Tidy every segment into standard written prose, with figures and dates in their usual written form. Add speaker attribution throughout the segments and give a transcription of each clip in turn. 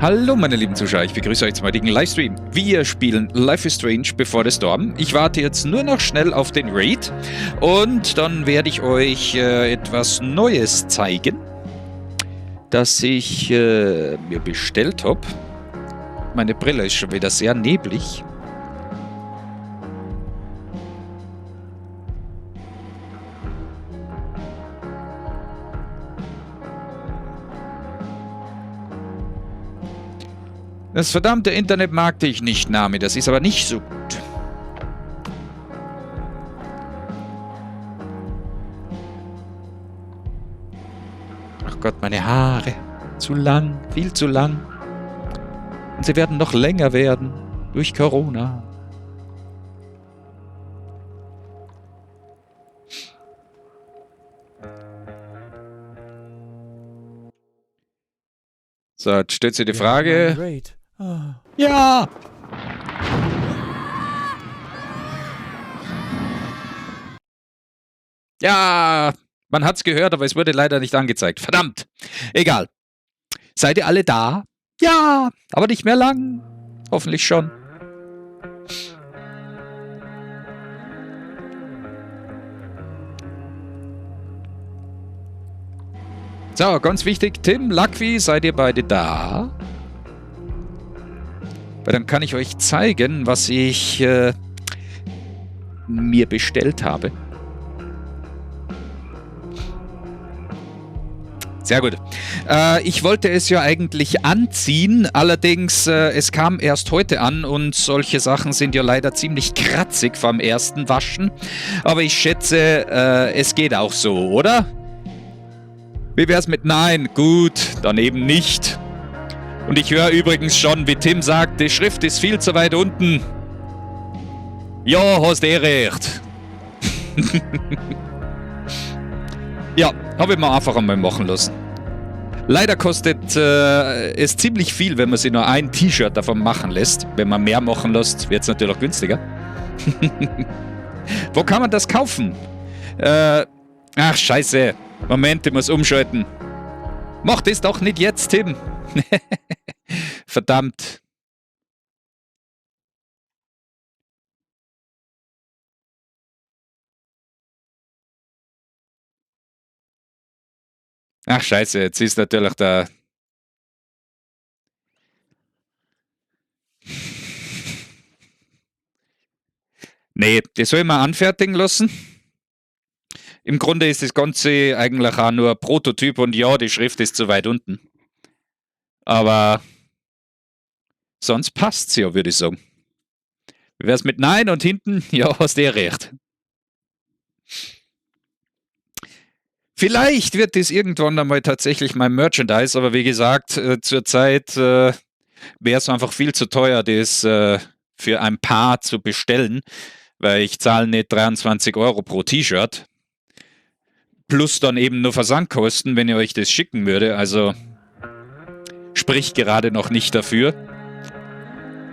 Speaker 1: Hallo meine lieben Zuschauer, ich begrüße euch zum heutigen Livestream. Wir spielen Life is Strange Before the Storm. Ich warte jetzt nur noch schnell auf den Raid und dann werde ich euch etwas Neues zeigen, das ich mir bestellt habe. Meine Brille ist schon wieder sehr neblig. Das verdammte Internet mag dich nicht, Nami. Das ist aber nicht so gut. Ach Gott, meine Haare. Zu lang, viel zu lang. Und sie werden noch länger werden. Durch Corona. So, jetzt stellt sich die Frage. Ja! Ja! Man hat's gehört, aber es wurde leider nicht angezeigt. Verdammt! Egal. Seid ihr alle da? Ja! Aber nicht mehr lang. Hoffentlich schon. So, ganz wichtig. Tim, Lakwi, seid ihr beide da? Weil dann kann ich euch zeigen, was ich mir bestellt habe. Sehr gut. Ich wollte es ja eigentlich anziehen, allerdings es kam erst heute an und solche Sachen sind ja leider ziemlich kratzig vom ersten Waschen. Aber ich schätze, es geht auch so, oder? Wie wär's mit Nein? Gut, dann eben nicht. Und ich höre übrigens schon, wie Tim sagt, die Schrift ist viel zu weit unten. Ja, hast eh recht. Ja, habe ich mir einfach einmal machen lassen. Leider kostet es ziemlich viel, wenn man sich nur ein T-Shirt davon machen lässt. Wenn man mehr machen lässt, wird es natürlich auch günstiger. Wo kann man das kaufen? Ach, scheiße. Moment, ich muss umschalten. Mach das doch nicht jetzt, Tim. Verdammt. Ach, scheiße, jetzt ist natürlich der... Nee, das soll ich mal anfertigen lassen. Im Grunde ist das Ganze eigentlich auch nur ein Prototyp und ja, die Schrift ist zu weit unten. Aber sonst passt's ja, würde ich sagen. Wie wär's mit Nein und hinten? Ja, hast eh recht. Vielleicht wird das irgendwann einmal tatsächlich mein Merchandise, aber wie gesagt, zurzeit wäre es einfach viel zu teuer, das für ein Paar zu bestellen, weil ich zahle nicht 23 € pro T-Shirt. Plus dann eben nur Versandkosten, wenn ihr euch das schicken würde. Also spricht gerade noch nicht dafür.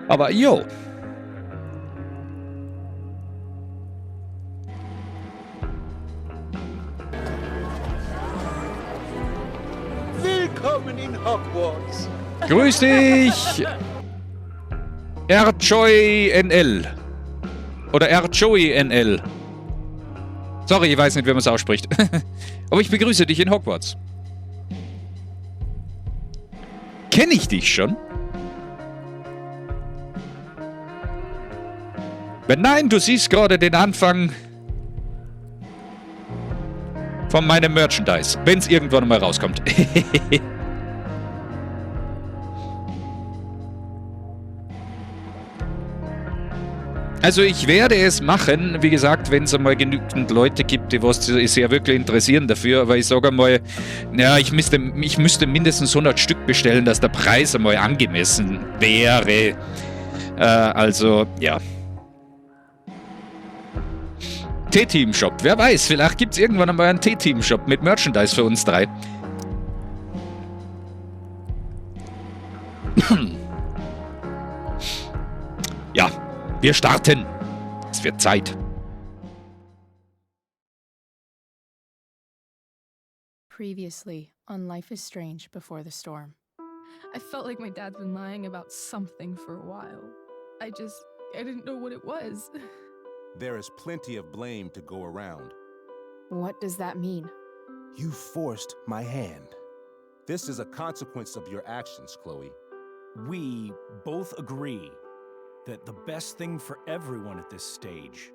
Speaker 1: Aber jo.
Speaker 2: Willkommen in Hogwarts.
Speaker 1: Grüß dich! Erjoy NL. Oder Erjoy NL. Sorry, ich weiß nicht, wie man es ausspricht. Aber ich begrüße dich in Hogwarts. Kenne ich dich schon? Wenn nein, du siehst gerade den Anfang von meinem Merchandise, wenn es irgendwann mal rauskommt. Also ich werde es machen, wie gesagt, wenn es einmal genügend Leute gibt, die was sich ja wirklich interessieren dafür, aber ich sage einmal, ja, ich müsste mindestens 100 Stück bestellen, dass der Preis einmal angemessen wäre. Also, ja. T-Team-Shop, wer weiß, vielleicht gibt es irgendwann einmal einen T-Team-Shop mit Merchandise für uns drei. Ja. Wir starten. Es wird Zeit.
Speaker 3: Previously on Life is Strange Before the Storm.
Speaker 2: I felt like my dad's been lying about something for a while. I didn't know what it was.
Speaker 3: There is plenty of blame to go around.
Speaker 4: What does that mean?
Speaker 3: You forced my hand. This is a consequence of your actions, Chloe.
Speaker 5: We both agree that the best thing for everyone at this stage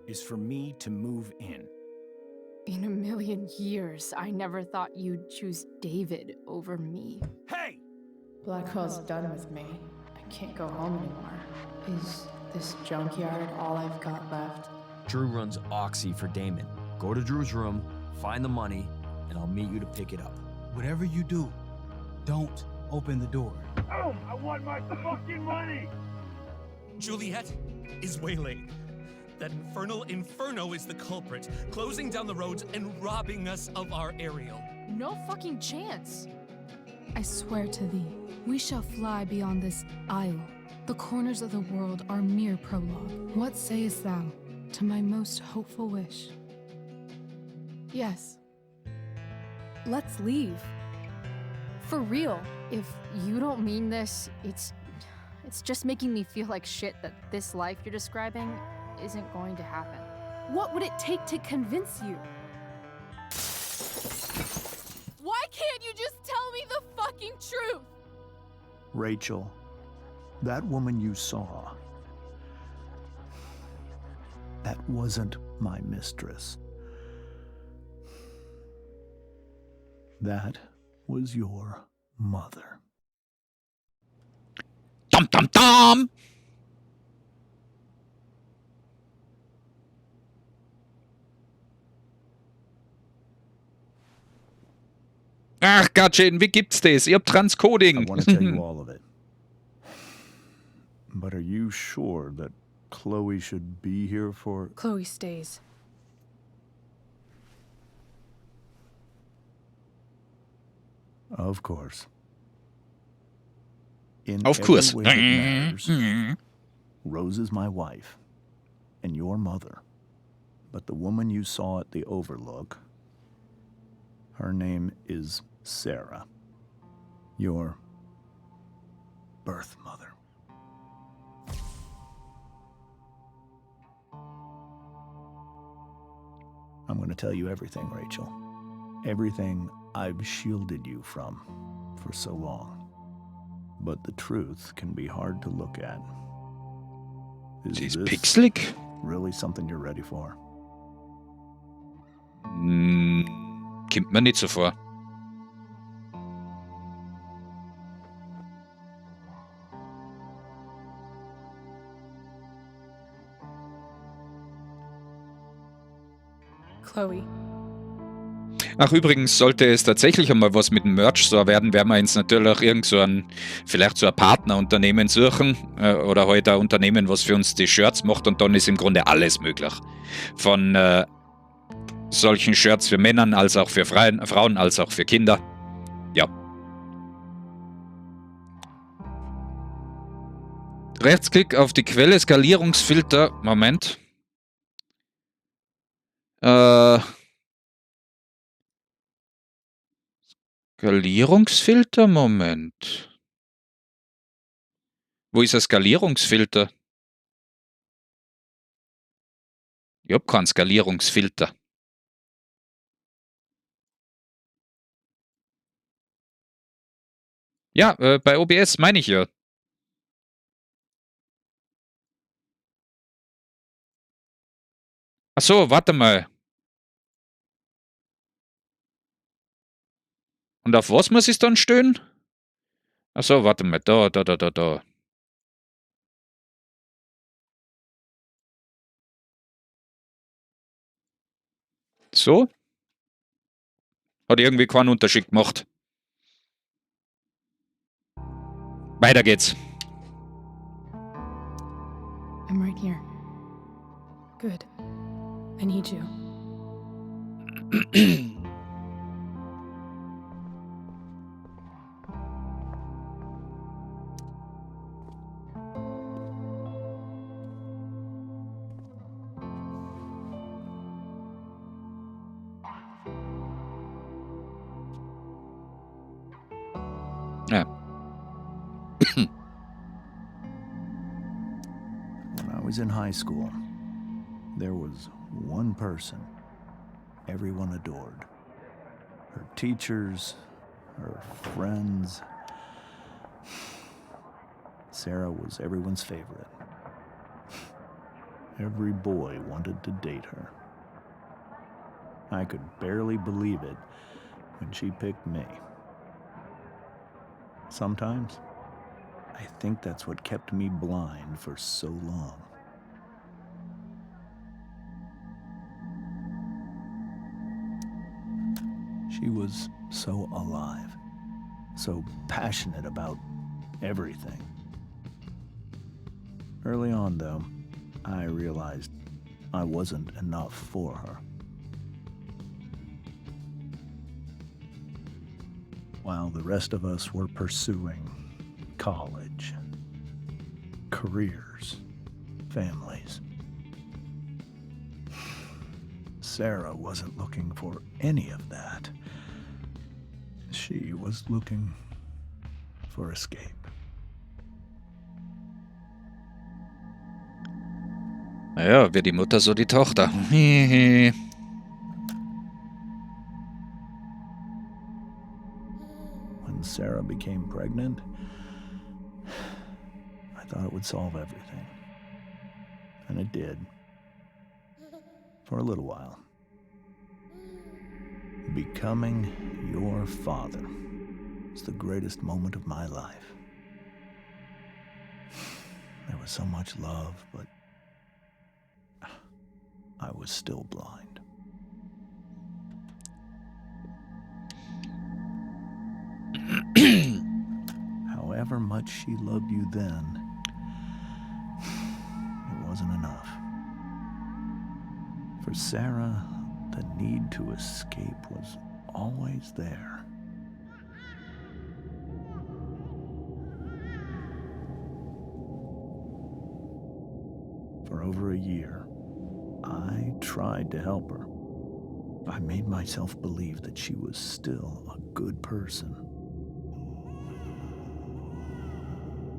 Speaker 5: is for me to move in.
Speaker 4: In a million years, I never thought you'd choose David over me.
Speaker 5: Hey!
Speaker 6: Blackwell's done with me. I can't go home anymore. Is this junkyard all I've got left?
Speaker 7: Drew runs Oxy for Damon. Go to Drew's room, find the money, and I'll meet you to pick it up.
Speaker 8: Whatever you do, don't open the door.
Speaker 9: Oh, I want my fucking money!
Speaker 10: Juliet is waylaid. That infernal Inferno is the culprit, closing down the roads and robbing us of our Ariel.
Speaker 4: No fucking chance.
Speaker 2: I swear to thee, we shall fly beyond this isle. The corners of the world are mere prologue. What sayest thou to my most hopeful wish?
Speaker 4: Yes. Let's leave. For real. If you don't mean this, it's just making me feel like shit that this life you're describing isn't going to happen. What would it take to convince you? Why can't you just tell me the fucking truth?
Speaker 11: Rachel, that woman you saw, that wasn't my mistress. That was your mother.
Speaker 1: Dum dum dum! Ach, Gatschin, wie gibt's das? Ihr habt Transcoding.
Speaker 11: I want to tell you all of it. But are you sure that Chloe should be here for...
Speaker 2: Chloe stays.
Speaker 11: Of course.
Speaker 1: Of course.
Speaker 11: Every way that matters, Rose is my wife and your mother. But the woman you saw at the Overlook, her name is Sarah. Your birth mother. I'm going to tell you everything, Rachel. Everything I've shielded you from for so long. But the truth can be hard to look at. Is this
Speaker 1: pixelig?
Speaker 11: really something you're ready for?
Speaker 1: Kommt mir nicht so vor.
Speaker 2: Chloe.
Speaker 1: Ach, übrigens, sollte es tatsächlich einmal was mit dem Merch-Store werden, werden wir uns natürlich auch vielleicht so ein Partnerunternehmen suchen oder halt ein Unternehmen, was für uns die Shirts macht, und dann ist im Grunde alles möglich. Von solchen Shirts für Männer, als auch für Frauen, als auch für Kinder. Ja. Rechtsklick auf die Quelle, Skalierungsfilter. Moment. Skalierungsfilter? Moment. Wo ist der Skalierungsfilter? Ich hab keinen Skalierungsfilter. Ja, bei OBS meine ich ja. Ach so, warte mal. Und auf was muss ich dann stehen? Ach so, warte mal. Da. So? Hat irgendwie keinen Unterschied gemacht. Weiter geht's.
Speaker 2: I'm right here. Good. I need you.
Speaker 1: Ja.
Speaker 11: was in high school, there was one person everyone adored. Her teachers, her friends. Sarah was everyone's favorite. Every boy wanted to date her. I could barely believe it when she picked me. Sometimes, I think that's what kept me blind for so long. She was so alive, so passionate about everything. Early on, though, I realized I wasn't enough for her. While the rest of us were pursuing college, careers, families, Sarah wasn't looking for any of that. She was looking for escape.
Speaker 1: Ja, wie die Mutter, so die Tochter.
Speaker 11: When Sarah became pregnant, I thought it would solve everything. And it did. For a little while. Becoming your father was the greatest moment of my life. There was so much love, but I was still blind. However much she loved you then, it wasn't enough. For Sarah, the need to escape was always there. For over a year, I tried to help her. I made myself believe that she was still a good person.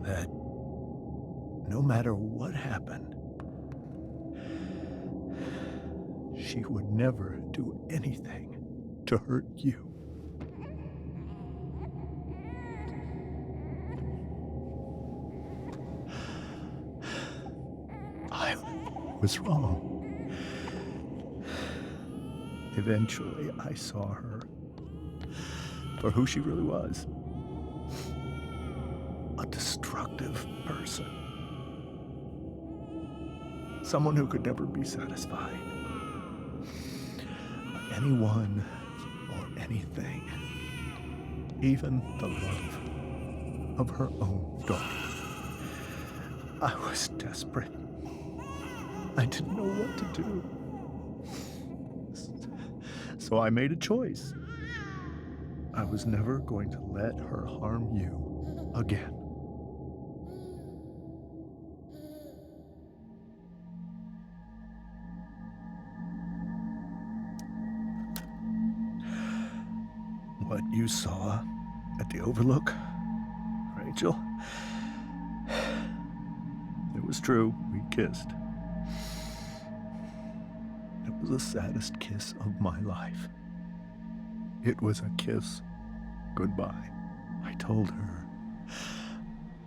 Speaker 11: That no matter what happened, she would never do anything to hurt you. I was wrong. Eventually, I saw her for who she really was. A destructive person. Someone who could never be satisfied by anyone or anything. Even the love of her own daughter. I was desperate. I didn't know what to do. So I made a choice. I was never going to let her harm you again. What you saw at the Overlook, Rachel, it was true. We kissed. It was the saddest kiss of my life. It was a kiss goodbye. I told her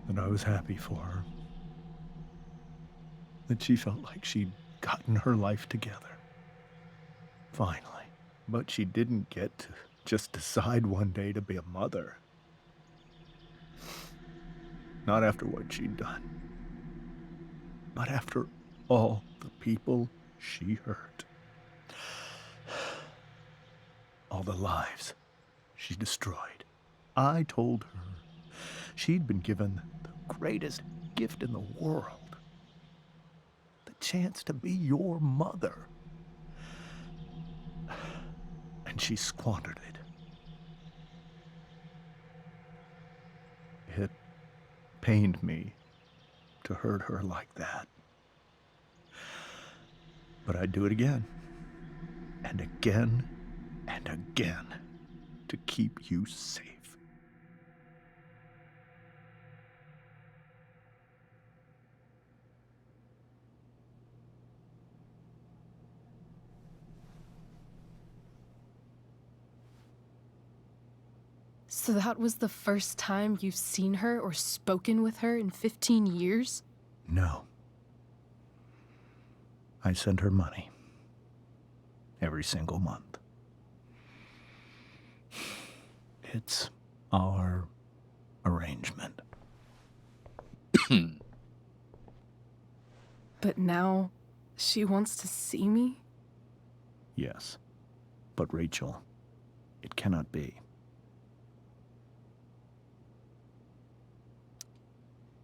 Speaker 11: that I was happy for her. That she felt like she'd gotten her life together. Finally. But she didn't get to just decide one day to be a mother. Not after what she'd done. Not after all the people she hurt. All the lives she destroyed. I told her she'd been given the greatest gift in the world. The chance to be your mother. And she squandered it. It pained me to hurt her like that. But I'd do it again. And again. And again. To keep you safe.
Speaker 2: So that was the first time you've seen her or spoken with her in 15 years?
Speaker 11: No. I send her money. Every single month. It's our arrangement.
Speaker 2: But now, she wants to see me?
Speaker 11: Yes. But Rachel, it cannot be.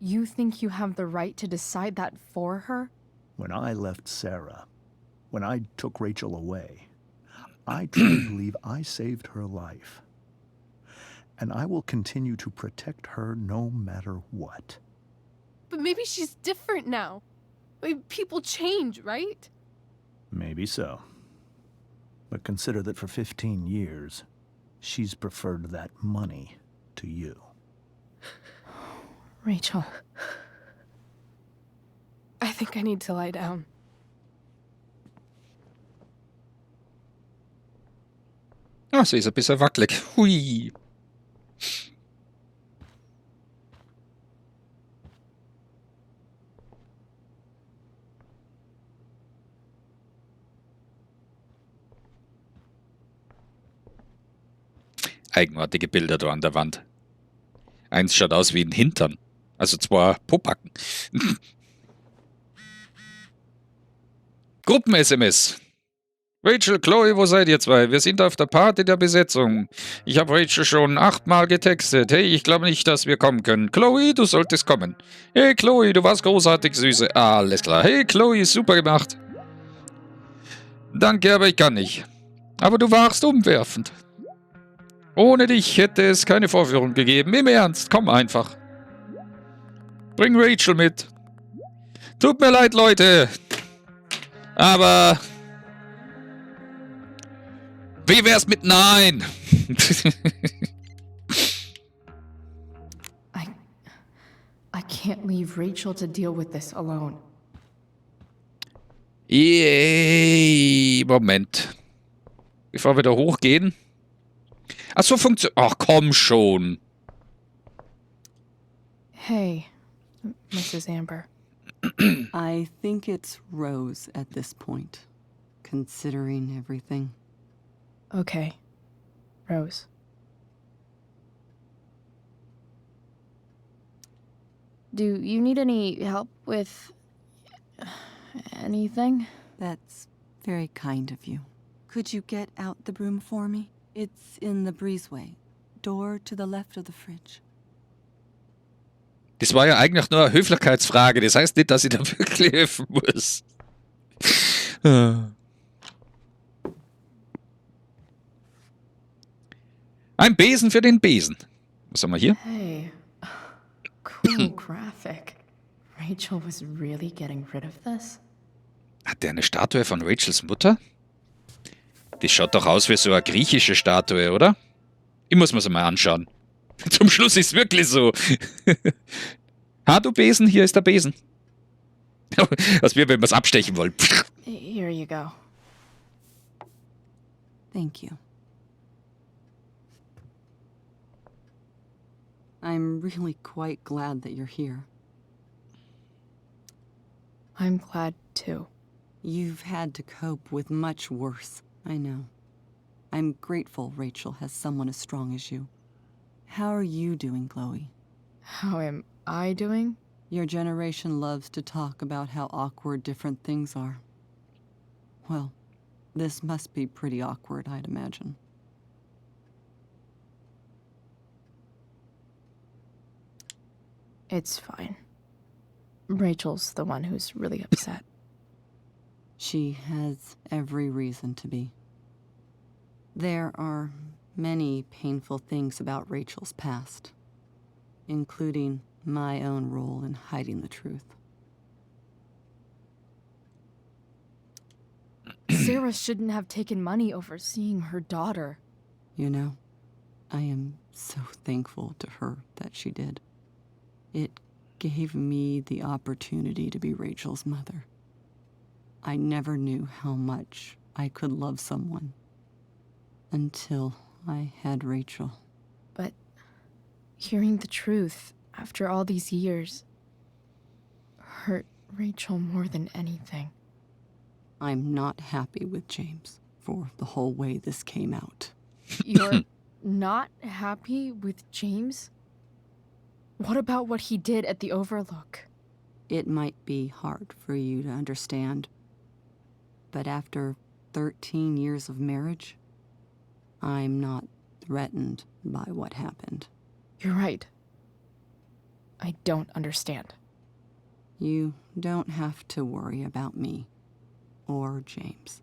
Speaker 2: You think you have the right to decide that for her?
Speaker 11: When I left Sarah, when I took Rachel away, I truly believe I saved her life. And I will continue to protect her no matter what.
Speaker 2: But maybe she's different now. Maybe people change, right?
Speaker 11: Maybe so. But consider that for 15 years, she's preferred that money to you.
Speaker 2: Rachel. I think I need to lie down.
Speaker 1: Ah, sie ist ein bisschen wackelig. Hui. Eigenartige Bilder da an der Wand. Eins schaut aus wie ein Hintern. Also zwei Popacken. Gruppen-SMS. Rachel, Chloe, wo seid ihr zwei? Wir sind auf der Party der Besetzung. Ich habe Rachel schon 8-mal getextet. Hey, ich glaube nicht, dass wir kommen können. Chloe, du solltest kommen. Hey, Chloe, du warst großartig, Süße. Alles klar. Hey, Chloe, super gemacht. Danke, aber ich kann nicht. Aber du warst umwerfend. Ohne dich hätte es keine Vorführung gegeben. Im Ernst, komm einfach. Bring Rachel mit. Tut mir leid, Leute. Aber... Wie wär's mit Nein?
Speaker 6: I can't leave Rachel to deal with this alone.
Speaker 1: Yay, Moment. Bevor wir da hochgehen. Ach so, funktioniert. Ach, komm schon.
Speaker 6: Hey, Mrs. Amber.
Speaker 12: I think it's Rose at this point, considering everything.
Speaker 6: Okay, Rose.
Speaker 4: Do you need any help with anything?
Speaker 12: That's very kind of you. Could you get out the broom for me? It's in the breezeway. Door to the left of the fridge.
Speaker 1: Das war ja eigentlich nur eine Höflichkeitsfrage. Das heißt nicht, dass ich da wirklich helfen muss. Ein Besen für den Besen. Was haben wir hier?
Speaker 6: Hey, cool graphic. Rachel was really getting rid of this?
Speaker 1: Hat der eine Statue von Rachels Mutter? Das schaut doch aus wie so eine griechische Statue, oder? Ich muss mir sie mal anschauen. Zum Schluss ist es wirklich so. Ha, du Besen, hier ist der Besen. Was wir, wenn wir es abstechen wollen.
Speaker 6: Here you go.
Speaker 12: Thank you. I'm really quite glad that you're here.
Speaker 6: I'm glad too.
Speaker 12: You've had to cope with much worse, I know. I'm grateful Rachel has someone as strong as you. How are you doing, Chloe?
Speaker 6: How am I doing?
Speaker 12: Your generation loves to talk about how awkward different things are. Well, this must be pretty awkward, I'd imagine.
Speaker 6: It's fine. Rachel's the one who's really upset.
Speaker 12: She has every reason to be. There are many painful things about Rachel's past, including my own role in hiding the truth.
Speaker 2: Sarah shouldn't have taken money over seeing her daughter.
Speaker 12: You know, I am so thankful to her that she did. It gave me the opportunity to be Rachel's mother. I never knew how much I could love someone until I had Rachel.
Speaker 6: But Hearing the truth after all these years hurt Rachel more than anything.
Speaker 12: I'm not happy with James for the whole way this came out.
Speaker 6: You're not happy with James? What about what he did at the Overlook?
Speaker 12: It might be hard for you to understand, but after 13 years of marriage, I'm not threatened by what happened.
Speaker 6: You're right. I don't understand.
Speaker 12: You don't have to worry about me or James.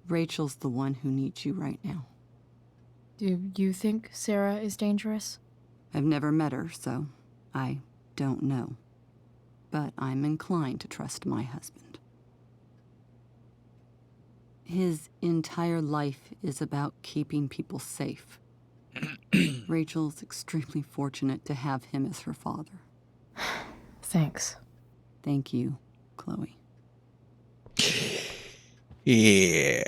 Speaker 12: Rachel's the one who needs you right now.
Speaker 6: Do you think Sarah is dangerous?
Speaker 12: I've never met her, so I don't know. But I'm inclined to trust my husband. His entire life is about keeping people safe. Rachel's extremely fortunate to have him as her father.
Speaker 6: Thanks.
Speaker 12: Thank you, Chloe.
Speaker 1: Yeah.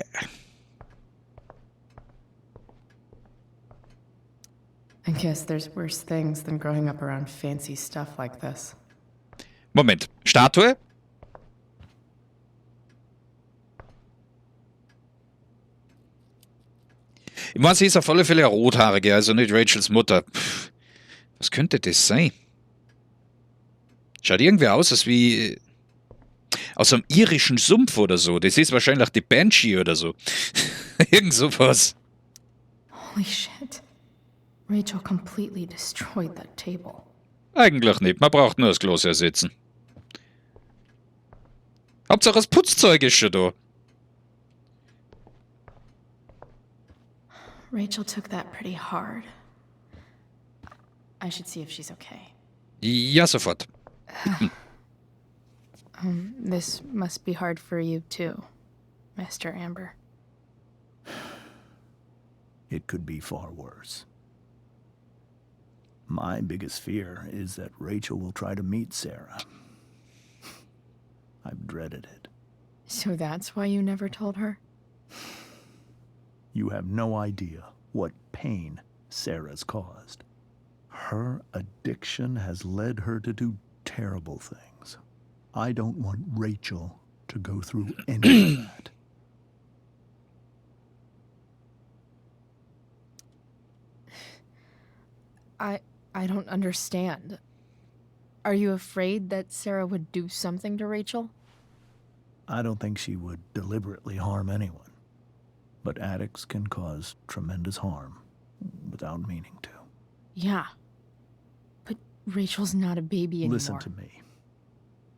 Speaker 6: I guess there's worse things than growing up around fancy stuff like this.
Speaker 1: Moment. Statue? Ich meine, sie ist auf alle Fälle eine Rothaarige, also nicht Rachels Mutter. Pff, was könnte das sein? Schaut irgendwie aus, als wie aus einem irischen Sumpf oder so. Das ist wahrscheinlich die Banshee oder so. Irgend sowas.
Speaker 6: Holy shit. Rachel completely destroyed that table.
Speaker 1: Eigentlich nicht. Man braucht nur das Glas ersetzen. Hauptsache das Putzzeug ist schon da.
Speaker 6: Rachel took that pretty hard. I should see if she's okay.
Speaker 1: Ja, sofort.
Speaker 6: This must be hard for you too, Mr. Amber.
Speaker 11: It could be far worse. My biggest fear is that Rachel will try to meet Sarah. I've dreaded it.
Speaker 6: So that's why you never told her?
Speaker 11: You have no idea what pain Sarah's caused. Her addiction has led her to do terrible things. I don't want Rachel to go through any of that.
Speaker 6: I don't understand. Are you afraid that Sarah would do something to Rachel?
Speaker 11: I don't think she would deliberately harm anyone. But addicts can cause tremendous harm without meaning to.
Speaker 6: Yeah. But Rachel's not a baby anymore.
Speaker 11: Listen to me.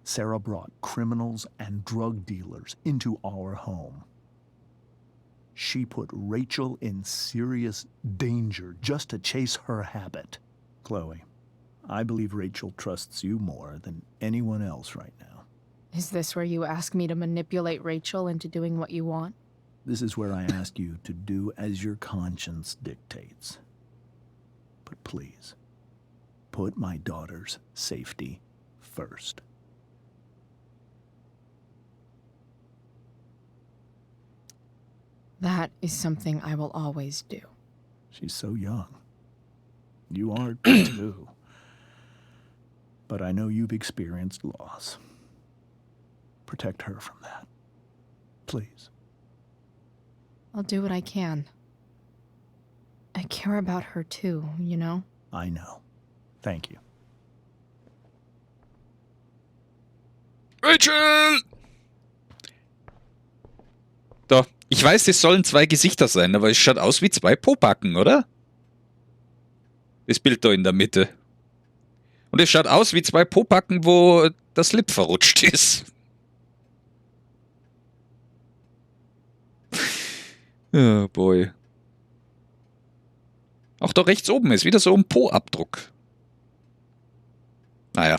Speaker 11: Sarah brought criminals and drug dealers into our home. She put Rachel in serious danger just to chase her habit. Chloe, I believe Rachel trusts you more than anyone else right now.
Speaker 6: Is this where you ask me to manipulate Rachel into doing what you want?
Speaker 11: This is where I ask you to do as your conscience dictates. But please, put my daughter's safety first.
Speaker 6: That is something I will always do.
Speaker 11: She's so young. You are too. But I know you've experienced loss. Protect her from that. Please.
Speaker 6: I'll do what I can. I care about her too, you know?
Speaker 11: I know. Thank you.
Speaker 1: Rachel! Da. Ich weiß, es sollen zwei Gesichter sein, aber es schaut aus wie zwei Pobacken, oder? Das Bild da in der Mitte. Und es schaut aus wie zwei Pobacken, wo das Lip verrutscht ist. Oh boy. Auch da rechts oben ist wieder so ein Po-Abdruck. Naja.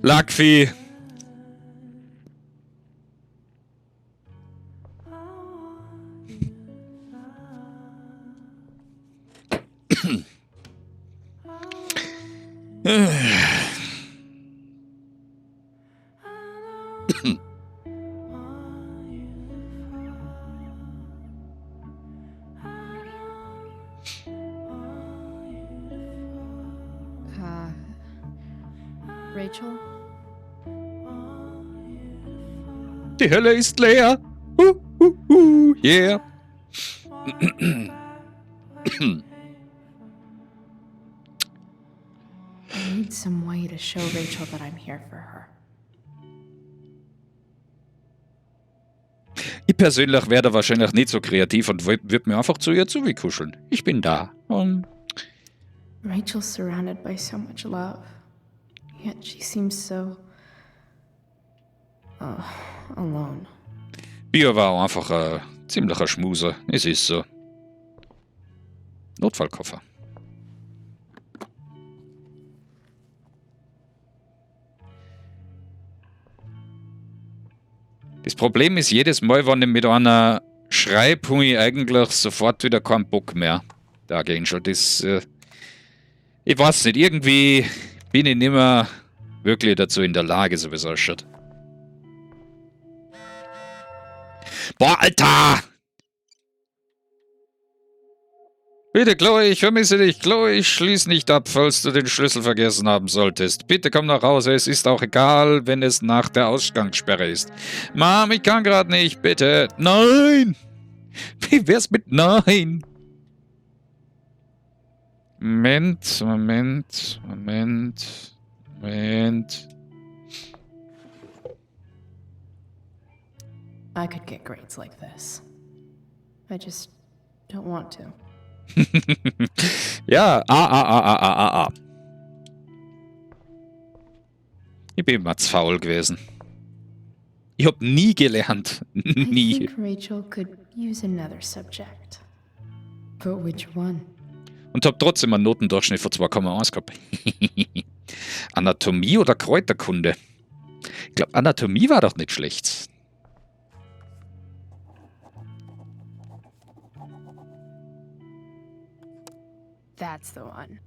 Speaker 1: Lackvieh.
Speaker 6: Rachel?
Speaker 1: Die Hölle ist leer. Yeah.
Speaker 6: I need some way to show Rachel that I'm here for her.
Speaker 1: Ich persönlich wäre da wahrscheinlich nicht so kreativ und würde mir einfach zu ihr zukuscheln. Ich bin da.
Speaker 6: Rachel's surrounded by so much love, yet she seems so alone.
Speaker 1: Bio war auch einfach ein ziemlicher Schmuser. Es ist so. Notfallkoffer. Das Problem ist, jedes Mal, wenn ich mit einer schreibe, habe ich eigentlich sofort wieder keinen Bock mehr. Da gehen schon. Das, ich weiß nicht, irgendwie bin ich nicht mehr wirklich dazu in der Lage, so wie es ausschaut. Boah, Alter! Bitte, Chloe, ich vermisse dich. Chloe, ich schließ nicht ab, falls du den Schlüssel vergessen haben solltest. Bitte komm nach Hause. Es ist auch egal, wenn es nach der Ausgangssperre ist. Mom, ich kann gerade nicht. Bitte. Nein! Wie wär's mit Nein? Moment.
Speaker 6: I could get grades like this. I just don't want to.
Speaker 1: Ja, Ich bin mal zu faul gewesen. Ich hab nie gelernt. Nie.
Speaker 6: I think Rachel could use another subject. But which one?
Speaker 1: Und hab trotzdem einen Notendurchschnitt von 2,1 gehabt. Anatomie oder Kräuterkunde? Ich glaube, Anatomie war doch nicht schlecht.
Speaker 6: That's the one.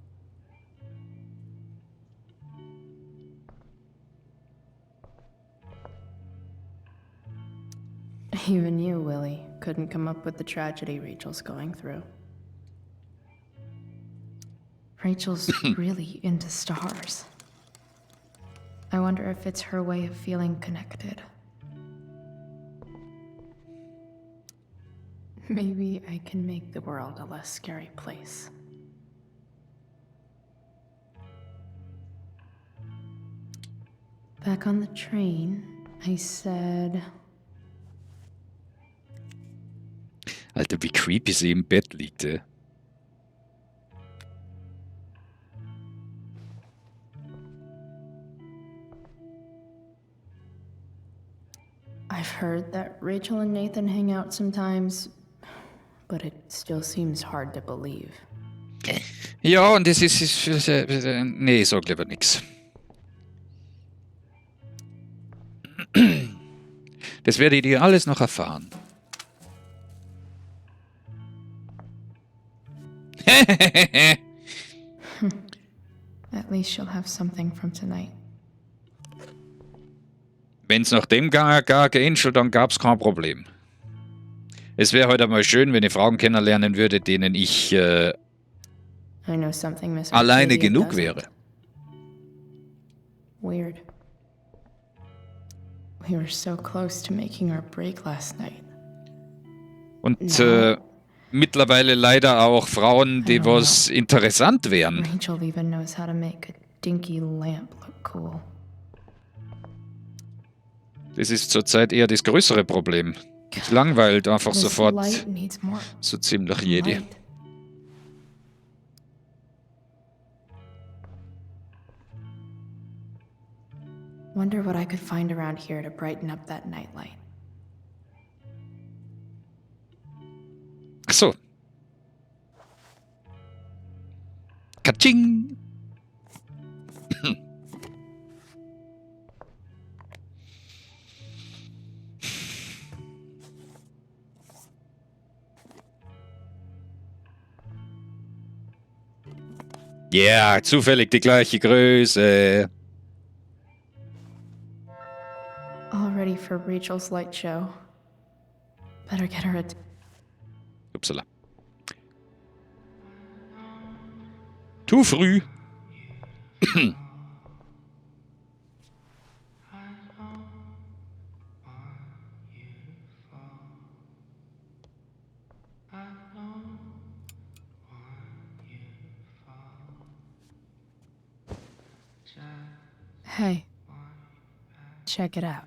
Speaker 6: Even you, Willie, couldn't come up with the tragedy Rachel's going through. Rachel's really into stars. I wonder if it's her way of feeling connected. Maybe I can make the world a less scary place. Back on the train, I said...
Speaker 1: Alter, wie creepy sie im Bett liegt, ey.
Speaker 6: I've heard that Rachel and Nathan hang out sometimes, but it still seems hard to believe.
Speaker 1: Ja, und das ist nee, ich sag lieber nix. Das werdet ihr alles noch erfahren.
Speaker 6: At least she'll have something from tonight.
Speaker 1: Wenn's nach dem gehen soll, dann gab's kein Problem. Es wäre heute mal schön, wenn ich Frauen kennenlernen würde, denen ich
Speaker 6: I know something Miss
Speaker 1: alleine
Speaker 6: Arcadia
Speaker 1: genug
Speaker 6: doesn't.
Speaker 1: wäre.
Speaker 6: Weird. We were so close to making our break last night.
Speaker 1: Und mittlerweile leider auch Frauen, die was interessant wären.
Speaker 6: Rachel even knows how to make a dinky lamp look cool.
Speaker 1: Das ist zurzeit eher das größere Problem. Es langweilt einfach
Speaker 6: This
Speaker 1: sofort
Speaker 6: light needs more
Speaker 1: so ziemlich jede.
Speaker 6: light. Wonder what I could find around here to brighten up that nightlight.
Speaker 1: Ach so. Katsching! Ja, zufällig die gleiche Größe.
Speaker 6: All ready for Rachel's light show. Better get her a...
Speaker 1: Upsala. Zu früh.
Speaker 6: Hey, check it out.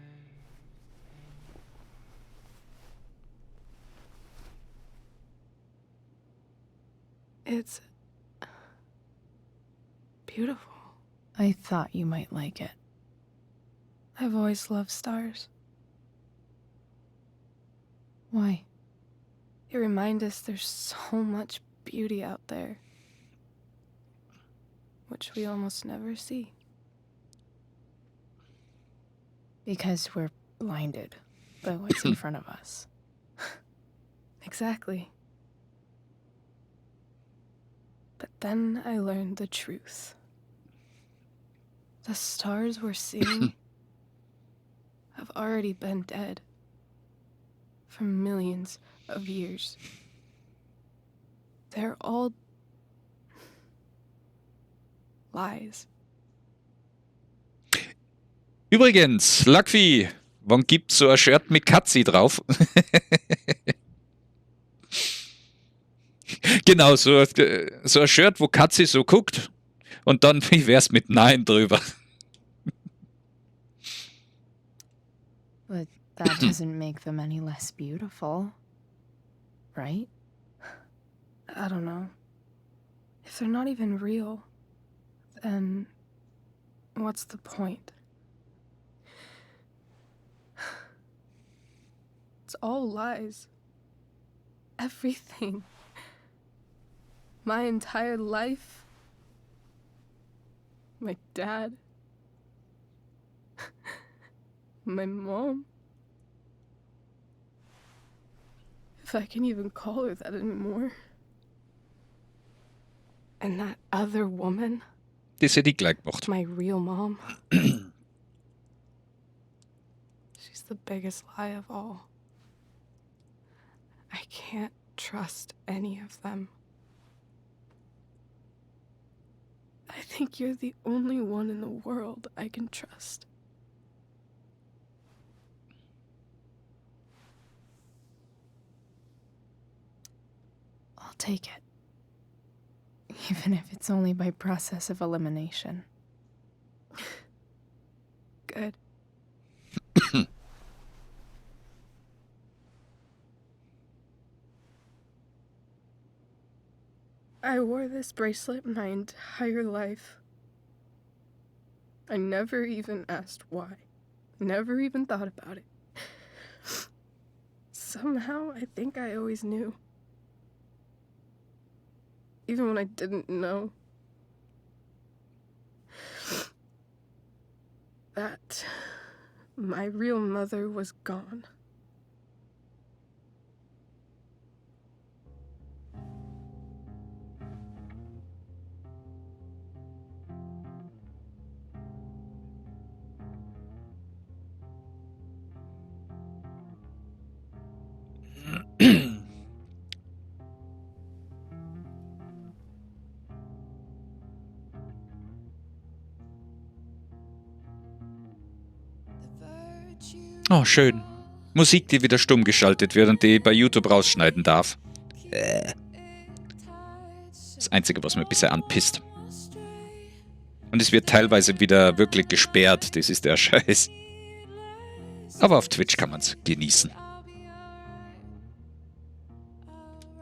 Speaker 2: It's beautiful.
Speaker 6: I thought you might like it.
Speaker 2: I've always loved stars.
Speaker 6: Why?
Speaker 2: They remind us there's so much beauty out there, which we almost never see.
Speaker 6: Because we're blinded by what's in front of us.
Speaker 2: Exactly. But then I learned the truth. The stars we're seeing have already been dead for millions of years. They're all lies.
Speaker 1: Übrigens, Luckvieh, wann gibt's so ein Shirt mit Katzi drauf? Genau, so ein Shirt, wo Katzi so guckt und dann, wie wär's mit Nein drüber?
Speaker 6: But that doesn't make them any less beautiful, right?
Speaker 2: I don't know. If they're not even real, then what's the point? It's all lies. Everything. My entire life. My dad. My mom. If I can even call her that anymore. And that other woman.
Speaker 1: Das hätte ich gleich gemacht.
Speaker 2: My real mom. She's the biggest lie of all. I can't trust any of them. I think you're the only one in the world I can trust.
Speaker 6: I'll take it. Even if it's only by process of elimination.
Speaker 2: Good. I wore this bracelet my entire life. I never even asked why. Never even thought about it. Somehow, I think I always knew. Even when I didn't know. That my real mother was gone.
Speaker 1: Oh, schön. Musik, die wieder stumm geschaltet wird und die ich bei YouTube rausschneiden darf. Das Einzige, was mir bisher anpisst. Und es wird teilweise wieder wirklich gesperrt, das ist der Scheiß. Aber auf Twitch kann man es genießen.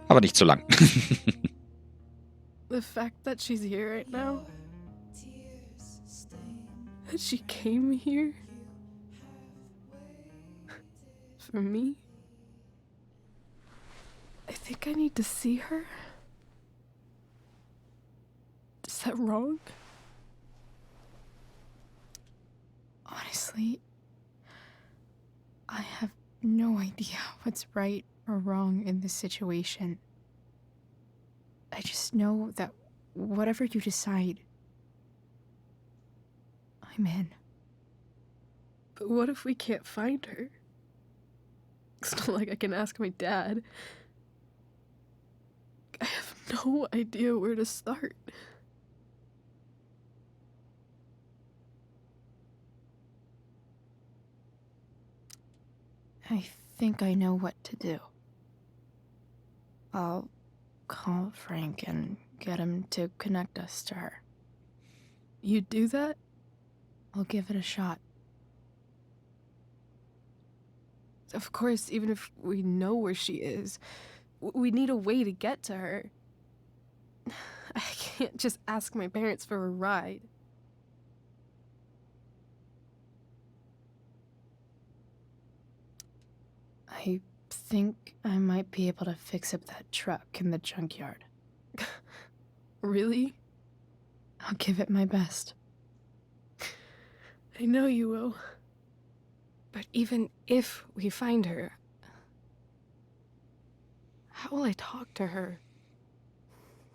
Speaker 1: Aber nicht so lang.
Speaker 2: The fact that she's here right now, that she came here for me, I think I need to see her. Is that wrong?
Speaker 6: Honestly, I have no idea what's right or wrong in this situation. I just know that whatever you decide, I'm in.
Speaker 2: But what if we can't find her? It's not like I can ask my dad. I have no idea where to start.
Speaker 6: I think I know what to do. I'll call Frank and get him to connect us to her.
Speaker 2: You do that?
Speaker 6: I'll give it a shot. Of course, even if we know where she is, we need a way to get to her. I can't just ask my parents for a ride. I think I might be able to fix up that truck in the junkyard. Really? I'll give it my best. I know you will. But even if we find her, how will I talk to her?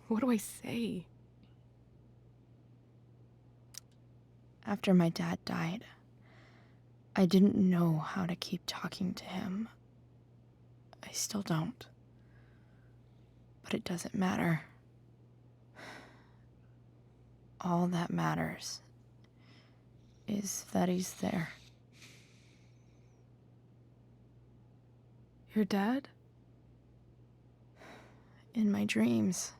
Speaker 6: What do I say? After my dad died, I didn't know how to keep talking to him. I still don't. But it doesn't matter. All that matters is that he's there. Your dad? In my dreams.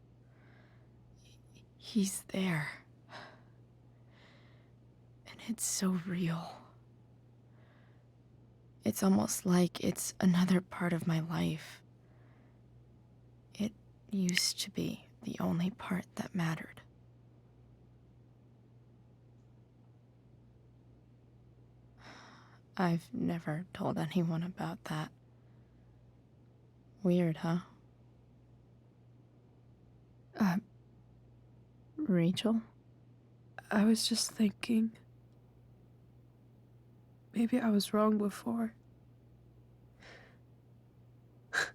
Speaker 6: He's there. And it's so real. It's almost like it's another part of my life. It used to be the only part that mattered. I've never told anyone about that. Weird, huh? Rachel? I was just thinking. Maybe I was wrong before. Who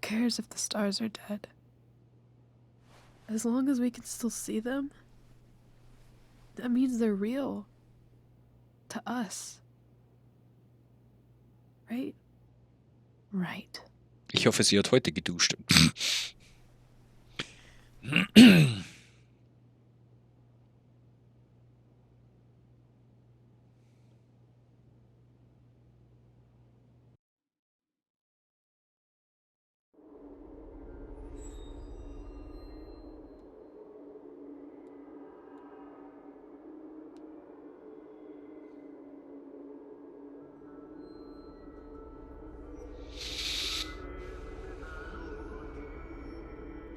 Speaker 6: cares if the stars are dead? As long as we can still see them, that means they're real. To us. Right? Right.
Speaker 1: Ich hoffe, sie hat heute geduscht.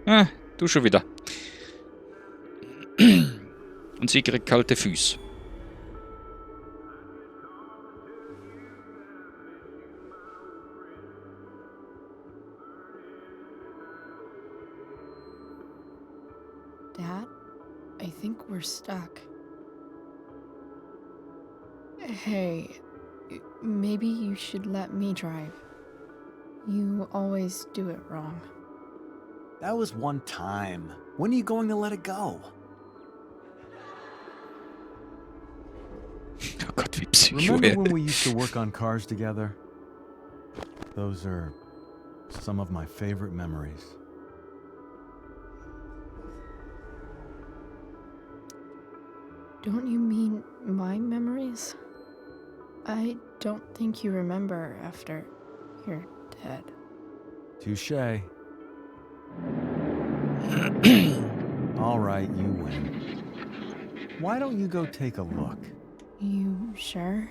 Speaker 1: Ah, du schon wieder. Und sie kriegt kalte Füße.
Speaker 6: Dad, I think we're stuck. Hey, maybe you should let me drive. You always do it wrong.
Speaker 13: That was one time. When are you going to let it go?
Speaker 1: Oh Gott, wie Psycho.
Speaker 13: Remember when we used to work on cars together? Those are some of my favorite memories.
Speaker 6: Don't you mean my memories? I don't think you remember after you're dead.
Speaker 13: Touché. All right, you win. Why don't you go take a look?
Speaker 6: You sure?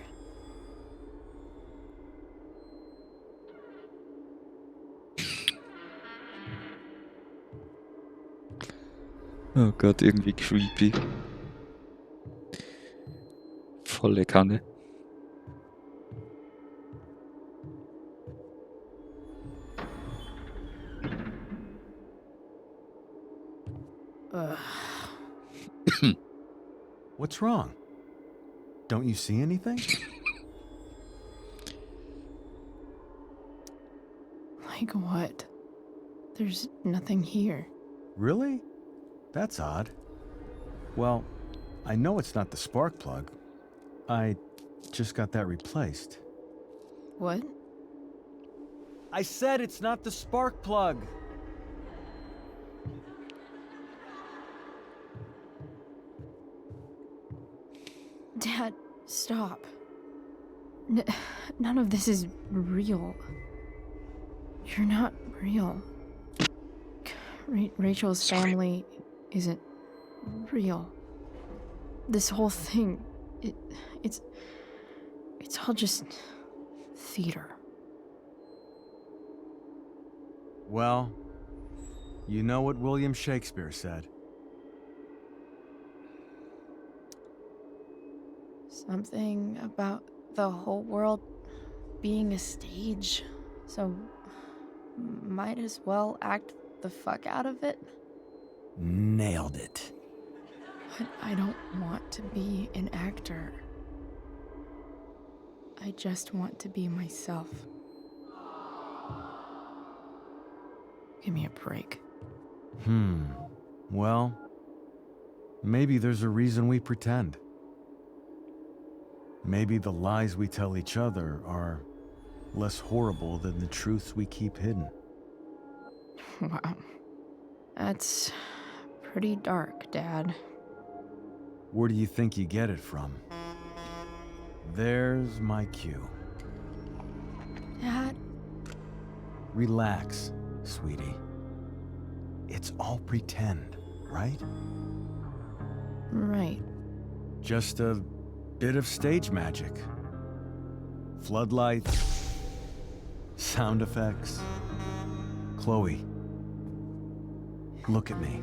Speaker 1: Oh Gott, irgendwie creepy. Volle Kanne.
Speaker 13: What's wrong? Don't you see anything?
Speaker 6: Like what? There's nothing here.
Speaker 13: Really? That's odd. Well, I know it's not the spark plug. I just got that replaced.
Speaker 6: What?
Speaker 13: I said it's not the spark plug!
Speaker 6: Dad, stop. None of this is real. You're not real. Rachel's family isn't real. This whole thing, it's all just theater.
Speaker 13: Well, you know what William Shakespeare said.
Speaker 6: Something about the whole world being a stage, so might as well act the fuck out of it.
Speaker 13: Nailed it.
Speaker 6: But I don't want to be an actor. I just want to be myself. Give me a break.
Speaker 13: Well, maybe there's a reason we pretend. Maybe the lies we tell each other are less horrible than the truths we keep hidden.
Speaker 6: Wow. That's pretty dark, Dad.
Speaker 13: Where do you think you get it from? There's my cue.
Speaker 6: Dad?
Speaker 13: Relax, sweetie. It's all pretend, right?
Speaker 6: Right.
Speaker 13: Just a bit of stage magic. Floodlights, sound effects. Chloe, look at me.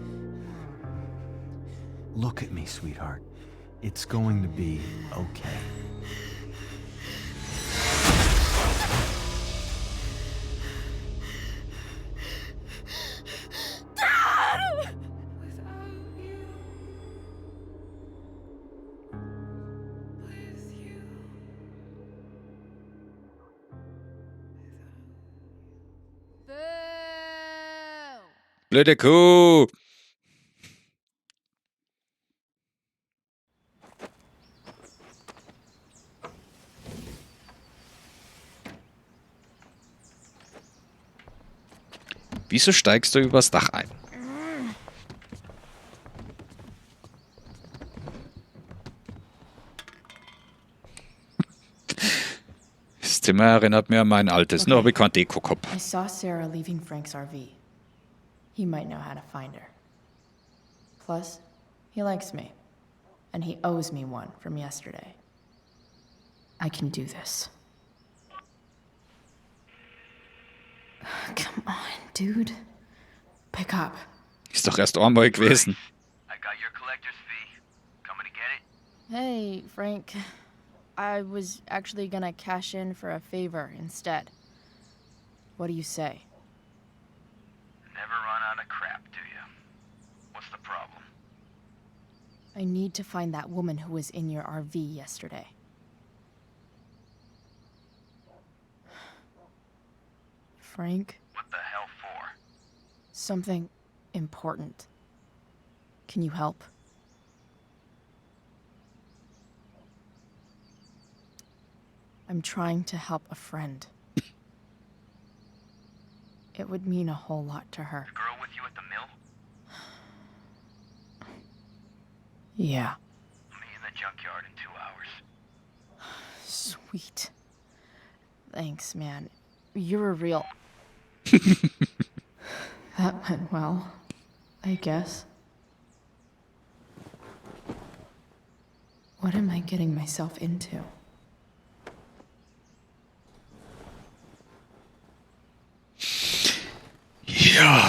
Speaker 13: Look at me, sweetheart. It's going to be okay.
Speaker 6: Dad!
Speaker 1: Blöde Kuh! Wieso steigst du übers Dach ein? Das Zimmer erinnert mir an mein altes, nur habe ich keinen Dekokopf.
Speaker 6: I saw Sarah leaving Frank's RV. He might know how to find her. Plus, he likes me. And he owes me one from yesterday. I can do this. Come on, dude. Pick up.
Speaker 1: Ist doch erst einmal gewesen.
Speaker 14: I got your collector's fee. Coming to get it?
Speaker 6: Hey, Frank. I was actually gonna cash in for a favor instead. What do you say?
Speaker 14: Never run out of crap, do you? What's the problem?
Speaker 6: I need to find that woman who was in your RV yesterday. Frank?
Speaker 14: What the hell for?
Speaker 6: Something important. Can you help? I'm trying to help a friend. It would mean a whole lot to her.
Speaker 14: The girl with you at the mill?
Speaker 6: Yeah.
Speaker 14: Meet in the junkyard in 2 hours.
Speaker 6: Sweet. Thanks, man. You're a real... That went well, I guess. What am I getting myself into?
Speaker 1: Ja.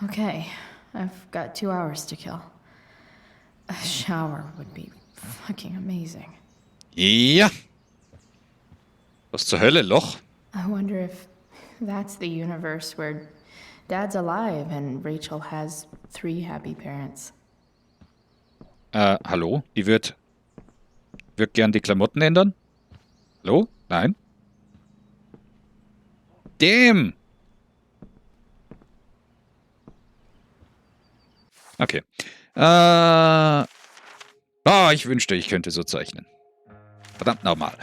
Speaker 6: Okay, I've got 2 hours to kill. A shower would be fucking amazing.
Speaker 1: Ja. Was zur Hölle, Loch?
Speaker 6: I wonder if that's the universe where Dad's alive and Rachel has 3 happy parents.
Speaker 1: Hallo? Ich würde gern die Klamotten ändern. Hallo? Nein? Damn! Okay. Ich wünschte, ich könnte so zeichnen. Verdammt nochmal.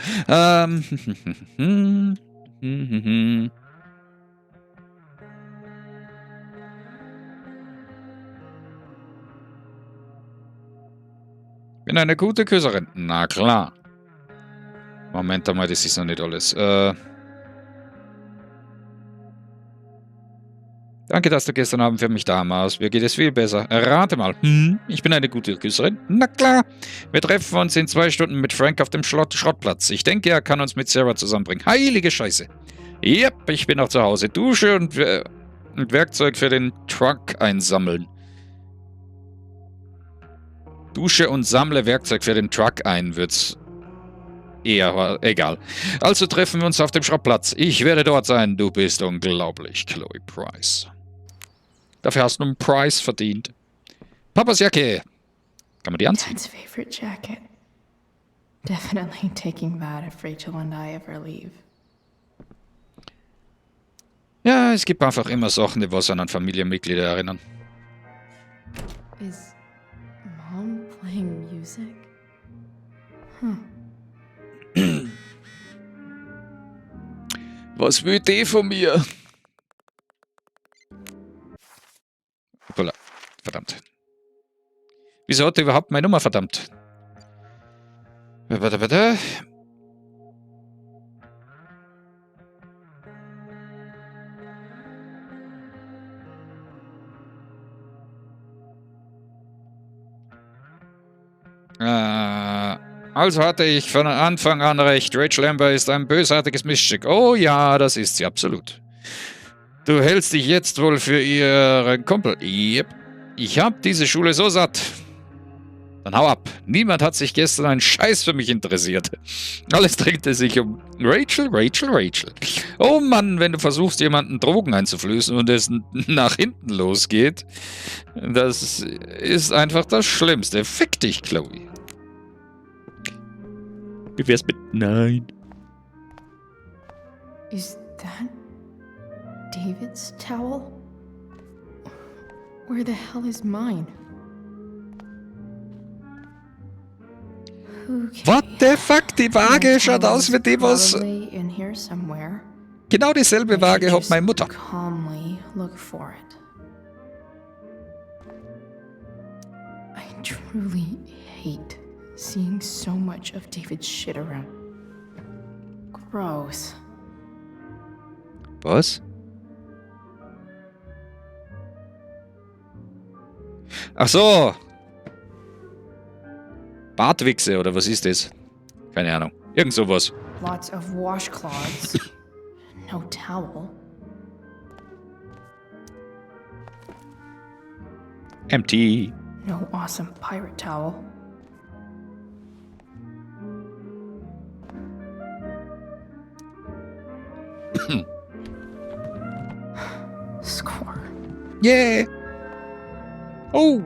Speaker 1: Bin eine gute Küsserin. Na klar. Moment einmal, das ist noch nicht alles. Danke, dass du gestern Abend für mich da warst. Mir geht es viel besser. Rate mal. Ich bin eine gute Küsserin. Na klar. Wir treffen uns in 2 Stunden mit Frank auf dem Schrottplatz. Ich denke, er kann uns mit Sarah zusammenbringen. Heilige Scheiße. Yep, ich bin noch zu Hause. Dusche und Werkzeug für den Truck einsammeln. Dusche und sammle Werkzeug für den Truck ein, wird's eher egal. Also treffen wir uns auf dem Schrottplatz. Ich werde dort sein. Du bist unglaublich, Chloe Price. Dafür hast du einen Preis verdient. Papas Jacke. Kann man die anziehen?
Speaker 6: Dad's favorite jacket. Definitely taking that if Rachel and I ever leave.
Speaker 1: Ja, es gibt einfach immer Sachen, die was an Familienmitglieder erinnern.
Speaker 6: Is Mom playing music? Huh.
Speaker 1: Was will die von mir? Voilà. Verdammt. Wieso hat er überhaupt meine Nummer, verdammt? Warte. Also hatte ich von Anfang an recht. Rachel Amber ist ein bösartiges Miststück. Oh ja, das ist sie, absolut. Du hältst dich jetzt wohl für ihren Kumpel. Yep. Ich hab diese Schule so satt. Dann hau ab. Niemand hat sich gestern einen Scheiß für mich interessiert. Alles drehte sich um Rachel. Oh Mann, wenn du versuchst, jemanden Drogen einzuflößen und es nach hinten losgeht, das ist einfach das Schlimmste. Fick dich, Chloe. Wie wär's mit Nein?
Speaker 6: Is that David's towel? Where the hell is mine?
Speaker 1: What the fuck? Die Waage schaut aus wie die, was...
Speaker 6: In here somewhere.
Speaker 1: Genau dieselbe Waage hat meine Mutter.
Speaker 6: Calmly look for it. I truly hate seeing so much of David's shit around. Gross.
Speaker 1: Was? Ach so. Bartwichse oder was ist das? Keine Ahnung. Irgend sowas.
Speaker 6: Lots of washcloths. No towel.
Speaker 1: Empty.
Speaker 6: No awesome pirate towel. Score.
Speaker 1: Yeah. Oh.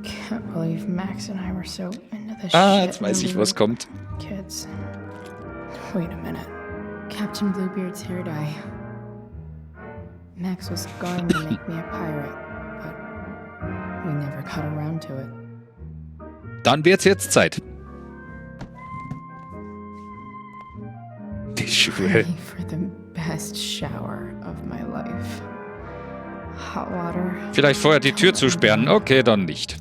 Speaker 6: Can't believe Max and I were so into this
Speaker 1: Ah,
Speaker 6: shit.
Speaker 1: jetzt weiß ich, was kommt.
Speaker 6: Kids. Wait a minute. Captain Bluebeard's hair dye. Max was going to make me a pirate, but we never got around to it.
Speaker 1: Dann wird's jetzt Zeit. Die Schuhe.
Speaker 6: Ready for the best shower of my life. Hot water.
Speaker 1: Vielleicht vorher die Tür zusperren. Okay, dann nicht.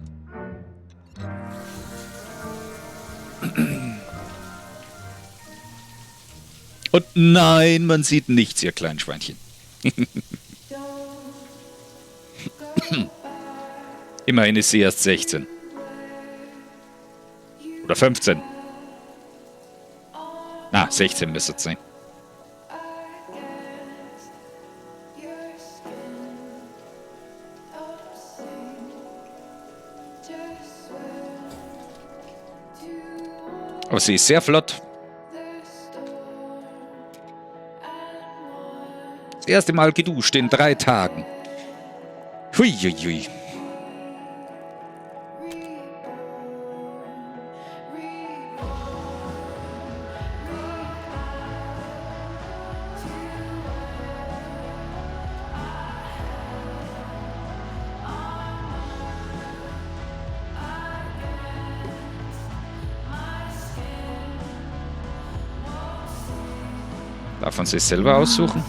Speaker 1: Und nein, man sieht nichts, ihr kleinen Schweinchen. Immerhin ist sie erst 16. Oder 15. Na, 16 müsste es sein. Aber sie ist sehr flott. Das erste Mal geduscht in 3 Tagen. Huiuiui. Darf man sich selber aussuchen?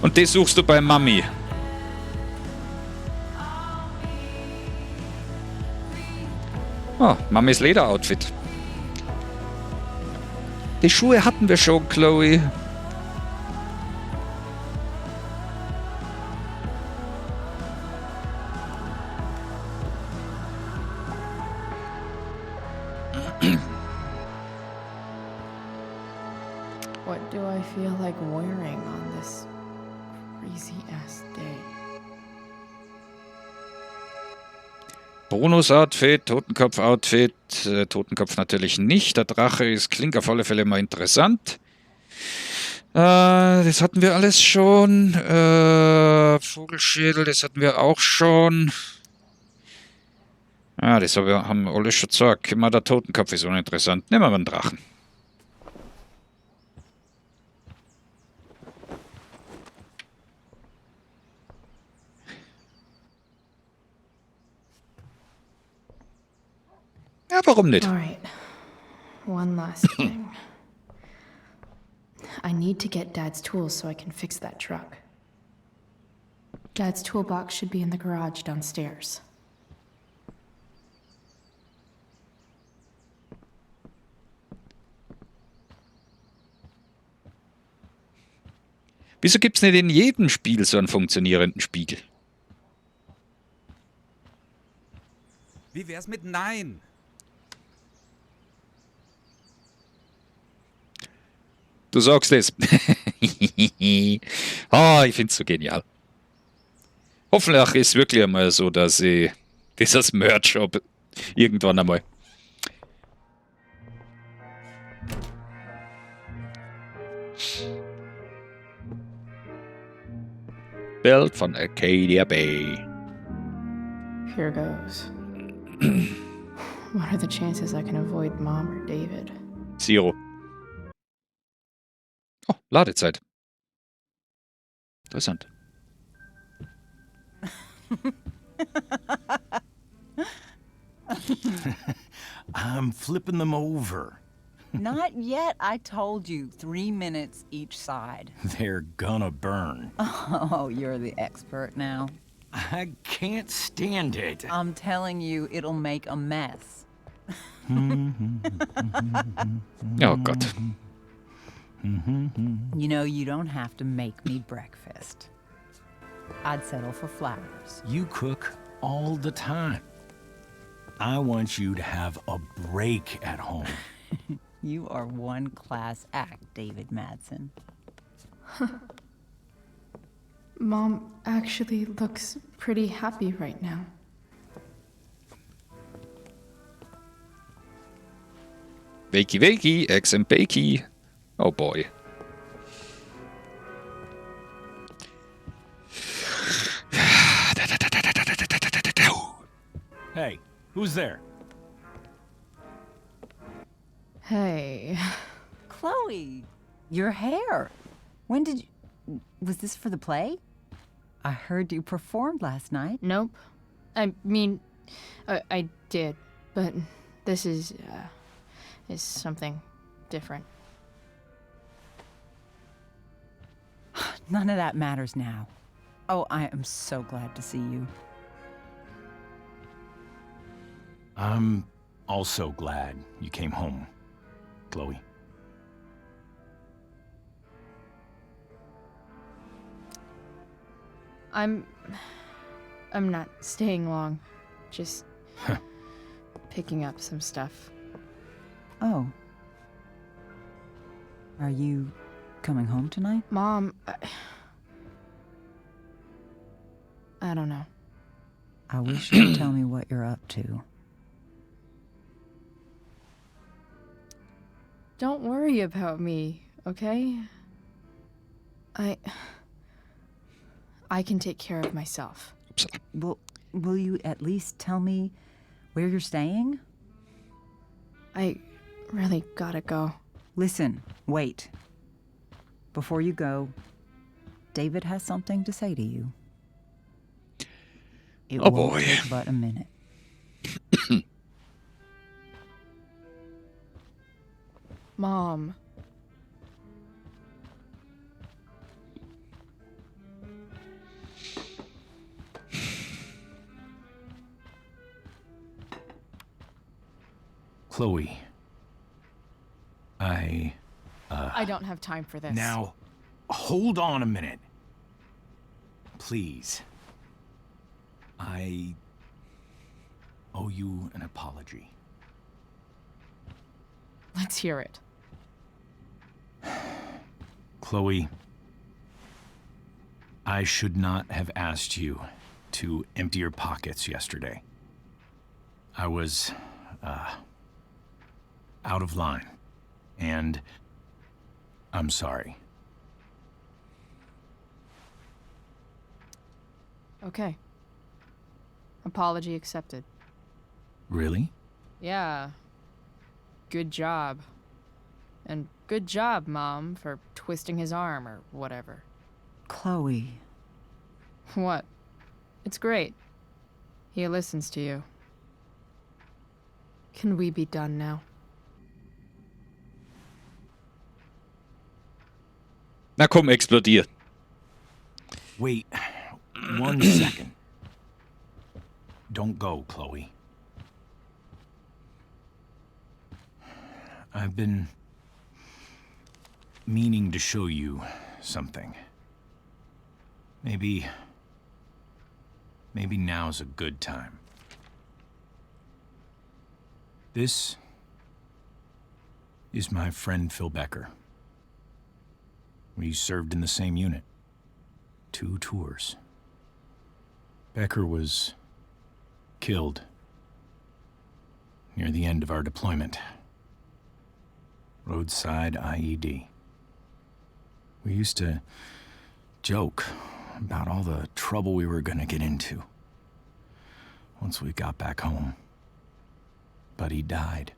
Speaker 1: Und die suchst du bei Mami. Oh, Mamis Lederoutfit. Die Schuhe hatten wir schon, Chloe.
Speaker 6: What do I feel like wearing on this crazy ass day?
Speaker 1: Bonus-Outfit, Totenkopf-Outfit, Totenkopf natürlich nicht. Der Drache klingt auf alle Fälle mal interessant. Das hatten wir alles schon. Vogelschädel, das hatten wir auch schon. Das haben wir alles schon gesagt. Immer der Totenkopf ist uninteressant. Nehmen wir mal einen Drachen. Ja, warum nicht?
Speaker 6: All right. One last thing. I need to get Dad's tools so I can fix that truck. Dad's toolbox should be in the garage downstairs.
Speaker 1: Wieso gibt's nicht in jedem Spiel so einen funktionierenden Spiegel?
Speaker 15: Wie wär's mit Nein?
Speaker 1: Du sagst es. Ich find's so genial. Hoffentlich ist es wirklich einmal so, dass ich dieses Merch habe. Irgendwann einmal. Bild von Arcadia Bay.
Speaker 6: Here goes. What are the chances I can avoid Mom or David?
Speaker 1: 0. Oh, Ladezeit. Interessant.
Speaker 5: I'm flipping them over.
Speaker 16: Not yet. I told you, 3 minutes each side.
Speaker 5: They're gonna burn.
Speaker 16: Oh, you're the expert now.
Speaker 5: I can't stand it.
Speaker 16: I'm telling you, it'll make a mess.
Speaker 1: Oh Gott.
Speaker 16: You know, you don't have to make me breakfast. I'd settle for flowers.
Speaker 5: You cook all the time. I want you to have a break at home.
Speaker 16: You are one class act, David Madsen.
Speaker 6: Mom actually looks pretty happy right now.
Speaker 1: Wakey wakey, eggs and bakey. Oh boy.
Speaker 5: Hey, who's there?
Speaker 6: Hey.
Speaker 16: Chloe, your hair. When did you... Was this for the play? I heard you performed last night.
Speaker 6: Nope. I mean, I did, but this is something different.
Speaker 16: None of that matters now. Oh, I am so glad to see you.
Speaker 5: I'm also glad you came home, Chloe.
Speaker 6: I'm not staying long. Just picking up some stuff.
Speaker 16: Oh. Are you coming home tonight?
Speaker 6: Mom, I don't know.
Speaker 16: I wish you'd tell me what you're up to.
Speaker 6: Don't worry about me, okay? I can take care of myself.
Speaker 16: Will you at least tell me where you're staying?
Speaker 6: I really gotta go.
Speaker 16: Listen, wait. Before you go, David has something to say to you. It
Speaker 1: Oh
Speaker 16: won't
Speaker 1: boy.
Speaker 16: take but a minute.
Speaker 6: Mom.
Speaker 5: Chloe, I
Speaker 4: I don't have time for this.
Speaker 5: Now, hold on a minute. Please. I owe you an apology.
Speaker 4: Let's hear it.
Speaker 5: Chloe, I should not have asked you to empty your pockets yesterday. I was, out of line, and I'm sorry.
Speaker 4: Okay. Apology accepted.
Speaker 5: Really?
Speaker 4: Yeah. Good job. And good job, Mom, for twisting his arm or whatever.
Speaker 16: Chloe.
Speaker 4: What? It's great. He listens to you. Can we be done now?
Speaker 1: Na komm, explodier.
Speaker 5: Wait 1 second. Don't go, Chloe. I've been meaning to show you something. Maybe now's a good time. This is my friend Phil Becker. We served in the same unit. 2 tours. Becker was killed near the end of our deployment. Roadside IED. We used to joke about all the trouble we were gonna get into once we got back home. But he died.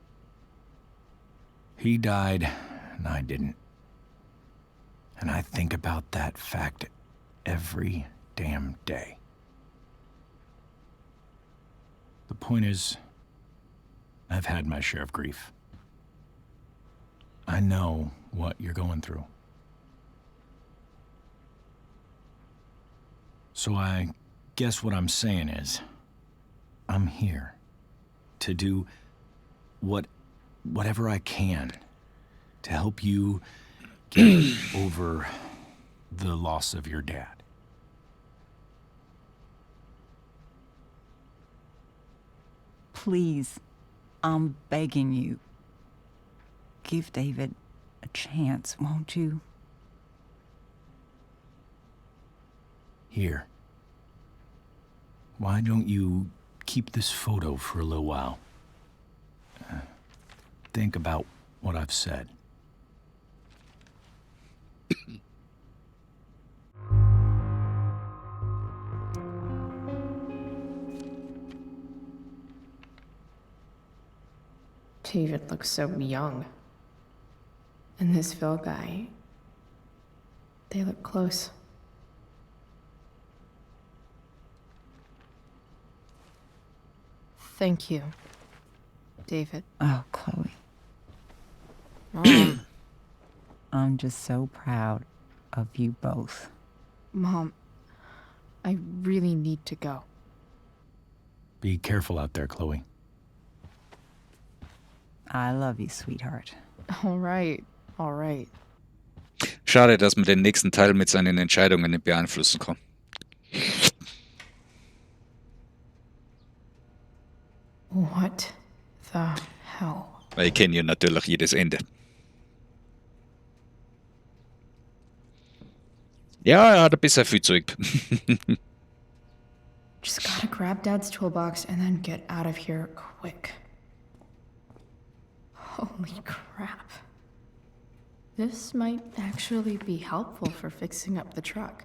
Speaker 5: He died, and I didn't. And I think about that fact every damn day. The point is, I've had my share of grief. I know what you're going through. So I guess what I'm saying is, I'm here to do whatever I can to help you get over the loss of your dad.
Speaker 16: Please, I'm begging you. Give David a chance, won't you?
Speaker 5: Here. Why don't you keep this photo for a little while? Think about what I've said.
Speaker 6: David looks so young. And this Phil guy, they look close.
Speaker 4: Thank you, David.
Speaker 16: Oh, Chloe.
Speaker 4: Mom.
Speaker 16: I'm just so proud of you both.
Speaker 4: Mom, I really need to go.
Speaker 5: Be careful out there, Chloe.
Speaker 16: I love you, sweetheart.
Speaker 4: All right.
Speaker 1: Schade, dass man den nächsten Teil mit seinen Entscheidungen nicht beeinflussen kann.
Speaker 6: What the hell?
Speaker 1: Weil ich kenne ja natürlich jedes Ende. Ja, er hat ein bisschen viel Zeug.
Speaker 6: Just gotta grab Dad's toolbox and then get out of here quick. Holy crap. This might actually be helpful for fixing up the truck.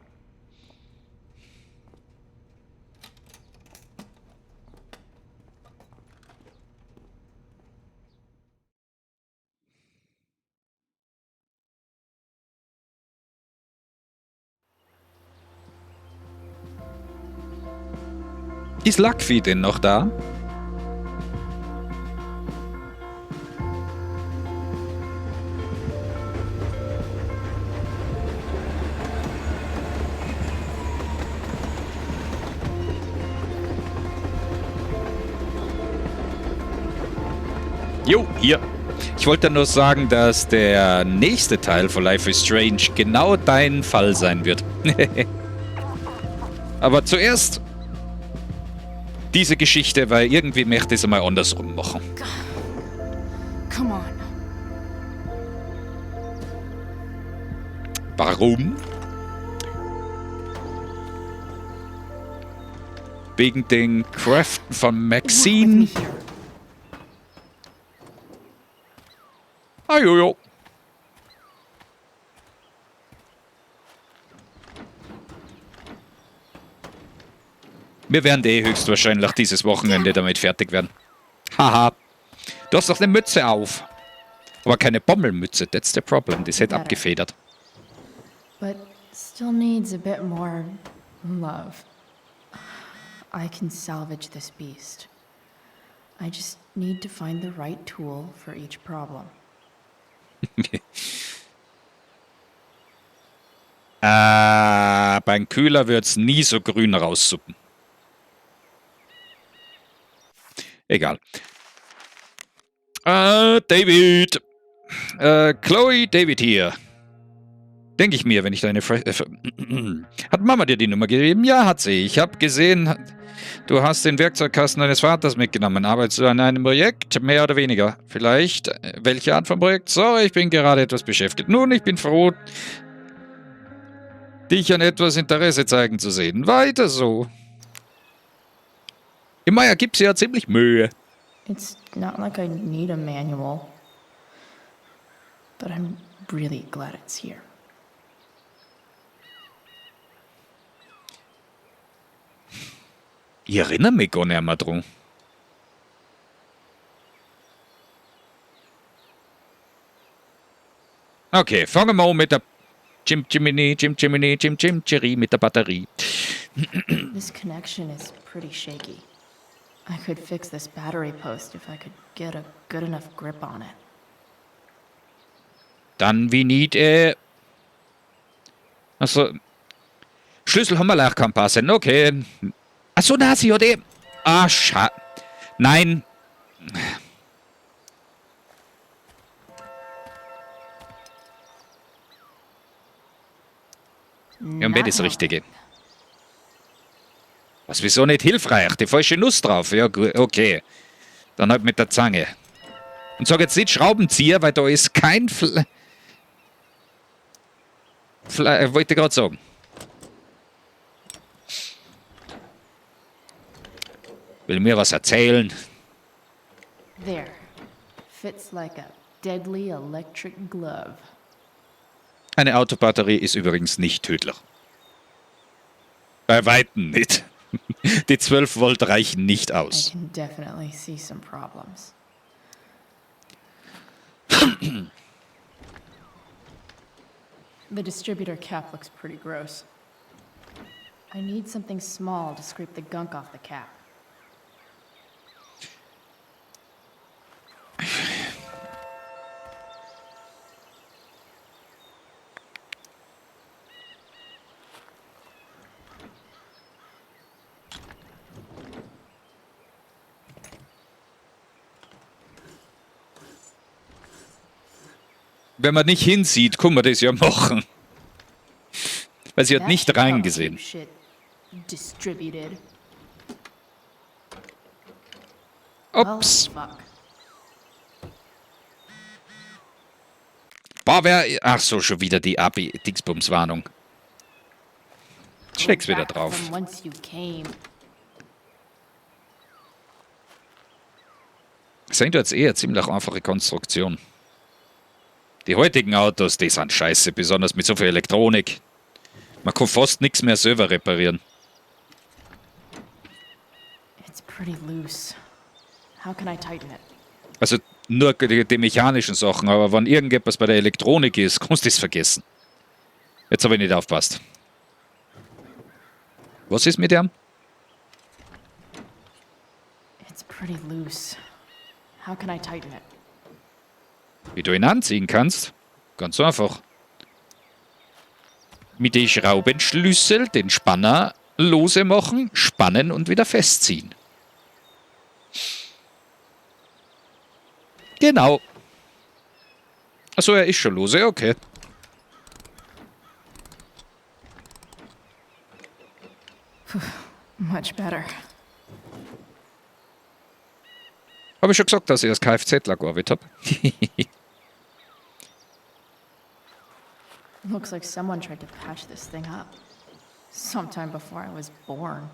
Speaker 1: Ist Luckfee denn noch da? Jo, hier. Ich wollte nur sagen, dass der nächste Teil von Life is Strange genau dein Fall sein wird. Aber zuerst diese Geschichte, weil irgendwie möchte ich es mal andersrum machen.
Speaker 6: Come on.
Speaker 1: Warum? Wegen den Kräften von Maxine. Ah, jojo. Wir werden höchstwahrscheinlich dieses Wochenende damit fertig werden. Haha. Du hast doch eine Mütze auf. Aber keine Bommelmütze, that's the problem. Die ist abgefedert.
Speaker 6: But still needs a bit more love. I can salvage this beast. I just need to find the right tool for each problem.
Speaker 1: Beim Kühler wird's nie so grün raussuppen. Egal. David. Chloe, David hier. Denke ich mir, wenn ich deine... Hat Mama dir die Nummer gegeben? Ja, hat sie. Ich habe gesehen, du hast den Werkzeugkasten deines Vaters mitgenommen. Arbeitest du an einem Projekt? Mehr oder weniger? Vielleicht? Welche Art von Projekt? Sorry, ich bin gerade etwas beschäftigt. Nun, ich bin froh, dich an etwas Interesse zeigen zu sehen. Weiter so. Im Meier gibt's ja ziemlich Mühe.
Speaker 6: It's not like I need a manual. But I'm really glad it's here.
Speaker 1: Ich erinnere mich gar nicht mehr dran. Okay, fangen wir an mit der Jiminy mit der Batterie.
Speaker 6: This connection is pretty shaky. I could fix this battery post if I could get a good enough grip on it.
Speaker 1: Dann we need also Schlüssel haben wir leicht kann passen. Okay. Achso, Nasi, oder? Ah, schade. Nein. Ja, im Bett ist das Richtige. Was, wieso nicht hilfreich? Die falsche Nuss drauf. Ja, okay. Dann halt mit der Zange. Und sag jetzt nicht Schraubenzieher, weil da ist kein wollte gerade sagen. Will mir was erzählen?
Speaker 6: There. Fits like a deadly electric glove.
Speaker 1: Eine Autobatterie ist übrigens nicht tödlich. Bei Weitem nicht. Die 12 Volt reichen nicht
Speaker 6: I
Speaker 1: aus.
Speaker 6: can definitely see some problems. The distributor cap looks pretty gross. I need something small to scrape the gunk off the cap.
Speaker 1: Wenn man nicht hinsieht, kann man das ja machen. Weil sie hat nicht reingesehen.
Speaker 6: Shit distributed.
Speaker 1: Ups.
Speaker 6: Well, fuck.
Speaker 1: Boah, ach so, schon wieder die Dingsbums-Warnung. Schläg's wieder drauf.
Speaker 6: From whence you came.
Speaker 1: Sind jetzt eher ziemlich einfache Konstruktion. Die heutigen Autos, die sind scheiße, besonders mit so viel Elektronik. Man kann fast nichts mehr selber reparieren.
Speaker 6: It's pretty loose. How can I tighten it?
Speaker 1: Also nur die mechanischen Sachen, aber wenn irgendetwas bei der Elektronik ist, kannst du es vergessen. Jetzt habe ich nicht aufgepasst. Was ist mit dem?
Speaker 6: It's pretty loose. How can I tighten it?
Speaker 1: Wie du ihn anziehen kannst? Ganz einfach. Mit den Schraubenschlüssel den Spanner lose machen, spannen und wieder festziehen. Genau. Achso, er ist schon lose, okay.
Speaker 6: Much better.
Speaker 1: Habe ich schon gesagt, dass ich als Kfz-ler gearbeitet habe?
Speaker 6: Looks like someone tried to patch this thing up. Sometime before I was born.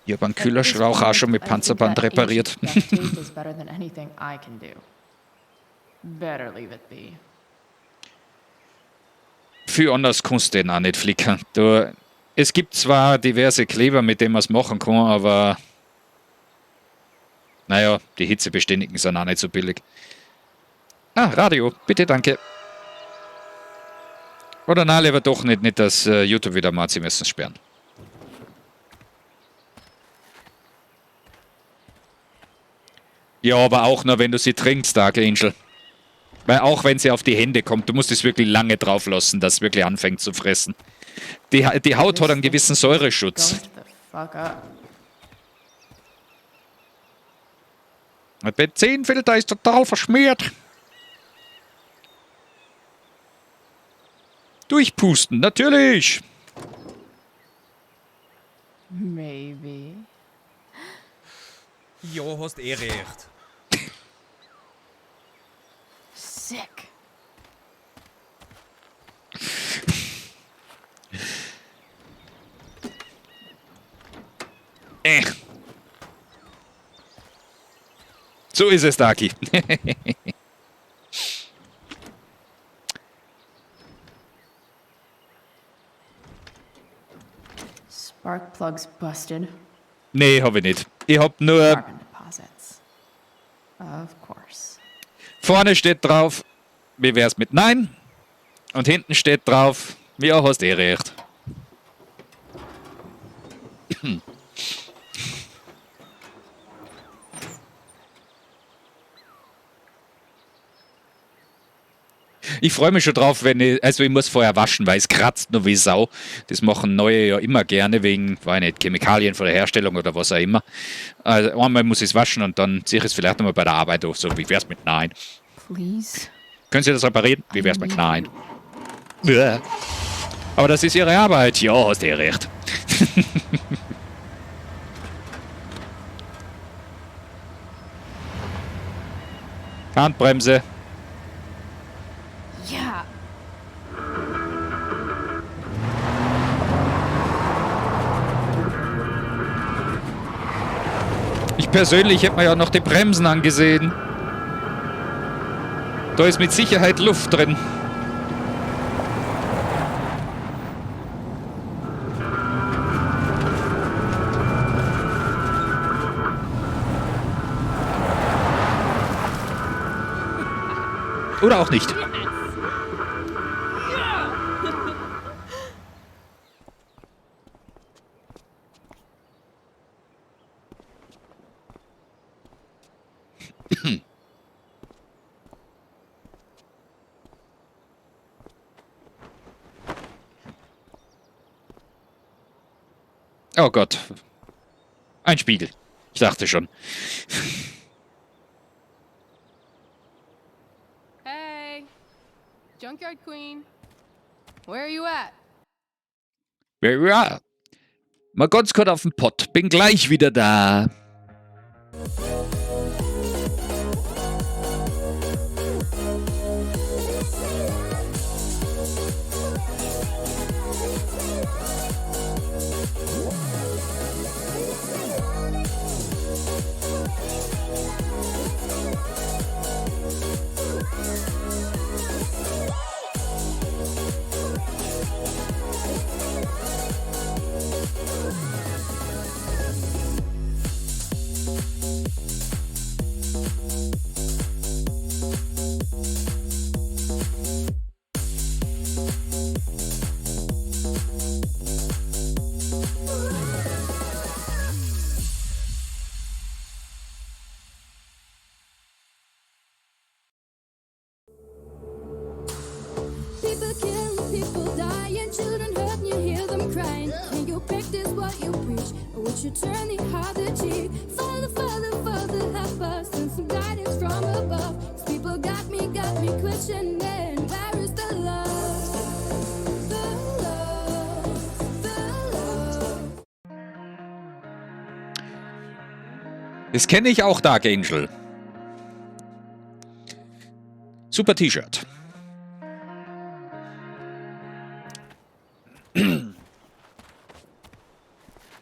Speaker 1: Ich habe einen Kühlerschrauch auch schon mit Panzerband repariert.
Speaker 6: Duct tape is better than anything I can do. Better leave it be.
Speaker 1: Viel anders kannst du den auch nicht flicken. Es gibt zwar diverse Kleber, mit denen man es machen kann, aber naja, die Hitzebeständigen sind auch nicht so billig. Ah, Radio, bitte, danke. Oder nein, lieber doch nicht, dass YouTube wieder mal sie müssen sperren. Ja, aber auch nur, wenn du sie trinkst, Dark Angel. Weil auch wenn sie auf die Hände kommt, du musst es wirklich lange drauf lassen, dass es wirklich anfängt zu fressen. Die Haut hat einen gewissen Säureschutz. Der Benzinfilter ist total verschmiert. Durchpusten, natürlich.
Speaker 6: Maybe.
Speaker 15: Ja, hast eh recht.
Speaker 6: Sick.
Speaker 1: So ist es, Daki.
Speaker 6: Spark plugs busted.
Speaker 1: Nee, hab ich nicht. Ich hab nur...
Speaker 6: Carbon deposits. Of course.
Speaker 1: Vorne steht drauf, wie wär's mit Nein? Und hinten steht drauf, ja, hast eh recht. Ich freue mich schon drauf, ich muss vorher waschen, weil es kratzt nur wie Sau. Das machen Neue ja immer gerne, wegen, weiß nicht, Chemikalien von der Herstellung oder was auch immer. Also einmal muss ich es waschen und dann ziehe ich es vielleicht nochmal bei der Arbeit auf, so wie wär's mit Nein.
Speaker 6: Please.
Speaker 1: Können Sie das reparieren? Wie wär's mit Nein? Ja. Aber das ist Ihre Arbeit. Ja, hast du recht. Handbremse.
Speaker 6: Ja.
Speaker 1: Ich persönlich hätte mir ja noch die Bremsen angesehen. Da ist mit Sicherheit Luft drin. Oder auch nicht. Oh Gott. Ein Spiegel. Ich dachte schon.
Speaker 2: Hey, Junkyard Queen. Where are you at?
Speaker 1: Ja. Mal ganz kurz auf den Pott. Bin gleich wieder da.
Speaker 17: People killing, people dying, children hurt and you hear them crying. And you practice what you preach, would you turn the other cheek? Father, Father, Father, help us, and some guidance from above. These people got me quick. pushing in. Where is the love? The love, the love.
Speaker 1: Das kenne ich auch, Dark Angel. Super T-Shirt.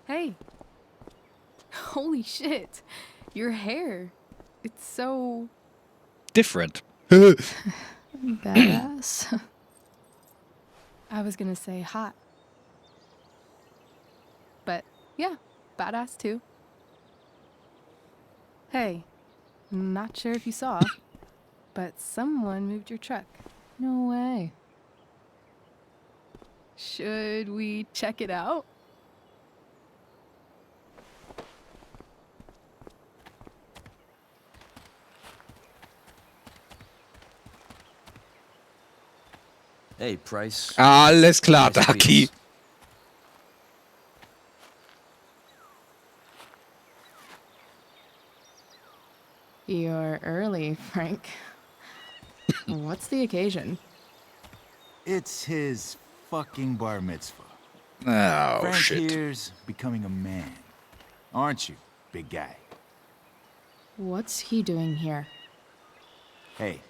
Speaker 4: Hey. Holy shit. Your hair. It's so
Speaker 1: Different.
Speaker 4: badass. I was gonna say hot. But yeah, badass too. Hey, not sure if you saw, but someone moved your truck. No way. Should we check it out?
Speaker 7: Hey, Price.
Speaker 1: Alles klar,
Speaker 7: Yes,
Speaker 1: Ducky.
Speaker 7: please.
Speaker 6: You're early, Frank. What's the occasion?
Speaker 18: It's his fucking bar mitzvah.
Speaker 1: Oh,
Speaker 18: Frank
Speaker 1: shit.
Speaker 18: here's becoming a man. Aren't you, big guy?
Speaker 6: What's he doing here?
Speaker 18: Hey,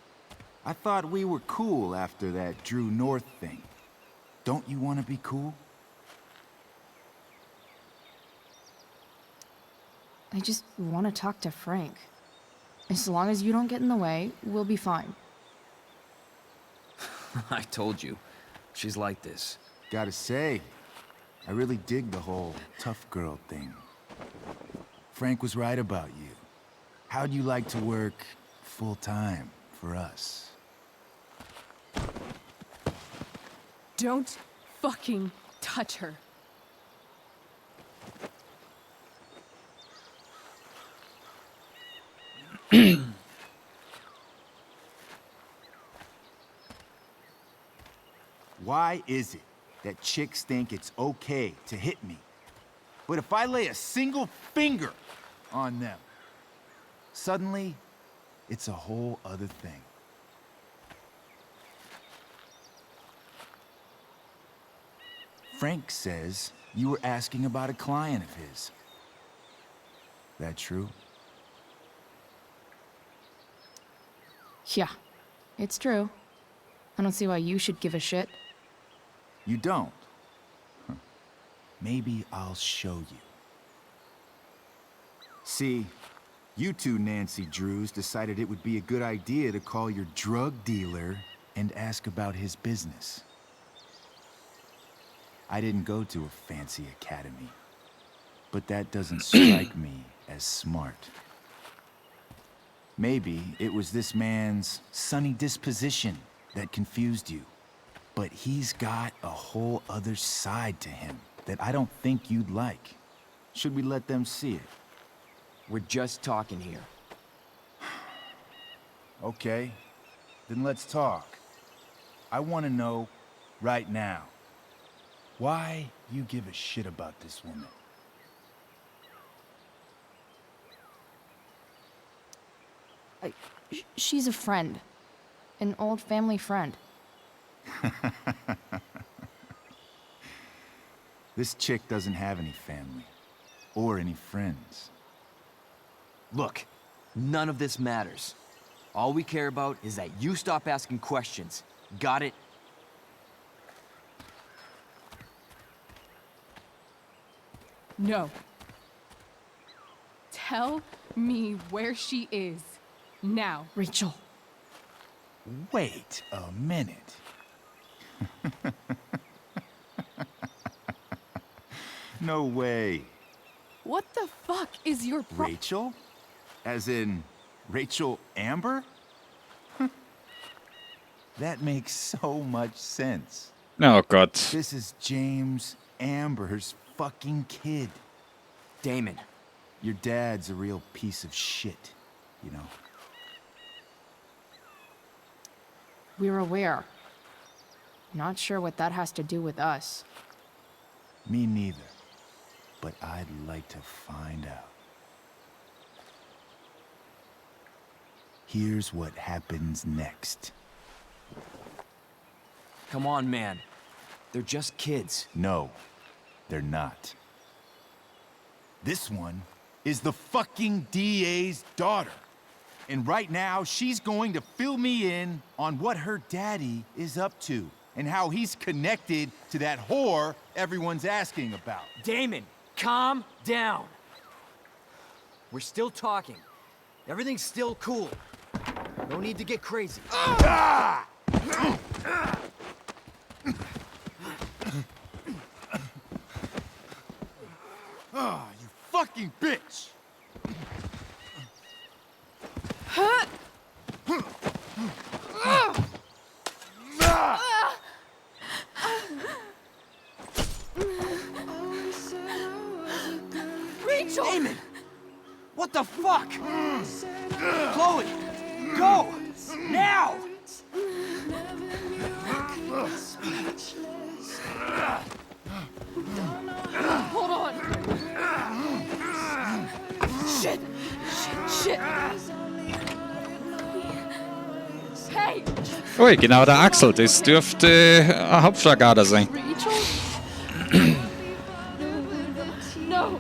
Speaker 18: I thought we were cool after that Drew North thing. Don't you want to be cool?
Speaker 6: I just want to talk to Frank. As long as you don't get in the way, we'll be fine.
Speaker 7: I told you. She's like this.
Speaker 18: Gotta say, I really dig the whole tough girl thing. Frank was right about you. How'd you like to work full time for us?
Speaker 4: Don't fucking touch her.
Speaker 18: Why is it that chicks think it's okay to hit me? But if I lay a single finger on them, suddenly it's a whole other thing. Frank says you were asking about a client of his. That true?
Speaker 6: Yeah, it's true. I don't see why you should give a shit.
Speaker 18: You don't? Huh. Maybe I'll show you. See, you two Nancy Drews decided it would be a good idea to call your drug dealer and ask about his business. I didn't go to a fancy academy, but that doesn't strike me as smart. Maybe it was this man's sunny disposition that confused you. But he's got a whole other side to him that I don't think you'd like. Should we let them see it?
Speaker 7: We're just talking here.
Speaker 18: Okay, then let's talk. I want to know right now why you give a shit about this woman.
Speaker 6: She's a friend. An old family friend.
Speaker 18: This chick doesn't have any family or any friends.
Speaker 7: Look, none of this matters. All we care about is that you stop asking questions. Got it?
Speaker 4: No. Tell me where she is. Now.
Speaker 6: Rachel.
Speaker 18: Wait a minute. No way.
Speaker 4: What the fuck is your
Speaker 18: Rachel? As in, Rachel Amber? That makes so much sense.
Speaker 1: Oh God.
Speaker 18: This is James Amber's fucking kid.
Speaker 7: Damon.
Speaker 18: Your dad's a real piece of shit, you know.
Speaker 6: We're aware. Not sure what that has to do with us.
Speaker 18: Me neither. But I'd like to find out. Here's what happens next.
Speaker 7: Come on, man. They're just kids.
Speaker 18: No, they're not. This one is the fucking DA's daughter. And right now, she's going to fill me in on what her daddy is up to and how he's connected to that whore everyone's asking about.
Speaker 7: Damon, calm down. We're still talking. Everything's still cool. No need to get crazy.
Speaker 18: Ah! Ah, you fucking bitch!
Speaker 7: Rachel! Damon! What the fuck? Chloe! Go! Now!
Speaker 4: Hold on! Shit! Shit! Hey!
Speaker 1: Ui, genau der Axel. Das dürfte Hauptschlagader sein.
Speaker 4: Rachel? No!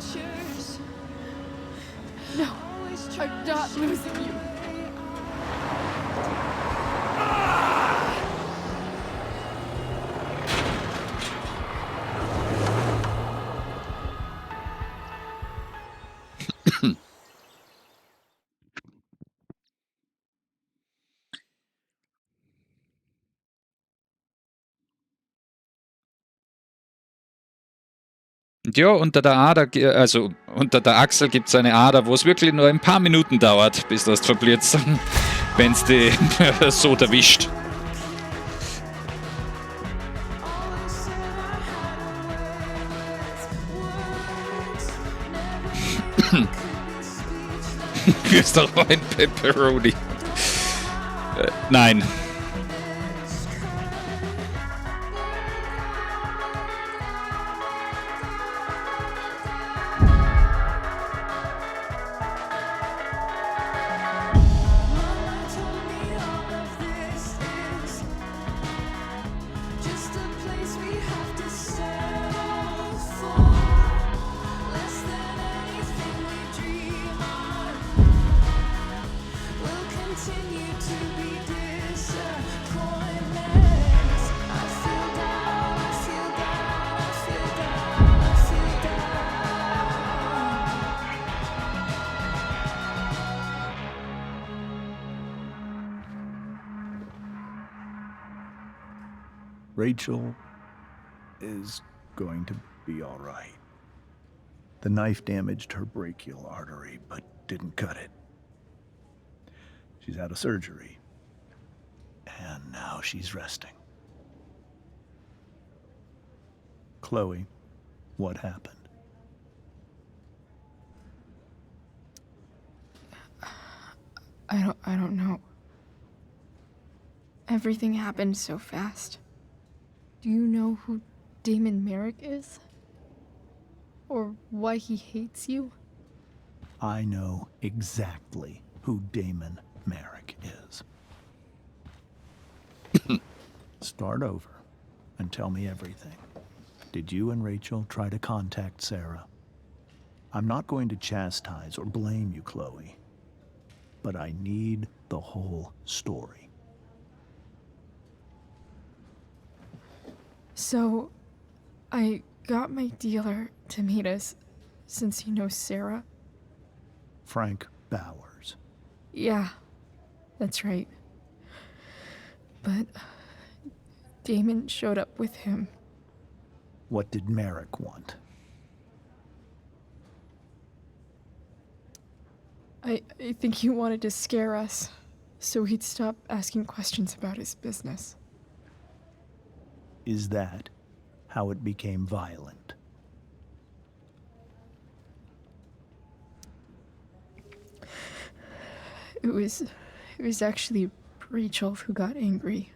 Speaker 4: No! I'm not losing you!
Speaker 1: Ja, unter der Ader, also unter der Achsel gibt es eine Ader, wo es wirklich nur ein paar Minuten dauert, bis das verblitzt, wenn es die so erwischt. Ist doch ein Pepperoni. Nein.
Speaker 11: Rachel is going to be all right. The knife damaged her brachial artery, but didn't cut it. She's out of surgery, and now she's resting. Chloe, what happened?
Speaker 6: I don't know. Everything happened so fast.
Speaker 4: Do you know who Damon Merrick is? Or why he hates you?
Speaker 11: I know exactly who Damon Merrick is. Start over and tell me everything. Did you and Rachel try to contact Sarah? I'm not going to chastise or blame you, Chloe, but I need the whole story.
Speaker 6: So, I got my dealer to meet us, since he knows Sarah.
Speaker 11: Frank Bowers.
Speaker 6: Yeah, that's right. But Damon showed up with him.
Speaker 11: What did Merrick want?
Speaker 6: I think he wanted to scare us, so he'd stop asking questions about his business.
Speaker 11: Is that how it became violent?
Speaker 6: It was actually Rachel who got angry.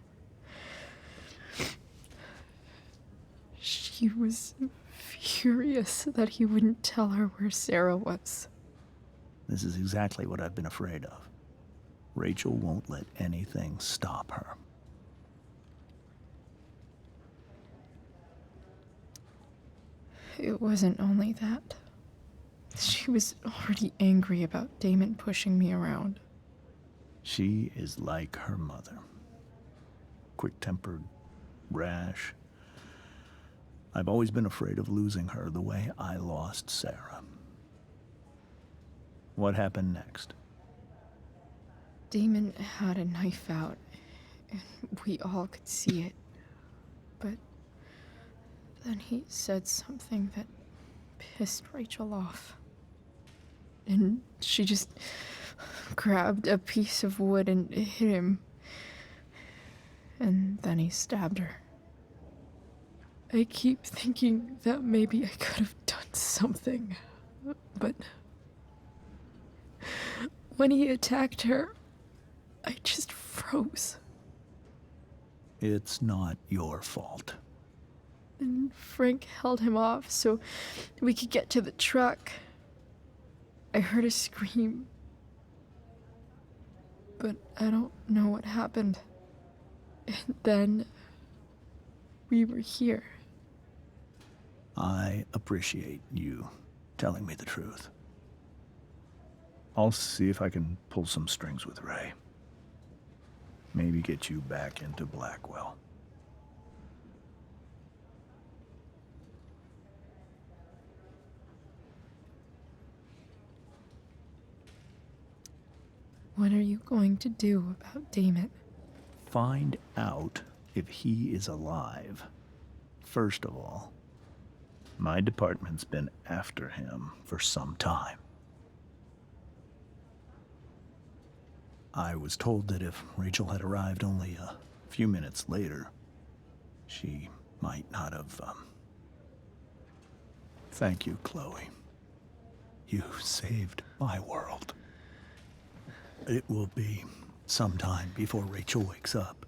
Speaker 6: She was furious that he wouldn't tell her where Sarah was.
Speaker 11: This is exactly what I've been afraid of. Rachel won't let anything stop her.
Speaker 6: It wasn't only that. She was already angry about Damon pushing me around.
Speaker 11: She is like her mother. Quick-tempered, rash. I've always been afraid of losing her the way I lost Sarah. What happened next?
Speaker 6: Damon had a knife out, and we all could see it. But then he said something that pissed Rachel off. And she just grabbed a piece of wood and hit him. And then he stabbed her. I keep thinking that maybe I could have done something, but when he attacked her, I just froze.
Speaker 11: It's not your fault.
Speaker 6: And Frank held him off so we could get to the truck. I heard a scream, but I don't know what happened. And then we were here.
Speaker 11: I appreciate you telling me the truth. I'll see if I can pull some strings with Ray. Maybe get you back into Blackwell.
Speaker 6: What are you going to do about Damon?
Speaker 11: Find out if he is alive. First of all, my department's been after him for some time. I was told that if Rachel had arrived only a few minutes later, she might not have, Thank you, Chloe. You saved my world. It will be some time before Rachel wakes up.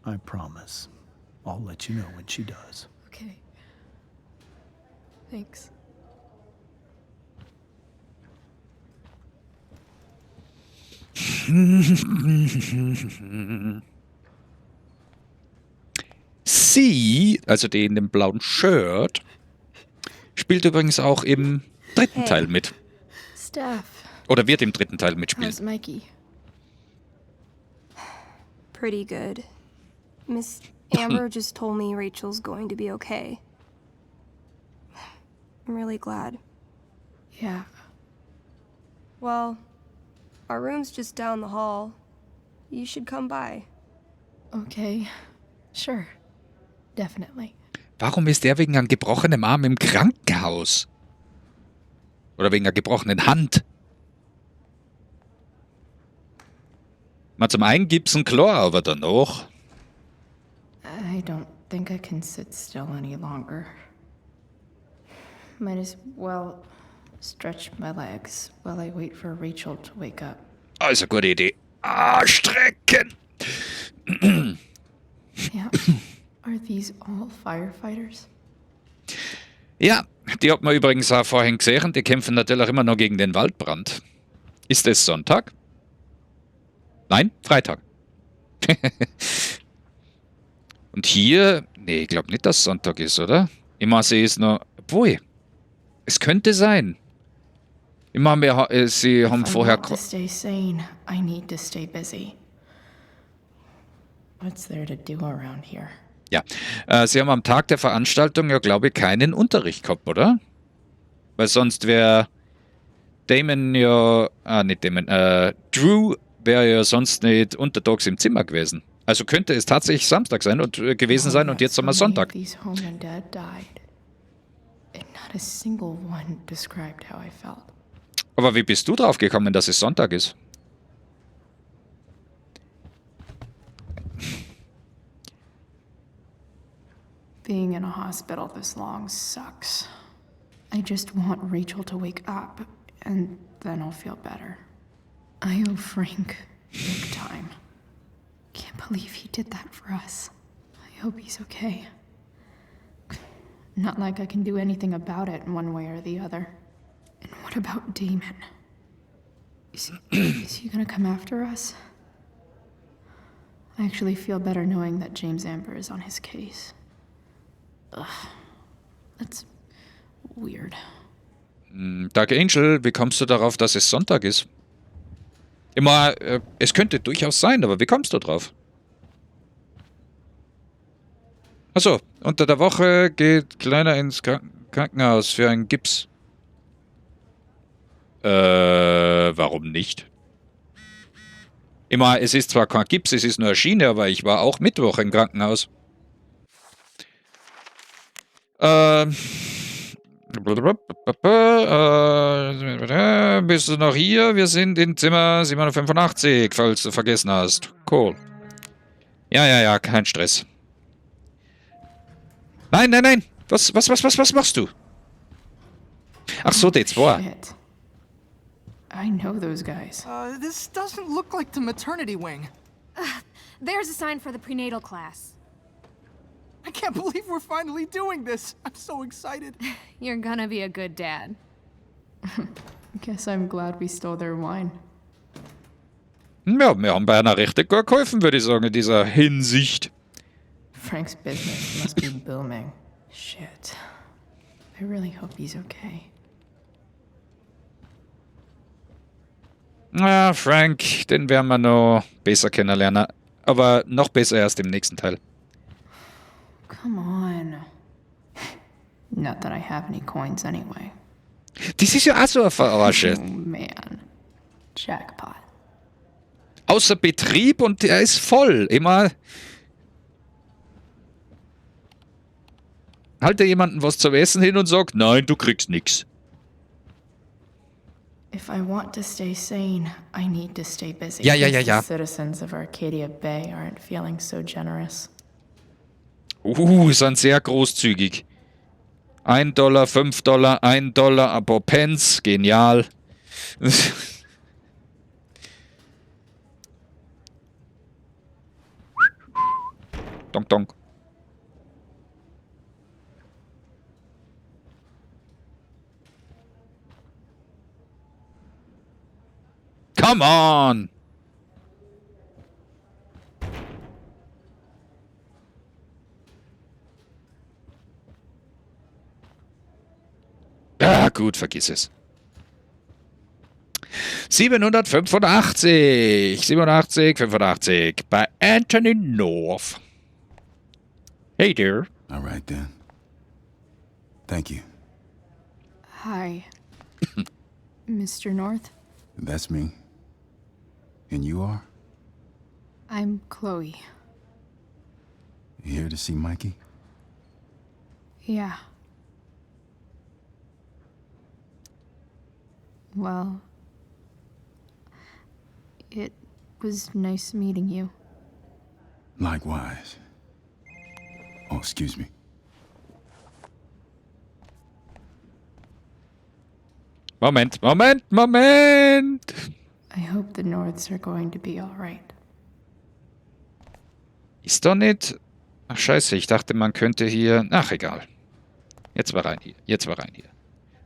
Speaker 11: I promise. I'll let you know when she does.
Speaker 6: Okay. Thanks.
Speaker 1: Sie, also die in dem blauen Shirt, spielt übrigens auch im dritten Teil mit.
Speaker 6: Steph.
Speaker 1: Oder wird im dritten Teil mitspielen.
Speaker 6: How's Mikey?
Speaker 19: Pretty good. Miss Amber just told me Rachel's going to be okay. I'm really glad.
Speaker 6: Yeah.
Speaker 19: Well, our room's just down the hall. You should come by.
Speaker 6: Okay. Sure. Definitely.
Speaker 1: Warum ist er wegen einem gebrochenen Arm im Krankenhaus? Oder wegen einer gebrochenen Hand? Mal zum einen gibt's ein Chlor, aber danach.
Speaker 6: I don't think I can sit still any longer. Might as well stretch my legs while I wait for Rachel to wake up.
Speaker 1: Also gute Idee. Strecken!
Speaker 6: Yeah. Are these all firefighters?
Speaker 1: Ja, die hat man übrigens auch vorhin gesehen. Die kämpfen natürlich immer noch gegen den Waldbrand. Ist es Sonntag? Nein, Freitag. Und hier, nee, ich glaube nicht, dass Sonntag ist, oder? Ich meine, sie ist noch, obwohl, es könnte sein. Ich meine, sie haben vorher...
Speaker 6: To stay sane, I need to stay busy. What's there to do around here?
Speaker 1: Ja, sie haben am Tag der Veranstaltung ja, glaube ich, keinen Unterricht gehabt, oder? Weil sonst wäre Damon ja, nicht Damon, Drew wäre ja sonst nicht untertags im Zimmer gewesen. Also könnte es tatsächlich Samstag sein und gewesen sein und jetzt haben wir Sonntag.
Speaker 6: These home and dad died. And not a single one described how I felt.
Speaker 1: Aber wie bist du drauf gekommen, dass es Sonntag ist?
Speaker 6: Being in a hospital this long sucks. I just want Rachel to wake up, and then I'll feel better. I owe Frank big time. Can't believe he did that for us. I hope he's okay. Not like I can do anything about it one way or the other. And what about Damon? Is he gonna come after us? I actually feel better knowing that James Amber is on his case. Ugh. That's weird.
Speaker 1: Dark Angel, wie kommst du darauf, dass es Sonntag ist? Immer, es könnte durchaus sein, aber wie kommst du drauf? Achso, unter der Woche geht Kleiner ins Krankenhaus für einen Gips. Warum nicht? Immer, es ist zwar kein Gips, es ist nur eine Schiene, aber ich war auch Mittwoch im Krankenhaus. Bist du noch hier? Wir sind in Zimmer 785, falls du vergessen hast. Cool. Ja, kein Stress. Nein. Was machst du? Ach so, die zwei.
Speaker 6: Shit. I know those guys.
Speaker 20: This doesn't look like the maternity wing.
Speaker 4: There's a sign for the prenatal class.
Speaker 20: I can't believe we're finally doing this. I'm so excited.
Speaker 4: You're gonna be a good dad.
Speaker 6: Guess I'm glad we stole their wine.
Speaker 1: Ja, wir haben beinahe richtig gut geholfen, würde ich sagen, in dieser Hinsicht.
Speaker 6: Frank's business must be booming. Shit. I really hope he's okay.
Speaker 1: Ja, Frank, den werden wir noch besser kennenlernen. Aber noch besser erst im nächsten Teil.
Speaker 6: Come on. Not that I have any coins anyway.
Speaker 1: Das ist ja auch so eine Verarsche.
Speaker 6: Oh man. Jackpot.
Speaker 1: Außer Betrieb und der ist voll. Immer. Halte jemanden was zum Essen hin und sagt, nein, du kriegst nix.
Speaker 6: If I want to stay sane, I need to stay busy.
Speaker 1: Ja.
Speaker 6: The citizens of Arcadia Bay aren't feeling so generous.
Speaker 1: Sind sehr großzügig. $1, $5, $1, aber Pence, genial. Donk, donk. Come on! Ja, gut, vergiss es. 85 bei Anthony North. Hey there.
Speaker 18: All right then. Thank you.
Speaker 6: Hi. Mr. North?
Speaker 18: That's me. And you are?
Speaker 6: I'm Chloe.
Speaker 18: You here to see Mikey?
Speaker 6: Yeah. Well, it was nice meeting you.
Speaker 18: Likewise. Oh, excuse me.
Speaker 1: Moment.
Speaker 6: I hope the Norths are going to be all right.
Speaker 1: Ist doch nicht... Ach scheiße, ich dachte, man könnte hier... Ach, egal. Jetzt war rein hier.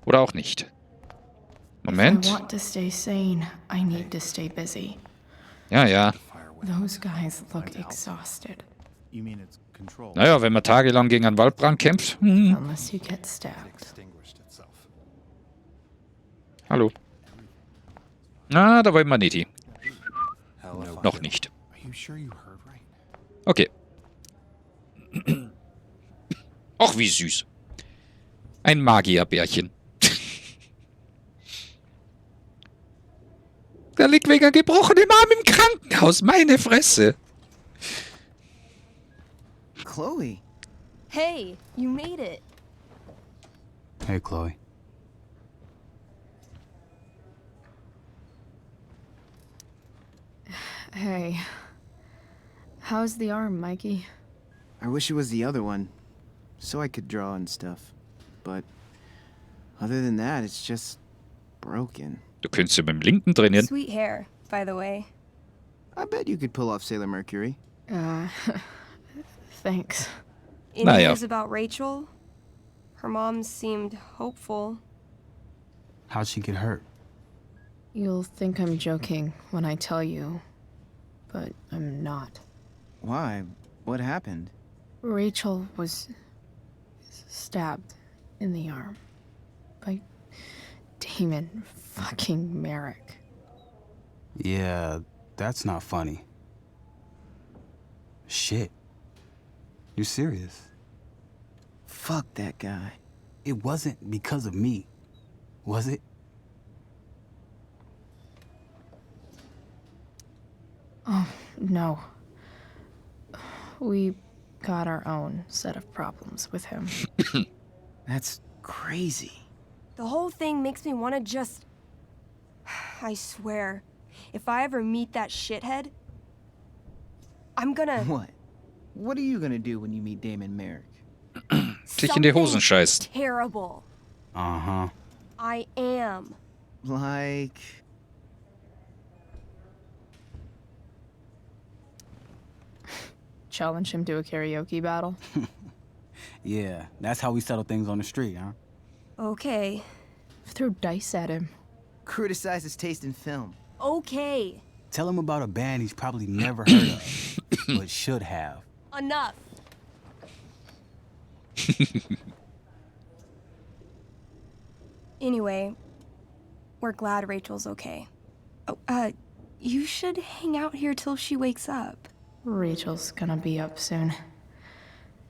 Speaker 1: Oder auch nicht. Moment.
Speaker 6: If I want to stay sane, I need to stay busy.
Speaker 1: Ja.
Speaker 6: Those guys look exhausted.
Speaker 11: You mean it's controlled?
Speaker 1: Naja, wenn man tagelang gegen einen Waldbrand kämpft.
Speaker 6: Unless you get stabbed.
Speaker 1: Hallo. Na, da wollen wir nicht hin. Noch nicht. Okay. Ach, wie süß. Ein Magierbärchen. Der liegt wegen einem gebrochenen Arm im Krankenhaus. Meine Fresse.
Speaker 20: Chloe.
Speaker 19: Hey, you made it.
Speaker 13: Hey, Chloe.
Speaker 6: Hey. How's the arm, Mikey?
Speaker 20: I wish it was the other one, so I could draw and stuff. But other than that, it's just broken.
Speaker 1: Du könntest ja mit dem linken trainieren.
Speaker 19: Sweet hair, by the way.
Speaker 20: I bet you could pull off Sailor Mercury.
Speaker 6: Thanks.
Speaker 19: In news about Rachel, her mom seemed hopeful.
Speaker 13: How'd she get hurt?
Speaker 6: You'll think I'm joking when I tell you, but I'm not.
Speaker 20: Why? What happened?
Speaker 6: Rachel was stabbed in the arm by Damon fucking Merrick.
Speaker 21: Yeah, that's not funny. Shit. You serious?
Speaker 20: Fuck that guy.
Speaker 21: It wasn't because of me, was it?
Speaker 6: Oh, no. We got our own set of problems with him.
Speaker 20: That's crazy.
Speaker 19: The whole thing makes me want to just... I swear, if I ever meet that shithead, I'm gonna...
Speaker 20: What? What are you gonna do when you meet Damon Merrick?
Speaker 1: Sich in die Hosen scheißt.
Speaker 19: Terrible.
Speaker 21: Uh-huh.
Speaker 19: I am.
Speaker 20: Like...
Speaker 6: Challenge him to a karaoke battle?
Speaker 21: Yeah, that's how we settle things on the street, huh?
Speaker 19: Okay.
Speaker 6: Throw dice at him.
Speaker 20: Criticize his taste in film.
Speaker 19: Okay.
Speaker 21: Tell him about a band he's probably never heard of, but should have.
Speaker 19: Enough. Anyway, we're glad Rachel's okay. Oh, you should hang out here till she wakes up.
Speaker 6: Rachel's gonna be up soon.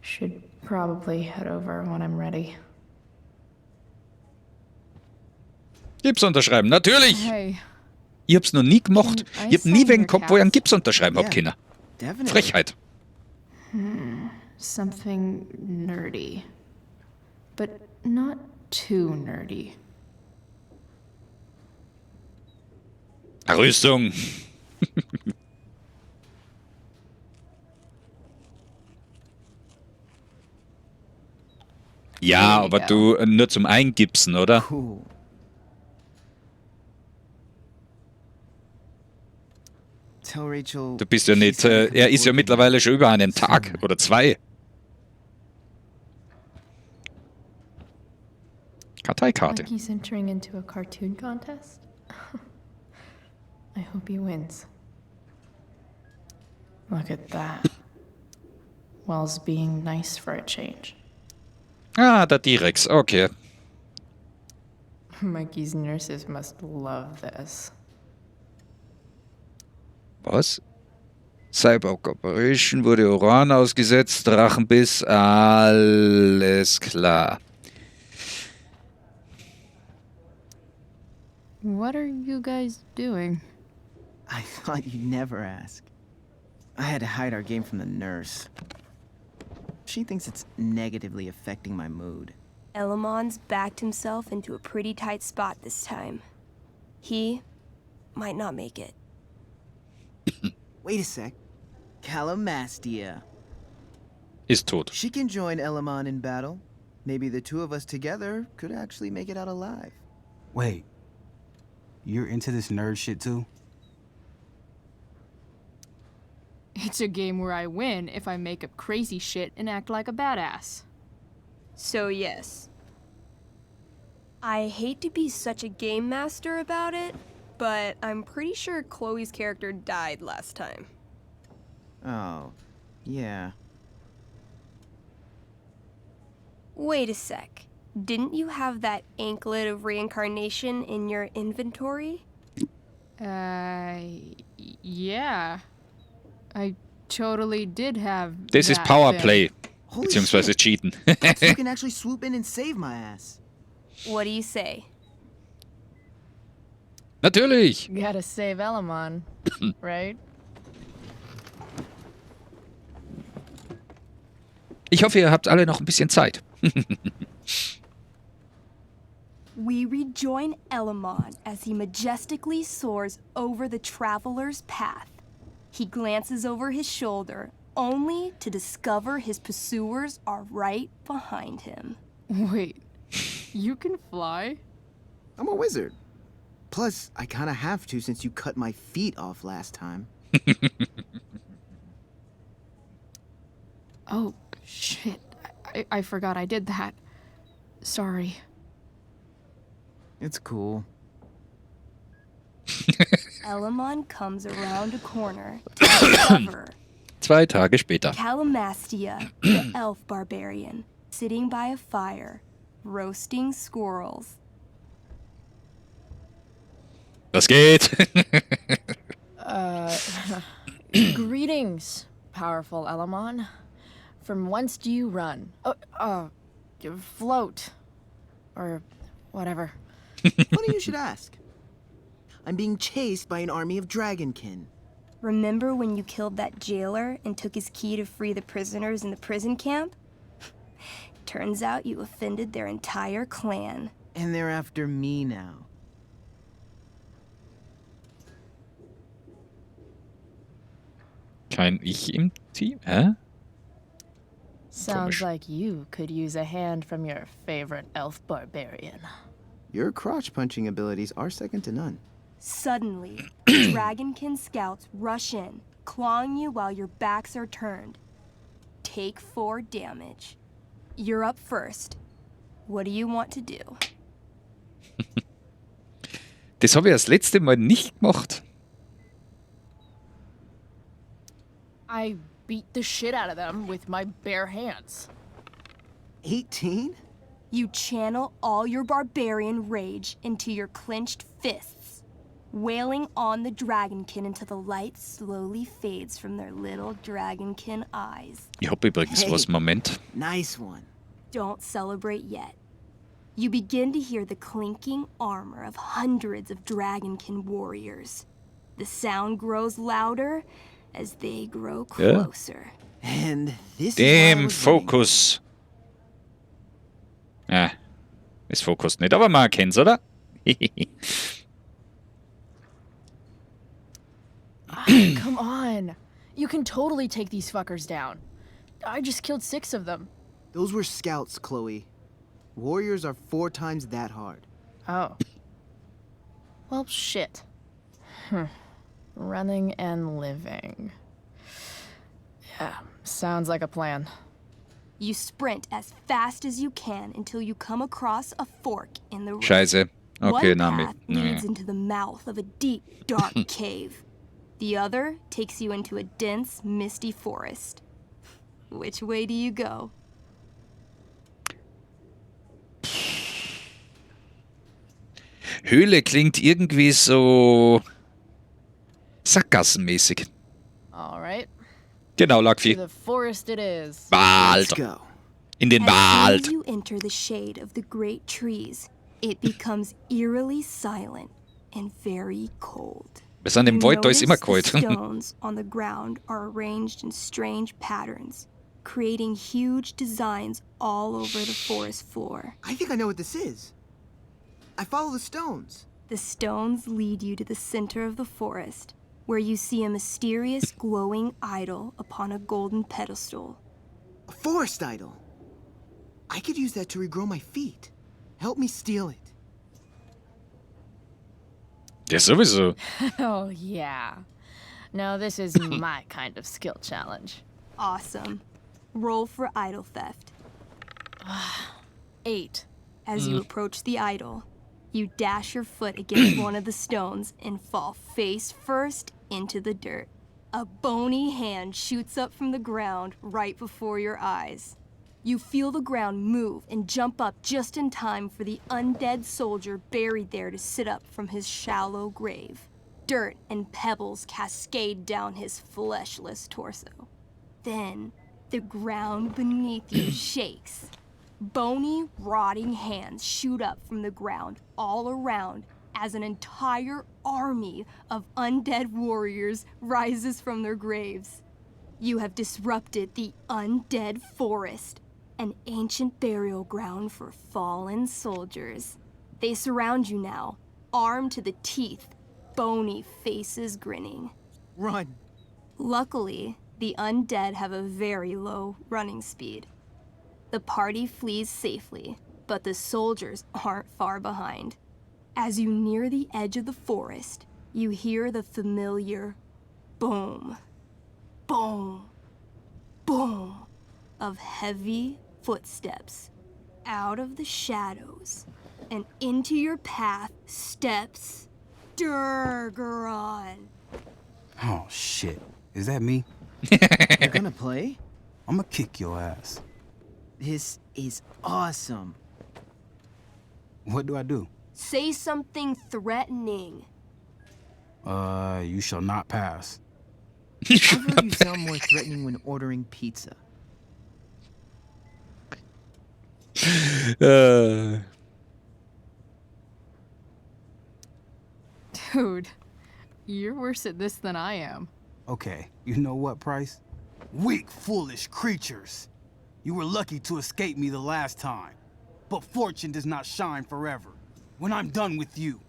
Speaker 6: Should probably head over when I'm ready.
Speaker 1: Gips unterschreiben, natürlich!
Speaker 6: Hey.
Speaker 1: Ich hab's noch nie gemocht. Ich hab nie wen gehabt, wo ich einen Gips unterschreiben hab können.
Speaker 20: Definitely.
Speaker 1: Frechheit.
Speaker 6: Something nerdy. But not too nerdy.
Speaker 1: Rüstung. Ja, aber du nur zum Eingipsen, oder?
Speaker 20: Cool. Tell Rachel.
Speaker 1: Du bist ja nicht. Er ist ja mittlerweile schon über einen Tag oder 2. Karteikarte.
Speaker 6: Like he's entering into a cartoon contest? I hope he wins. Look at that. Wells being nice for a change.
Speaker 1: Ah, der T-Rex, okay.
Speaker 6: Mikey's nurses must love this.
Speaker 1: Was? Cyborg Operation wurde Uran ausgesetzt, Drachenbiss, alles klar.
Speaker 6: What are you guys doing?
Speaker 20: I thought you'd never ask. I had to hide our game from the nurse. She thinks it's negatively affecting my mood.
Speaker 19: Elamon's backed himself into a pretty tight spot this time. He might not make it.
Speaker 20: Wait a sec. Calamastia.
Speaker 1: Ist tot.
Speaker 20: She can join Elamon in battle. Maybe the two of us together could actually make it out alive.
Speaker 21: Wait. You're into this nerd shit too?
Speaker 4: It's a game where I win if I make up crazy shit and act like a badass.
Speaker 19: So yes. I hate to be such a game master about it, but I'm pretty sure Chloe's character died last time.
Speaker 20: Oh, yeah.
Speaker 19: Wait a sec. Didn't you have that anklet of reincarnation in your inventory?
Speaker 4: Yeah. I totally did have
Speaker 1: Das ist
Speaker 4: that
Speaker 1: Powerplay.
Speaker 20: Holy
Speaker 1: Beziehungsweise
Speaker 20: shit.
Speaker 1: Cheaten.
Speaker 20: You can actually swoop in and save my ass.
Speaker 19: What do you say?
Speaker 1: Natürlich.
Speaker 6: Gotta save Elamon, right?
Speaker 1: Ich hoffe, ihr habt alle noch ein bisschen Zeit.
Speaker 19: We rejoin Elamon as he majestically soars over the traveler's path. He glances over his shoulder, only to discover his pursuers are right behind him.
Speaker 4: Wait, you can fly?
Speaker 20: I'm a wizard. Plus, I kinda have to since you cut my feet off last time.
Speaker 6: Oh, shit. I forgot I did that. Sorry.
Speaker 20: It's cool.
Speaker 19: Elamon comes around a corner to discover
Speaker 1: 2 Tage später.
Speaker 19: Calamastia, the elf barbarian, sitting by a fire, roasting squirrels.
Speaker 1: Was geht?
Speaker 4: Greetings, powerful Elamon. From whence do you run? Float. Or whatever.
Speaker 20: Funny you should ask. I'm being chased by an army of dragonkin.
Speaker 19: Remember when you killed that jailer and took his key to free the prisoners in the prison camp? Turns out you offended their entire clan.
Speaker 20: And they're after me now.
Speaker 1: Kein Ich im Team? Hä?
Speaker 4: Sounds like you could use a hand from your favorite elf barbarian.
Speaker 20: Your crotch-punching abilities are second to none.
Speaker 19: Suddenly, dragonkin scouts rush in, clawing you while your backs are turned. Take 4 damage. You're up first. What do you want to do?
Speaker 1: Das habe ich das letzte Mal nicht gemacht.
Speaker 4: I beat the shit out of them with my bare hands.
Speaker 20: 18?
Speaker 19: You channel all your barbarian rage into your clenched fists, wailing on the dragonkin until the light slowly fades from their little dragonkin eyes.
Speaker 1: Ich habe übrigens was. Moment.
Speaker 20: Nice one.
Speaker 19: Don't celebrate yet. You begin to hear the clinking armor of hundreds of dragonkin warriors. The sound grows louder as they grow closer.
Speaker 20: And this
Speaker 1: Dem Fokus. Ah, es fokussiert nicht, aber man erkennt's, oder?
Speaker 4: Come on. You can totally take these fuckers down. I just killed 6 of them.
Speaker 20: Those were scouts, Chloe. Warriors are 4 times that hard.
Speaker 4: Oh. Well, shit. Running and living. Yeah, sounds like a plan.
Speaker 19: You sprint as fast as you can until you come across a fork in the road.
Speaker 1: Scheiße. Okay,
Speaker 19: One
Speaker 1: na
Speaker 19: path leads into the mouth of a deep, dark cave. The other takes you into a dense, misty forest. Which way do you go?
Speaker 1: Höhle klingt irgendwie so sackgassenmäßig.
Speaker 4: All right.
Speaker 1: Genau, Lackvieh.
Speaker 4: To the forest it is.
Speaker 1: Wald. In den
Speaker 19: As
Speaker 1: Wald.
Speaker 19: you enter the shade of the great trees, it becomes eerily silent and very cold.
Speaker 1: Wir sind im Wald, da ist immer
Speaker 19: Notice
Speaker 1: kalt.
Speaker 19: the stones on the ground are arranged in strange patterns, creating huge designs all over the forest floor.
Speaker 20: I think I know what this is. I follow the stones.
Speaker 19: The stones lead you to the center of the forest, where you see a mysterious glowing idol upon a golden pedestal.
Speaker 20: A forest idol. I could use that to regrow my feet. Help me steal it.
Speaker 1: Ja, sowieso.
Speaker 4: Oh, yeah. Now this is my kind of skill challenge.
Speaker 19: Awesome. Roll for idol theft.
Speaker 4: 8.
Speaker 19: As you approach the idol, you dash your foot against one of the stones and fall face first into the dirt. A bony hand shoots up from the ground right before your eyes. You feel the ground move and jump up just in time for the undead soldier buried there to sit up from his shallow grave. Dirt and pebbles cascade down his fleshless torso. Then, the ground beneath you shakes. Bony, rotting hands shoot up from the ground all around as an entire army of undead warriors rises from their graves. You have disrupted the undead forest, an ancient burial ground for fallen soldiers. They surround you now, armed to the teeth, bony faces grinning.
Speaker 20: Run!
Speaker 19: Luckily, the undead have a very low running speed. The party flees safely, but the soldiers aren't far behind. As you near the edge of the forest, you hear the familiar boom, boom, boom of heavy footsteps. Out of the shadows and into your path steps Durgaron.
Speaker 21: Oh, shit. Is that me?
Speaker 20: You're gonna play?
Speaker 21: I'm gonna kick your ass.
Speaker 20: This is awesome.
Speaker 21: What do I do?
Speaker 19: Say something threatening.
Speaker 21: You shall not pass.
Speaker 20: I've heard you sound more threatening when ordering pizza.
Speaker 4: Dude, you're worse at this than I am.
Speaker 21: Okay, you know what, Price? Weak, foolish creatures. You were lucky to escape me the last time. But fortune does not shine forever. When I'm done with you,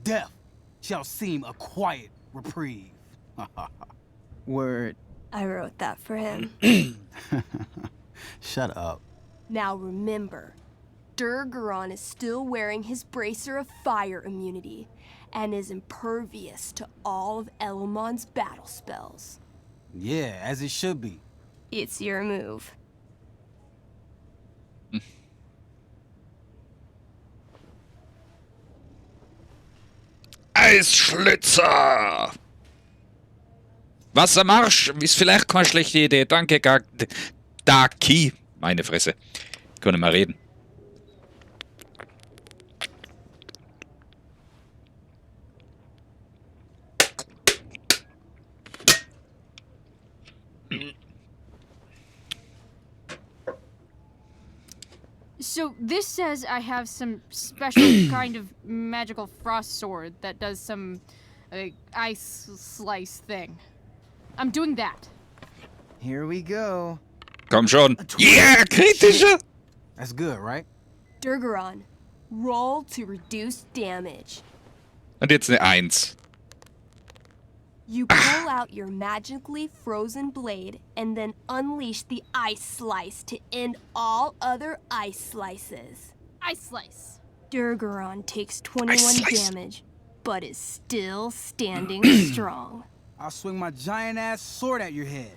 Speaker 21: death shall seem a quiet reprieve.
Speaker 20: Word.
Speaker 19: I wrote that for him.
Speaker 21: Shut up.
Speaker 19: Now remember, Durgaron is still wearing his bracer of fire immunity and is impervious to all of Elamon's battle spells.
Speaker 21: Yeah, as it should be.
Speaker 19: It's your move.
Speaker 1: Eisschlitzer! Wassermarsch ist vielleicht keine schlechte Idee. Danke, Daki. Meine Fresse. Ich kann nicht mal reden.
Speaker 4: So this says I have some special kind of magical frost sword that does some ice slice thing. I'm doing that.
Speaker 20: Here we go.
Speaker 1: Komm schon. Yeah, kritischer!
Speaker 21: That's good, right?
Speaker 19: Durgaron, roll to reduce damage.
Speaker 1: Und jetzt eine 1.
Speaker 19: You pull out your magically frozen blade and then unleash the ice slice to end all other ice slices.
Speaker 4: Ice slice.
Speaker 19: Durgaron takes 21 damage, but is still standing strong.
Speaker 21: I'll swing my giant-ass sword at your head.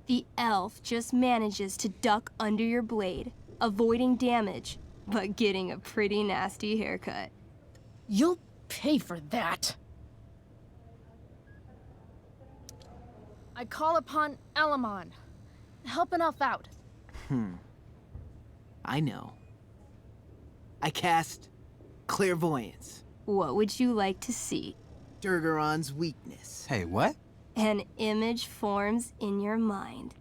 Speaker 19: The elf just manages to duck under your blade, avoiding damage, but getting a pretty nasty haircut.
Speaker 4: You'll pay for that. I call upon Elamon. Help an elf out.
Speaker 20: I know. I cast Clairvoyance.
Speaker 19: What would you like to see?
Speaker 20: Durgaron's weakness.
Speaker 21: Hey, what?
Speaker 19: An image forms in your mind.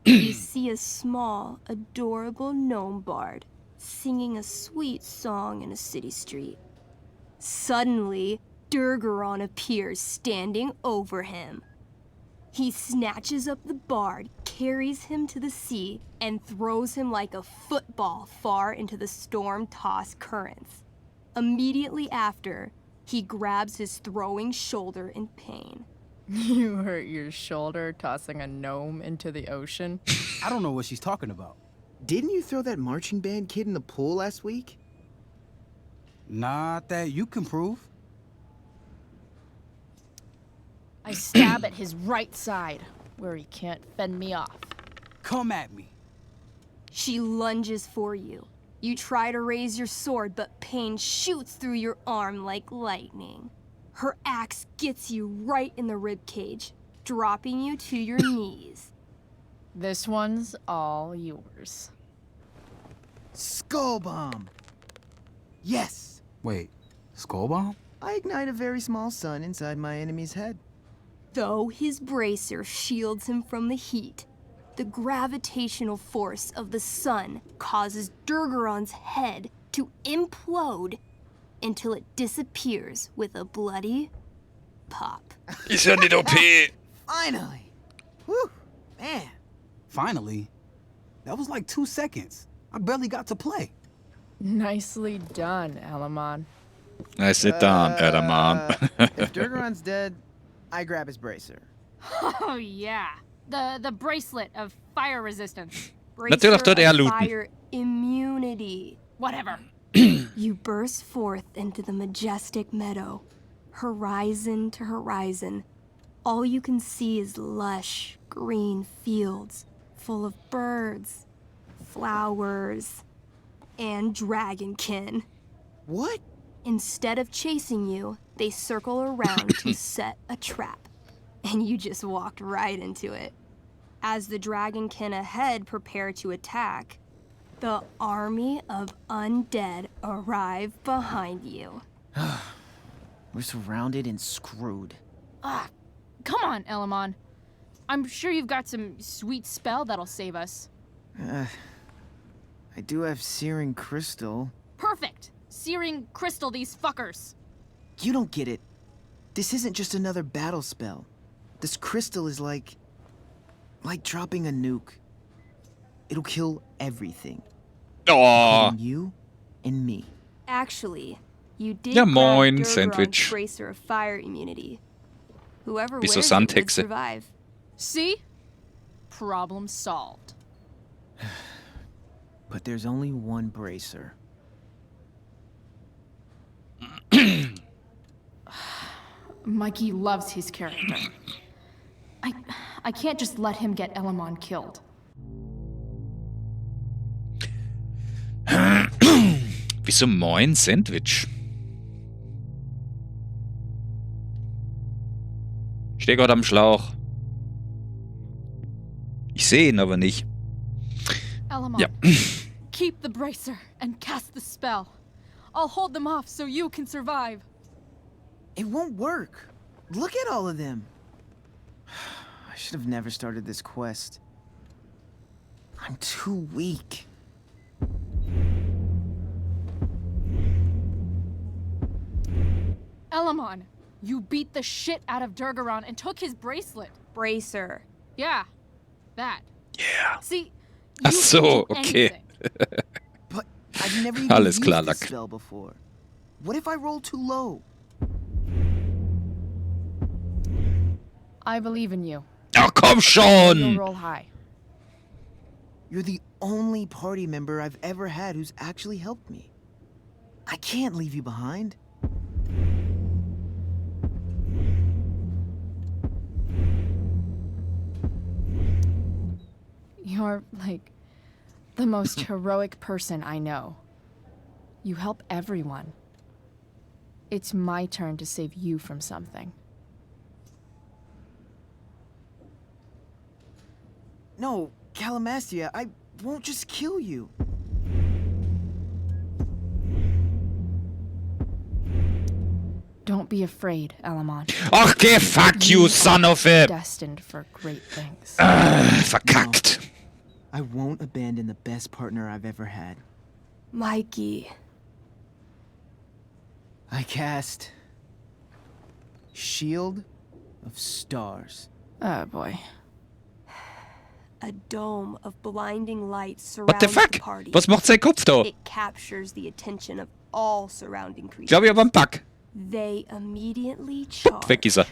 Speaker 19: You see a small, adorable gnome bard singing a sweet song in a city street. Suddenly, Durgaron appears standing over him. He snatches up the bard, carries him to the sea, and throws him like a football far into the storm-tossed currents. Immediately after, he grabs his throwing shoulder in pain.
Speaker 4: You hurt your shoulder tossing a gnome into the ocean?
Speaker 21: I don't know what she's talking about.
Speaker 20: Didn't you throw that marching band kid in the pool last week?
Speaker 21: Not that you can prove.
Speaker 4: I stab at his right side, where he can't fend me off.
Speaker 21: Come at me.
Speaker 19: She lunges for you. You try to raise your sword, but pain shoots through your arm like lightning. Her axe gets you right in the ribcage, dropping you to your knees.
Speaker 4: This one's all yours.
Speaker 20: Skull bomb. Yes.
Speaker 21: Wait, skull bomb?
Speaker 20: I ignite a very small sun inside my enemy's head.
Speaker 19: Though his bracer shields him from the heat, the gravitational force of the sun causes Durgaron's head to implode until it disappears with a bloody pop.
Speaker 1: Ist ja nicht OP.
Speaker 20: Finally. Whew, man.
Speaker 21: Finally? That was like 2 seconds. I barely got to play.
Speaker 4: Nicely done, Elamon.
Speaker 1: Nicely done, Elamon.
Speaker 20: If Durgaron's dead, I grab his bracer.
Speaker 4: Oh yeah, the bracelet of fire resistance.
Speaker 1: Natürlich tut er looten.
Speaker 19: Fire immunity.
Speaker 4: Whatever.
Speaker 19: You burst forth into the majestic meadow, horizon to horizon. All you can see is lush, green fields full of birds, flowers, and dragonkin.
Speaker 20: What?
Speaker 19: Instead of chasing you, they circle around to set a trap, and you just walked right into it. As the dragonkin ahead prepare to attack, The army of undead arrive behind you.
Speaker 20: We're surrounded and screwed.
Speaker 4: Ah, come on, Elamon. I'm sure you've got some sweet spell that'll save us.
Speaker 20: I do have Searing Crystal.
Speaker 4: Perfect! Searing crystal these fuckers.
Speaker 20: You don't get it. This isn't just another battle spell. This crystal is like dropping a nuke. It'll kill everything.
Speaker 1: Oh.
Speaker 20: Including you and me.
Speaker 19: Actually, you did
Speaker 1: Ja,
Speaker 19: grab
Speaker 1: moin,
Speaker 19: Durgaron's
Speaker 1: Sandwich.
Speaker 19: bracer of fire immunity. Whoever
Speaker 1: Wieso
Speaker 19: wears it would
Speaker 1: Sandhexe?
Speaker 19: survive.
Speaker 4: See? Problem solved.
Speaker 20: But there's only one bracer.
Speaker 4: Mikey loves his character. I can't just let him get Elamon killed.
Speaker 1: Wieso moin, Sandwich? Ich stehe gerade am Schlauch. Ich sehe ihn aber nicht.
Speaker 4: Elamon,
Speaker 1: Ja.
Speaker 4: keep the bracer and cast the spell. I'll hold them off so you can survive.
Speaker 20: It won't work. Look at all of them. I should have never started this quest. I'm too weak.
Speaker 4: Elamon, you beat the shit out of Durgaron and took his bracelet.
Speaker 19: Bracer.
Speaker 4: Yeah, that.
Speaker 1: Yeah.
Speaker 4: See,
Speaker 1: Ach
Speaker 4: you
Speaker 1: so,
Speaker 4: can do
Speaker 1: okay.
Speaker 4: anything.
Speaker 20: But I've never even
Speaker 1: Alles
Speaker 20: used
Speaker 1: klar,
Speaker 20: this
Speaker 1: Lack.
Speaker 20: spell before. What if I roll too low?
Speaker 4: I believe in you.
Speaker 1: Ach komm schon!
Speaker 4: You'll roll high.
Speaker 20: You're the only party member I've ever had who's actually helped me. I can't leave you behind.
Speaker 4: You're, like, the most heroic person I know. You help everyone. It's my turn to save you from something.
Speaker 20: No, Calamastia, I won't just kill you.
Speaker 4: Don't be afraid, Elamon.
Speaker 1: Ach, geh, fuck you, son of a...
Speaker 4: Destined for great things.
Speaker 1: Verkackt.
Speaker 20: I won't abandon the best partner I've ever had.
Speaker 19: Mikey.
Speaker 20: I cast Shield of Stars.
Speaker 4: Oh boy.
Speaker 19: A dome of blinding light
Speaker 1: What the
Speaker 19: surrounds
Speaker 1: fuck?
Speaker 19: the party.
Speaker 1: Was macht sein Kopf da?
Speaker 19: It captures the attention of all surrounding
Speaker 1: Ich
Speaker 19: creatures.
Speaker 1: glaube, ich habe einen Bug.
Speaker 19: They immediately charge.
Speaker 1: Weg ist er.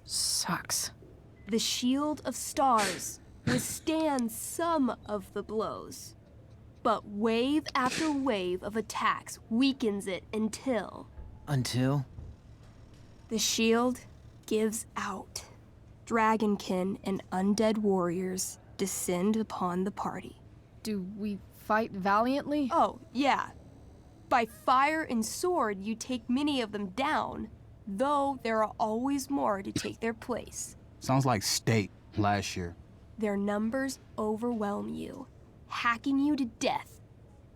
Speaker 4: Sucks.
Speaker 19: The Shield of Stars withstands some of the blows, but wave after wave of attacks weakens it until
Speaker 20: Until?
Speaker 19: the shield gives out. Dragonkin and undead warriors descend upon the party.
Speaker 4: Do we fight valiantly?
Speaker 19: Oh, yeah. By fire and sword, you take many of them down, though there are always more to take their place.
Speaker 21: Sounds like State last year.
Speaker 19: Their numbers overwhelm you, hacking you to death.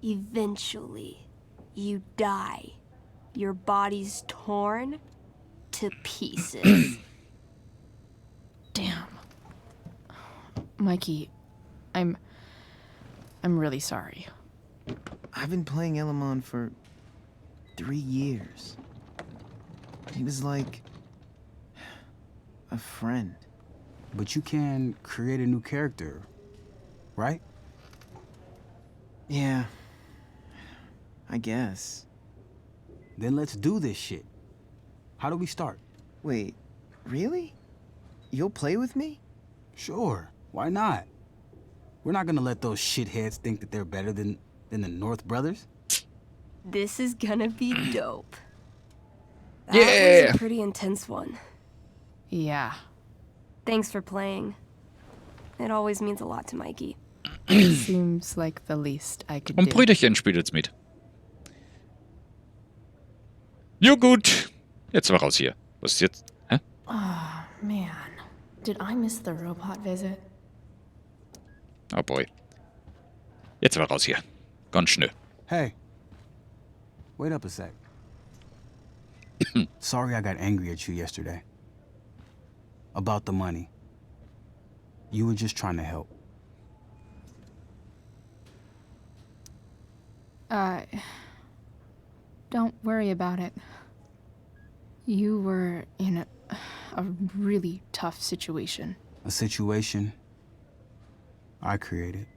Speaker 19: Eventually, you die. Your body's torn to pieces.
Speaker 4: Damn. Mikey, I'm really sorry.
Speaker 20: I've been playing Elamon for 3 years. He was like a friend.
Speaker 21: But you can create a new character, right?
Speaker 20: Yeah, I guess.
Speaker 21: Then let's do this shit. How do we start?
Speaker 20: Wait, really? You'll play with me?
Speaker 21: Sure, why not? We're not gonna let those shitheads think that they're better than the North Brothers.
Speaker 19: This is gonna be dope. That
Speaker 1: Yeah.
Speaker 19: was a pretty intense one.
Speaker 4: Yeah.
Speaker 19: Thanks for playing. It always means a lot to Mikey.
Speaker 4: Seems like the least I could
Speaker 1: Und
Speaker 4: do.
Speaker 1: Brüderchen spielt jetzt mit. Jo gut. Jetzt mal raus hier. Was ist jetzt? Hä?
Speaker 4: Oh, man. Did I miss the robot visit?
Speaker 1: Oh boy. Jetzt war raus hier. Ganz schnell.
Speaker 21: Hey. Wait up a sec. Sorry I got angry at you yesterday. About the money. You were just trying to help.
Speaker 6: Don't worry about it. You were in a really tough situation.
Speaker 21: A situation I created.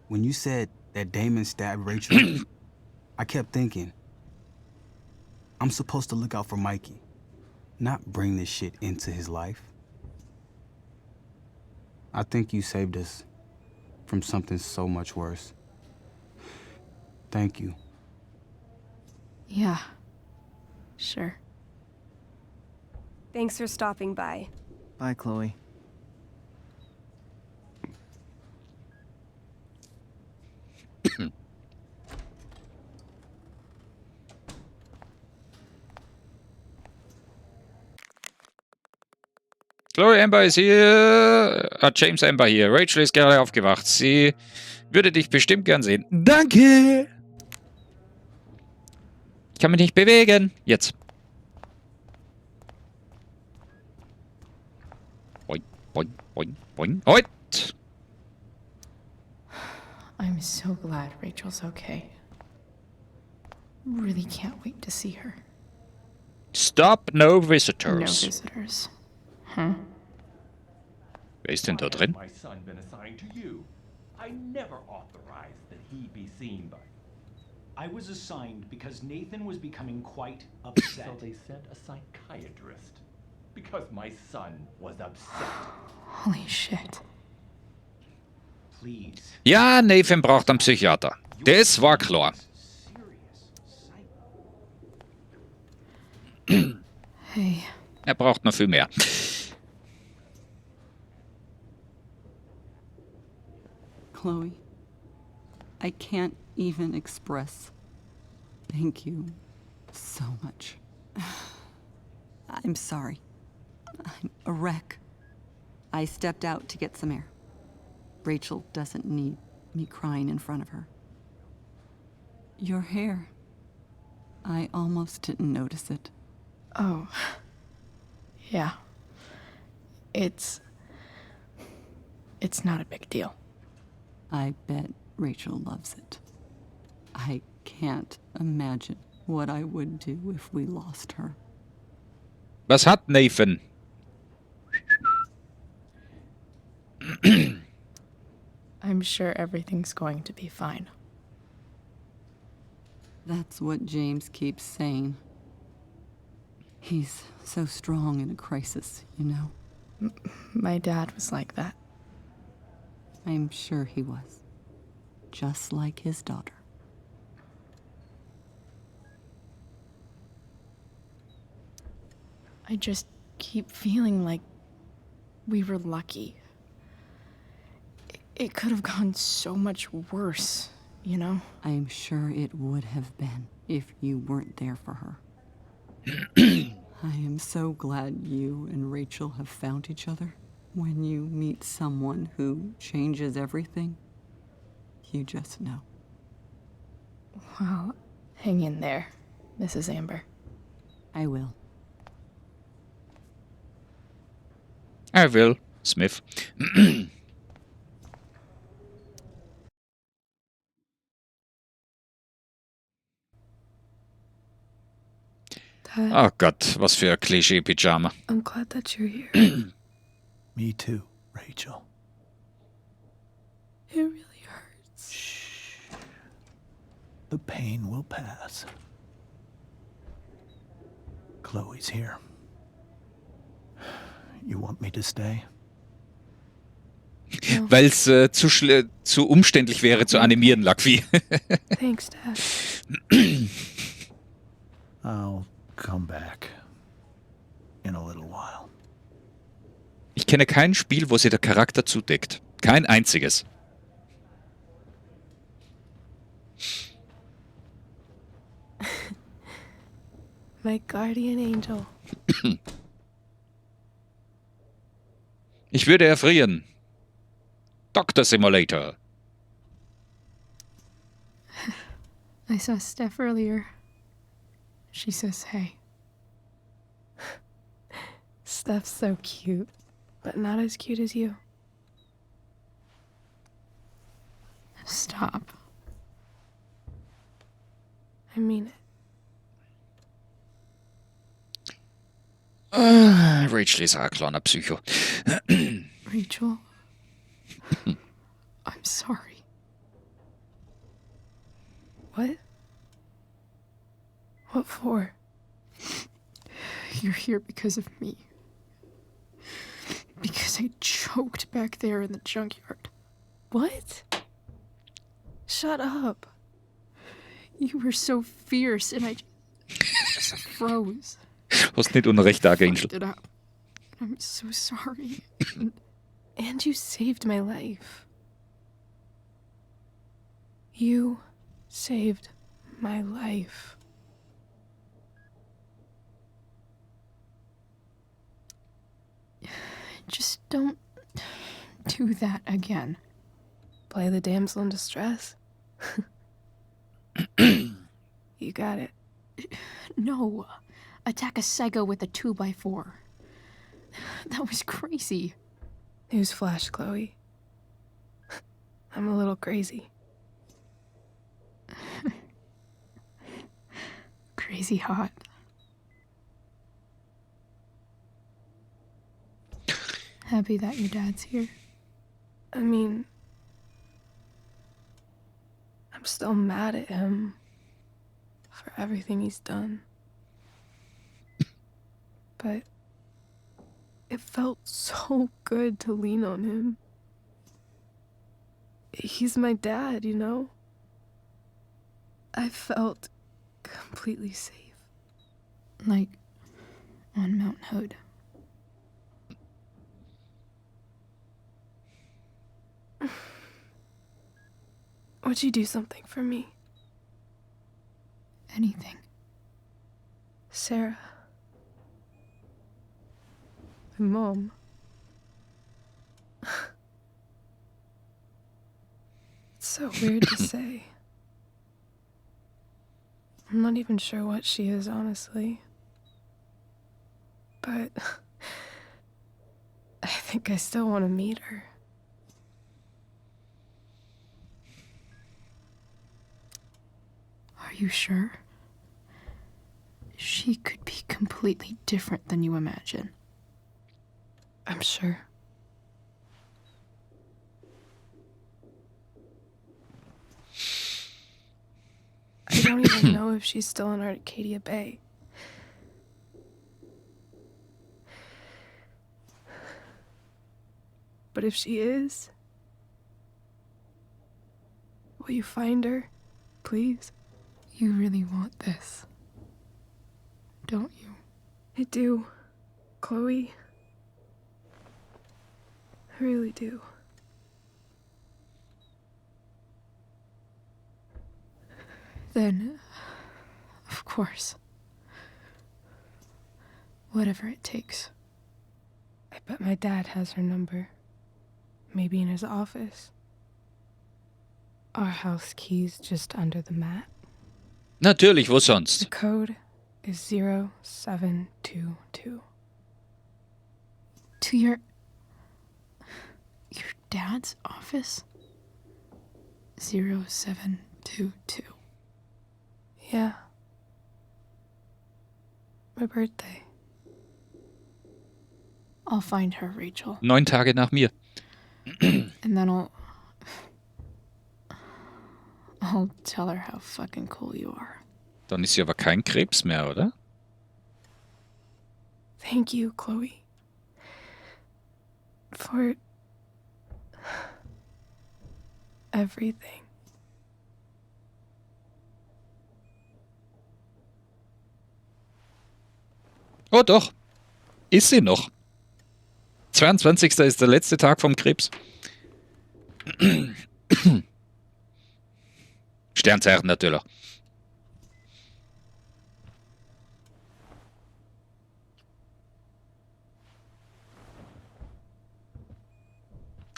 Speaker 21: When you said that Damon stabbed Rachel, I kept thinking, I'm supposed to look out for Mikey, not bring this shit into his life. I think you saved us from something so much worse. Thank you.
Speaker 6: Yeah. Sure.
Speaker 19: Thanks for stopping by.
Speaker 20: Bye, Chloe.
Speaker 1: Chloe Amber ist hier. James Amber hier. Rachel ist gerade aufgewacht. Sie würde dich bestimmt gern sehen. Danke! Ich kann mich nicht bewegen. Jetzt. Boing, boing, boing, boing. Heut!
Speaker 6: I'm so glad Rachel's okay. Really can't wait to see her.
Speaker 1: Stop, no
Speaker 6: No
Speaker 1: visitors.
Speaker 6: visitors. Huh?
Speaker 1: Wer ist denn da drin?
Speaker 3: My son been assigned to you. I never authorized that he be seen by you.
Speaker 22: I was assigned because Nathan was becoming quite upset.
Speaker 3: So they sent a psychiatrist. Because my son was upset.
Speaker 6: Holy shit.
Speaker 22: Please.
Speaker 1: Ja, Nathan braucht einen Psychiater. Das war klar.
Speaker 6: Hey.
Speaker 1: Er braucht noch viel mehr.
Speaker 12: Chloe, I can't even express thank you so much. I'm sorry. I'm a wreck. I stepped out to get some air. Rachel doesn't need me crying in front of her. Your hair. I almost didn't notice it.
Speaker 6: Oh. Yeah. It's not a big deal.
Speaker 12: I bet Rachel loves it. I can't imagine what I would do if we lost her.
Speaker 1: Was hat Nathan?
Speaker 6: I'm sure everything's going to be fine.
Speaker 12: That's what James keeps saying. He's so strong in a crisis, you know?
Speaker 6: My dad was like that.
Speaker 12: I'm sure he was. Just like his daughter.
Speaker 6: I just keep feeling like we were lucky. It could have gone so much worse, you know?
Speaker 12: I'm sure it would have been if you weren't there for her. I am so glad you and Rachel have found each other. When you meet someone who changes everything, you just know.
Speaker 6: Well, hang in there, Mrs. Amber.
Speaker 12: I will.
Speaker 1: I will, Smith.
Speaker 6: Dad,
Speaker 1: Oh Gott, was für ein Klischee-Pyjama.
Speaker 6: I'm glad that you're here.
Speaker 11: Me too, Rachel.
Speaker 6: It really hurts.
Speaker 11: The pain will pass. Chloe's here. You want me to stay?
Speaker 1: Weil es zu umständlich wäre zu animieren, Luckvi.
Speaker 6: Thanks, Dad.
Speaker 11: I'll come back in a little while.
Speaker 1: Ich kenne kein Spiel, wo sich der Charakter zudeckt. Kein einziges.
Speaker 6: My guardian angel.
Speaker 1: Ich würde erfrieren. Dr. Simulator.
Speaker 6: I saw Steph earlier. She says hey. Steph's so cute, but not as cute as you. Stop. I mean it.
Speaker 1: Rachel ist auch ein kleiner Psycho.
Speaker 6: Rachel, I'm sorry. What? What for? You're here because of me. Because I choked back there in the junkyard. What? Shut up. You were so fierce and I just froze.
Speaker 1: Hast nicht Unrecht, Dark Angel.
Speaker 6: Fucked it up. I'm so sorry. And you saved my life. You saved my life. Just don't do that again. Play the damsel in distress. You got it.
Speaker 4: No. Attack a psycho with a 2x4. That was crazy.
Speaker 6: Newsflash, Chloe. I'm a little crazy. Crazy hot. Happy that your dad's here. I mean, I'm still mad at him for everything he's done. But it felt so good to lean on him. He's my dad, you know? I felt completely safe. Like on Mount Hood. Would you do something for me?
Speaker 4: Anything.
Speaker 6: Sarah. My mom. It's so weird to say. I'm not even sure what she is, honestly. But I think I still want to meet her.
Speaker 4: Are you sure? She could be completely different than you imagine.
Speaker 6: I'm sure. I don't even know if she's still in Arcadia Bay. But if she is, will you find her, please?
Speaker 4: You really want this, don't you?
Speaker 6: I do, Chloe. I really do.
Speaker 4: Then, of course. Whatever it takes.
Speaker 6: I bet my dad has her number. Maybe in his office. Our house key's just under the mat.
Speaker 1: Natürlich, wo sonst?
Speaker 6: The code is 0722.
Speaker 4: To your dad's office? 0722.
Speaker 6: Yeah. My birthday.
Speaker 4: I'll find her, Rachel.
Speaker 1: 9 Tage nach mir.
Speaker 4: And then I'll tell her how fucking cool you are.
Speaker 1: Dann ist sie aber kein Krebs mehr, oder?
Speaker 6: Thank you, Chloe. For everything.
Speaker 1: Oh doch, ist sie noch. 22. ist der letzte Tag vom Krebs. Sternzeichen natürlich.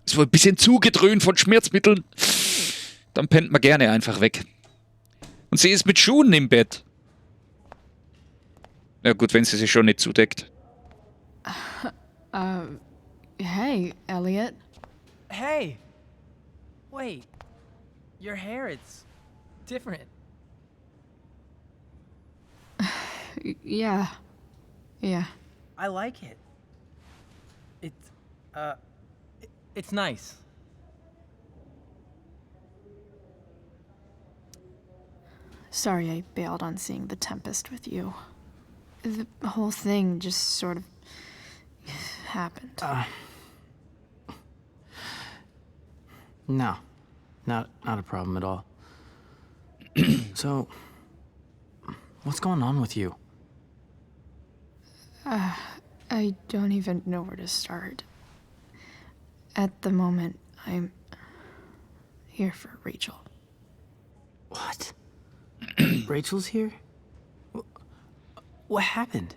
Speaker 1: Ist wohl ein bisschen zugedröhnt von Schmerzmitteln. Dann pennt man gerne einfach weg. Und sie ist mit Schuhen im Bett. Ja gut, wenn sie sich schon nicht zudeckt.
Speaker 6: Hey, Elliot.
Speaker 8: Hey! Wait. Your hair, it's different.
Speaker 6: Yeah. Yeah.
Speaker 8: I like it. It's nice.
Speaker 6: Sorry I bailed on seeing The Tempest with you. The whole thing just sort of happened.
Speaker 20: No. Not a problem at all. So, what's going on with you?
Speaker 6: I don't even know where to start. At the moment, I'm here for Rachel.
Speaker 20: What? Rachel's here? What happened?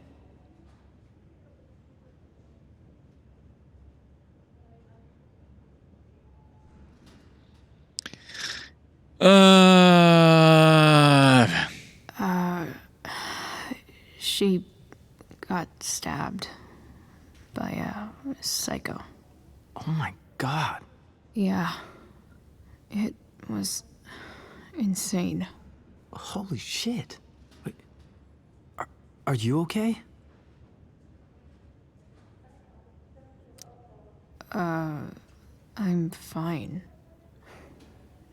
Speaker 6: She got stabbed by a psycho.
Speaker 20: Oh my god.
Speaker 6: Yeah. It was insane.
Speaker 20: Holy shit. Wait, are you okay?
Speaker 6: I'm fine.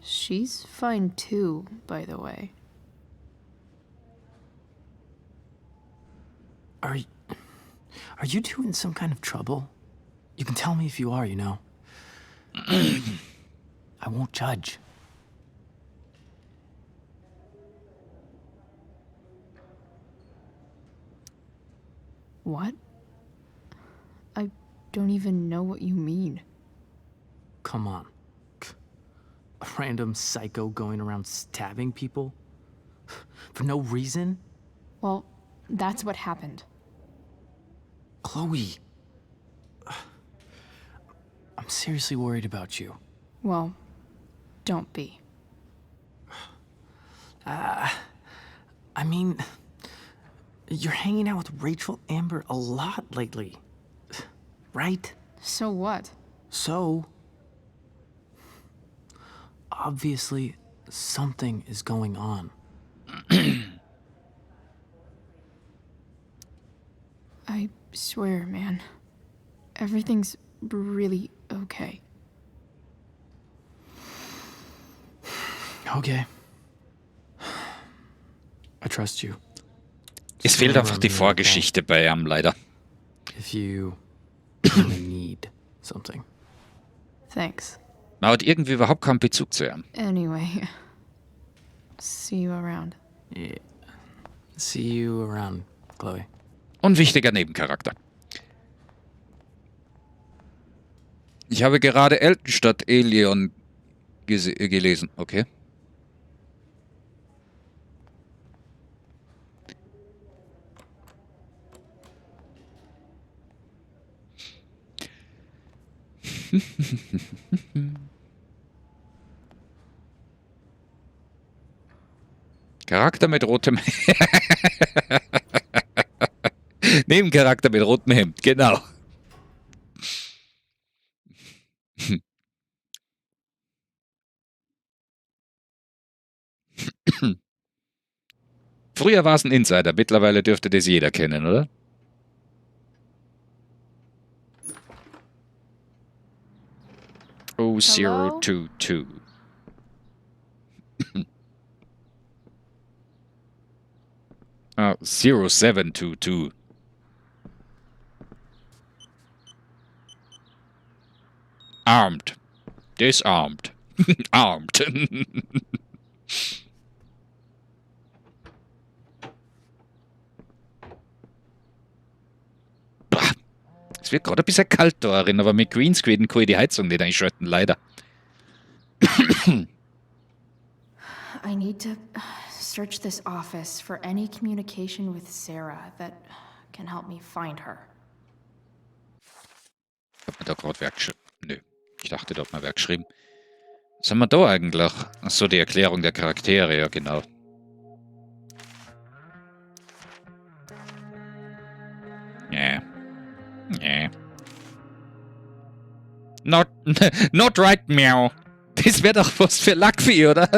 Speaker 6: She's fine too, by the way.
Speaker 20: Are you two in some kind of trouble? You can tell me if you are, you know. I won't judge.
Speaker 6: What? I don't even know what you mean.
Speaker 20: Come on. A random psycho going around stabbing people? For no reason?
Speaker 6: Well, that's what happened.
Speaker 20: Chloe. I'm seriously worried about you.
Speaker 6: Well, don't be.
Speaker 20: I mean, you're hanging out with Rachel Amber a lot lately. Right?
Speaker 6: So what?
Speaker 20: So, obviously, something is going on.
Speaker 6: I swear, man. Everything's really okay.
Speaker 20: Okay. I trust you.
Speaker 1: Es fehlt einfach die Vorgeschichte bei ihm, leider.
Speaker 20: If you really need something.
Speaker 6: Thanks.
Speaker 1: Man hat irgendwie überhaupt keinen Bezug zu ihm.
Speaker 6: Anyway, see you around.
Speaker 20: Yeah. See you around, Chloe.
Speaker 1: Unwichtiger Nebencharakter. Ich habe gerade Elton statt Elion gelesen. Okay. Charakter mit rotem Nebencharakter mit rotem Hemd, genau. Früher war es ein Insider, mittlerweile dürfte das jeder kennen, oder? Oh, 022. Oh, 0722. Armed. Disarmed. Armed. Es wird gerade ein bisschen kalt da drin, aber mit Greenscreen kann ich die Heizung nicht einschalten, leider.
Speaker 6: I need to search this office for any communication with Sarah that can help me find her.
Speaker 1: Hat man da gerade wer geschrieben? Nö, ich dachte, da hat man wer geschrieben. Was haben wir da eigentlich? Achso, die Erklärung der Charaktere, ja genau. Nee. Not right, meow. Das wäre doch was für Luckvieh, oder?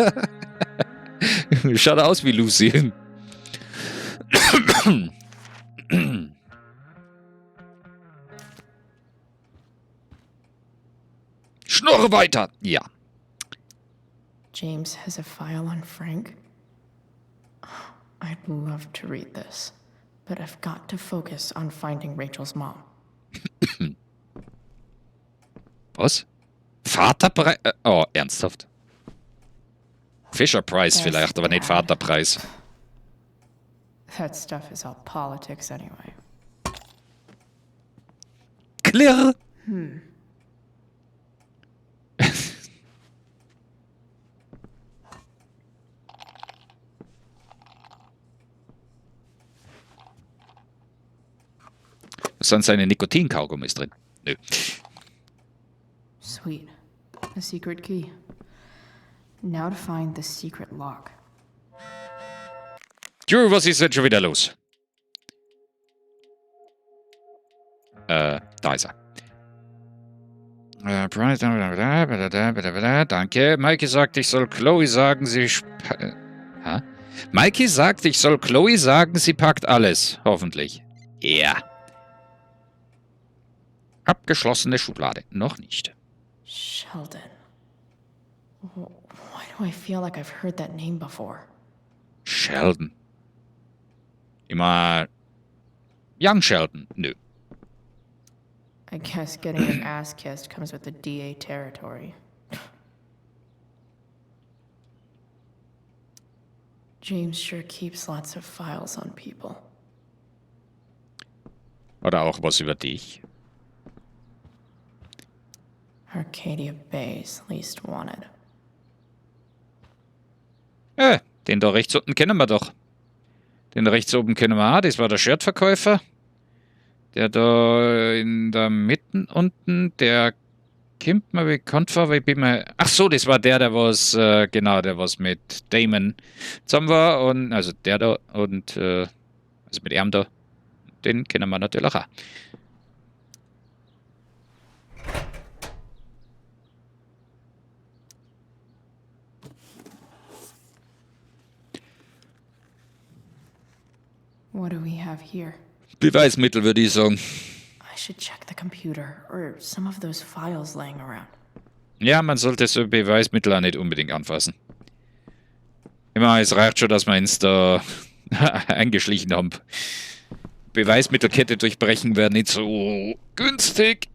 Speaker 1: Schaut aus wie Lucy. Schnurre weiter! Ja.
Speaker 6: James has a file on Frank? I'd love to read this, but I've got to focus on finding Rachel's mom.
Speaker 1: Was? Vaterpreis? Oh, ernsthaft? Fisher-Price vielleicht, aber nicht Vaterpreis.
Speaker 6: That stuff is all politics anyway.
Speaker 1: Klirr! Sonst seine Nikotinkaugummis drin. Nö.
Speaker 6: Sweet. A secret key. Now to find the secret lock.
Speaker 1: Drew, was ist denn schon wieder los? Da ist er. Danke. Mikey sagt, ich soll Chloe sagen, Mikey sagt, ich soll Chloe sagen, sie packt alles. Hoffentlich. Ja. Abgeschlossene Schublade. Noch nicht.
Speaker 6: Sheldon. Why do I feel like I've heard that name before?
Speaker 1: Sheldon. Immer Young Sheldon. Nö.
Speaker 6: I guess getting your ass kissed comes with the DA territory. James sure keeps lots of files on people.
Speaker 1: Oder auch was über dich.
Speaker 6: Arcadia Bay's least wanted.
Speaker 1: Den da rechts unten kennen wir doch. Den rechts oben kennen wir auch. Das war der Shirtverkäufer. Der da in der Mitte unten, der kommt mir bekannt vor, weil ich bin mir... Ach so, das war der was, genau, der was mit Damon zusammen war. Und, also der da und, also mit ihm da. Den kennen wir natürlich auch.
Speaker 6: What do we have here?
Speaker 1: Beweismittel, würde ich sagen.
Speaker 6: I should check the computer or some of those files laying around.
Speaker 1: Ja, man sollte so Beweismittel auch nicht unbedingt anfassen. Immer, es reicht schon, dass wir uns da eingeschlichen haben. Beweismittelkette durchbrechen wäre nicht so günstig.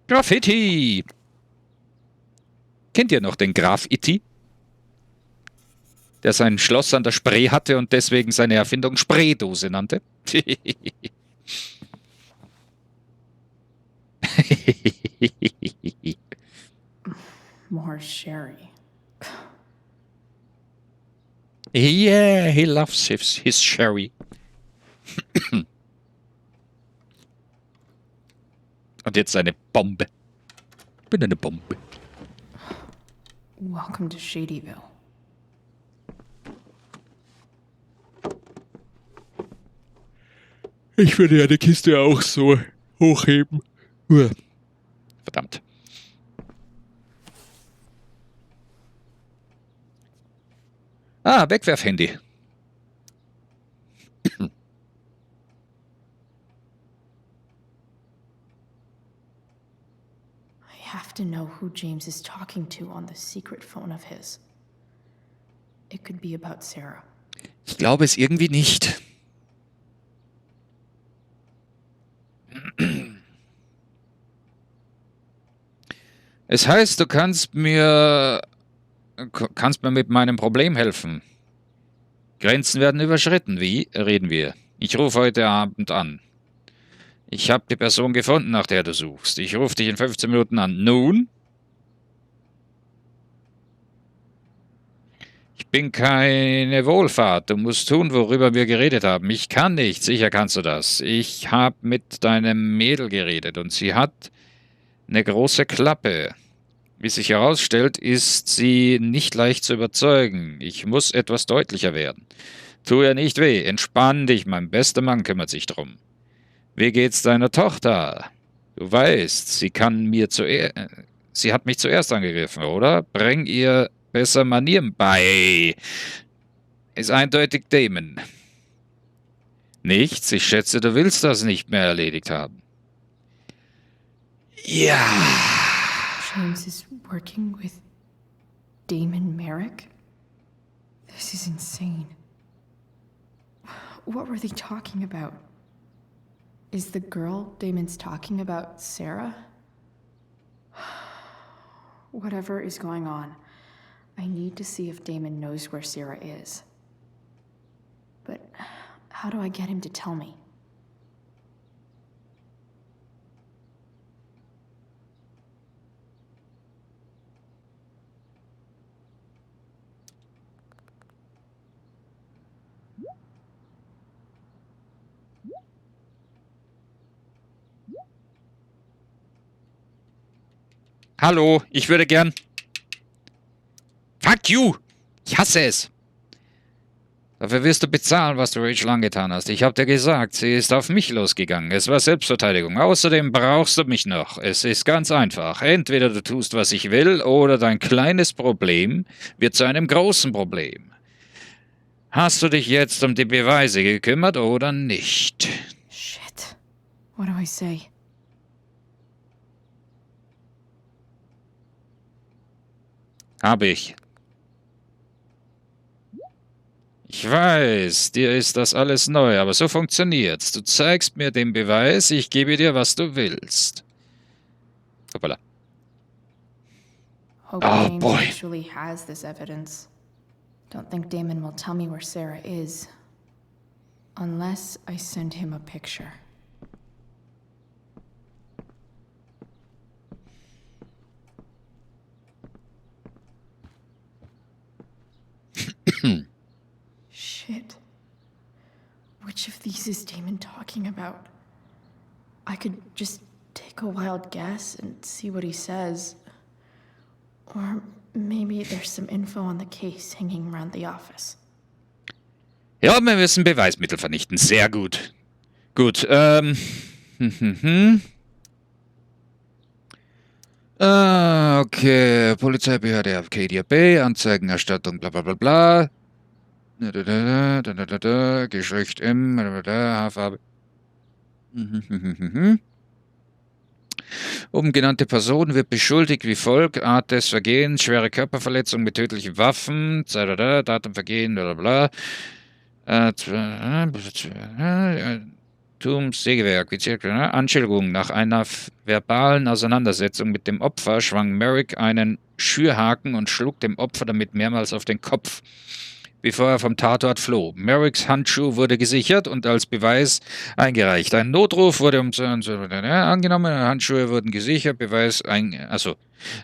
Speaker 1: Graffiti! Kennt ihr noch den Graffiti? Der sein Schloss an der Spree hatte und deswegen seine Erfindung Spraydose nannte.
Speaker 6: More sherry.
Speaker 1: Yeah, he loves his sherry. Und jetzt eine Bombe. Ich bin eine Bombe.
Speaker 6: Welcome to Shadyville.
Speaker 1: Ich würde ja die Kiste auch so hochheben. Verdammt. Wegwerfhandy.
Speaker 6: I have to know who James is talking to on the secret phone of his. It could be about Sarah.
Speaker 1: Ich glaube es irgendwie nicht. Es heißt, du kannst mir mit meinem Problem helfen. Grenzen werden überschritten. Wie reden wir? Ich rufe heute Abend an. Ich habe die Person gefunden, nach der du suchst. Ich rufe dich in 15 Minuten an. Nun? Ich bin keine Wohlfahrt. Du musst tun, worüber wir geredet haben. Ich kann nicht. Sicher kannst du das. Ich habe mit deinem Mädel geredet und sie hat eine große Klappe. Wie sich herausstellt, ist sie nicht leicht zu überzeugen. Ich muss etwas deutlicher werden. Tu ihr nicht weh. Entspann dich, mein bester Mann kümmert sich drum. Wie geht's deiner Tochter? Du weißt, sie hat mich zuerst angegriffen, oder? Bring ihr besser Manieren bei. Ist eindeutig Damon. Nichts, ich schätze, du willst das nicht mehr erledigt haben. Ja.
Speaker 6: James is working with Damon Merrick? This is insane. What were they talking about? Is the girl Damon's talking about Sarah? Whatever is going on, I need to see if Damon knows where Sarah is. But how do I get him to tell me?
Speaker 1: Hallo, ich würde gern... Fuck you! Ich hasse es! Dafür wirst du bezahlen, was du Rachel angetan hast. Ich hab dir gesagt, sie ist auf mich losgegangen. Es war Selbstverteidigung. Außerdem brauchst du mich noch. Es ist ganz einfach. Entweder du tust, was ich will, oder dein kleines Problem wird zu einem großen Problem. Hast du dich jetzt um die Beweise gekümmert oder nicht?
Speaker 6: Shit. What do I say?
Speaker 1: Hab ich. Ich weiß, dir ist das alles neu, aber so funktioniert's. Du zeigst mir den Beweis, ich gebe dir, was du willst. Hoppala.
Speaker 6: Hope James actually has this evidence. Don't think Damon will tell me where Sarah is. Unless I send him a picture. Shit. Which of these is Damon talking about? I could just take a wild guess and see what he says. Or maybe there's some info on the case hanging around the office.
Speaker 1: Ja, wir müssen Beweismittel vernichten. Sehr gut. Gut, okay. Polizeibehörde Arcadia Bay, Anzeigenerstattung, bla bla bla bla. Geschlecht M, Haarfarbe. Oben genannte Person wird beschuldigt wie folgt: Art des Vergehens, schwere Körperverletzung mit tödlichen Waffen, Datum Vergehen, bla bla bla. Sägewerk, Anschuldigung. Nach einer verbalen Auseinandersetzung mit dem Opfer schwang Merrick einen Schürhaken und schlug dem Opfer damit mehrmals auf den Kopf, bevor er vom Tatort floh. Merricks Handschuh wurde gesichert und als Beweis eingereicht. Ein Notruf wurde angenommen, Handschuhe wurden gesichert,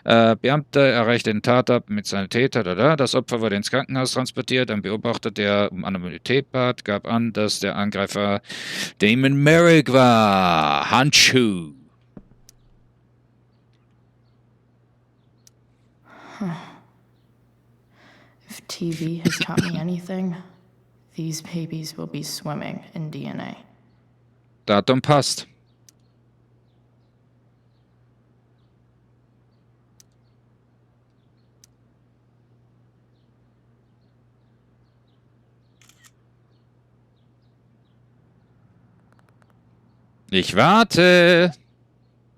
Speaker 1: Beamter erreichte den Tatort mit seinem Täter, das Opfer wurde ins Krankenhaus transportiert, ein Beobachter, der um Anonymität bat, gab an, dass der Angreifer Damon Merrick war. Handschuh.
Speaker 6: If TV has taught me anything, these babies will be swimming in DNA.
Speaker 1: Datum passt. Ich warte.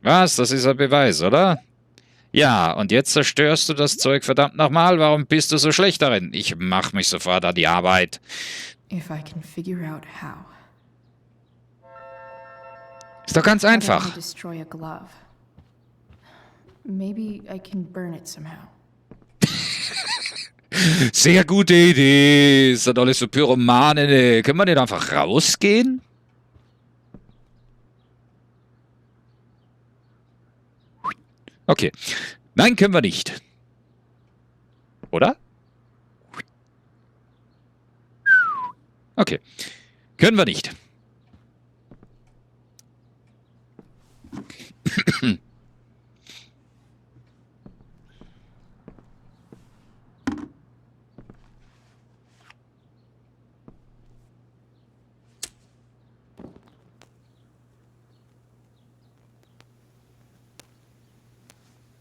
Speaker 1: Was? Das ist ein Beweis, oder? Ja, und jetzt zerstörst du das Zeug verdammt nochmal. Warum bist du so schlecht darin? Ich mach mich sofort an die Arbeit.
Speaker 6: If I can figure out how.
Speaker 1: Ist doch ganz einfach.
Speaker 6: Destroy a glove. Maybe I can burn it somehow.
Speaker 1: Sehr gute Idee. Ist doch alles so Pyromanen. Können wir nicht einfach rausgehen? Okay. Nein, können wir nicht. Oder? Okay. Können wir nicht.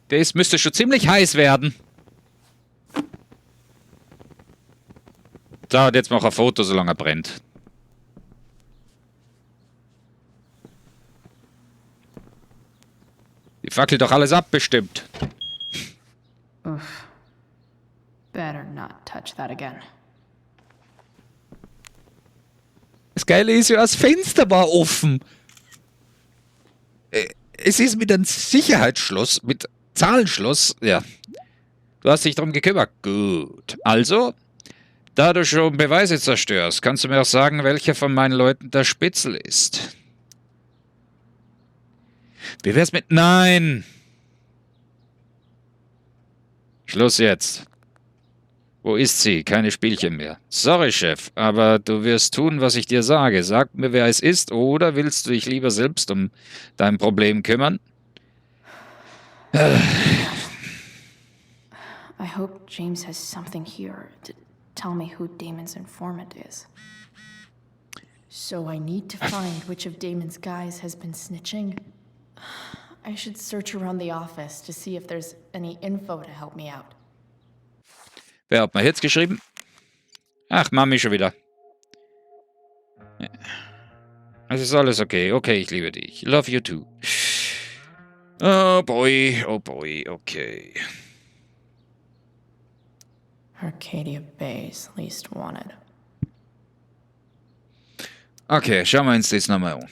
Speaker 1: Das müsste schon ziemlich heiß werden. So, und jetzt mach ein Foto, solange er brennt. Die fackelt doch alles ab, bestimmt.
Speaker 6: Uff. Better not touch that again.
Speaker 1: Das Geile ist ja, das Fenster war offen. Es ist mit einem Sicherheitsschloss, mit Zahlenschloss. Ja. Du hast dich darum gekümmert. Gut. Also, da du schon Beweise zerstörst, kannst du mir auch sagen, welcher von meinen Leuten der Spitzel ist. Wie wär's mit... Nein! Schluss jetzt. Wo ist sie? Keine Spielchen mehr. Sorry, Chef, aber du wirst tun, was ich dir sage. Sag mir, wer es ist, oder willst du dich lieber selbst um dein Problem kümmern?
Speaker 6: I hope James has something here to tell me who Damon's informant is. So I need to find which of Damon's guys has been snitching. I should search around the office to see if there's any info to help me out.
Speaker 1: Wer hat mir jetzt geschrieben? Ach, Mami schon wieder. Es ist alles okay. Okay, ich liebe dich. Love you too. Oh boy, okay.
Speaker 6: Arcadia Bay's least wanted.
Speaker 1: Okay, schauen wir uns das nochmal an.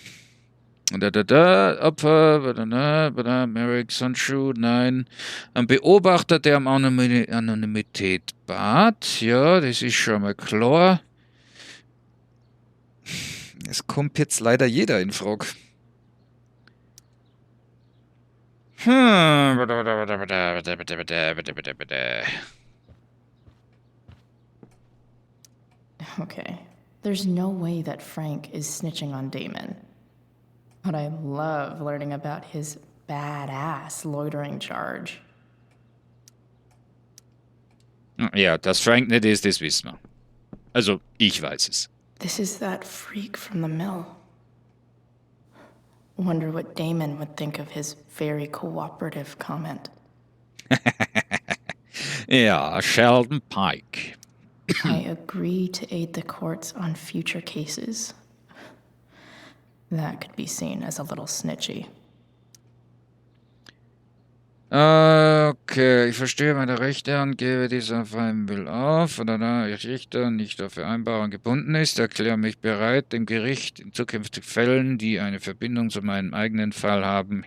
Speaker 1: Opfer, Merrick, Sonshu, nein. Ein Beobachter, der um Anonymität bat. Ja, das ist schon mal klar. Es kommt jetzt leider jeder in Frage.
Speaker 6: Okay, there's no way that Frank is snitching on Damon. But I love learning about his badass loitering charge.
Speaker 1: Ja, dass Frank nicht ist, das wissen wir. Also, ich weiß es.
Speaker 6: This is that freak from the mill. Wonder what Damon would think of his very cooperative comment.
Speaker 1: Ja, Sheldon Pike.
Speaker 6: I agree to aid the courts on future cases. That could be seen as a little snitchy.
Speaker 1: Okay, ich verstehe meine Rechte und gebe dieser freien Will auf. Oder da ich Richter nicht auf Vereinbarung gebunden ist, erkläre mich bereit, dem Gericht in zukünftigen Fällen, die eine Verbindung zu meinem eigenen Fall haben,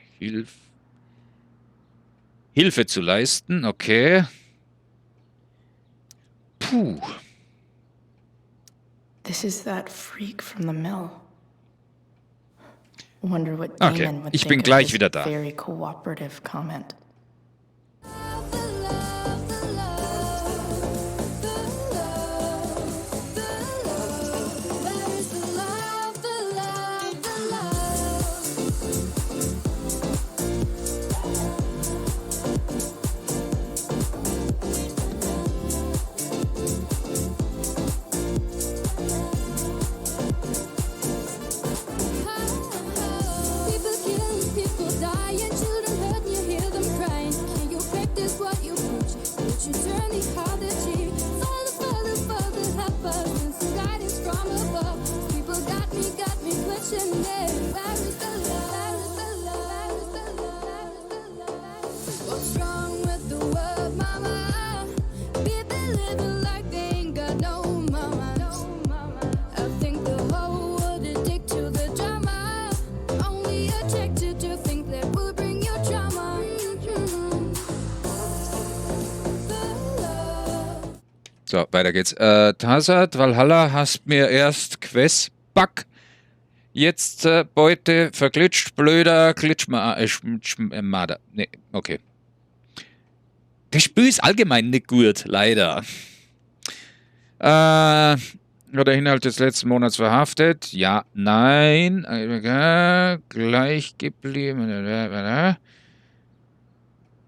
Speaker 1: Hilfe zu leisten. Okay. Puh.
Speaker 6: This is that freak from the mill. Wonder what Damon
Speaker 1: Okay,
Speaker 6: would
Speaker 1: ich
Speaker 6: think
Speaker 1: bin
Speaker 6: of
Speaker 1: gleich
Speaker 6: his
Speaker 1: wieder da.
Speaker 6: very cooperative comment.
Speaker 17: People kill, people die, and children hurt, and you hear them crying. Can you practice what you preach? Would you turn the other cheek? Father, help us, and some guidance from above. People got me questioning. Where is the love? What's wrong with the world, mama? People living like they ain't got no mama. I think the whole world addicted to the drama. Only attracted to think that will bring you drama.
Speaker 1: So, weiter geht's. Tassad, Valhalla, hast mir erst Questback. Jetzt Beute verglitscht, blöder Glitschmader. Nee, okay. Das Spiel ist allgemein nicht gut, leider. Oder Inhalt des letzten Monats verhaftet? Ja, nein. Gleich geblieben.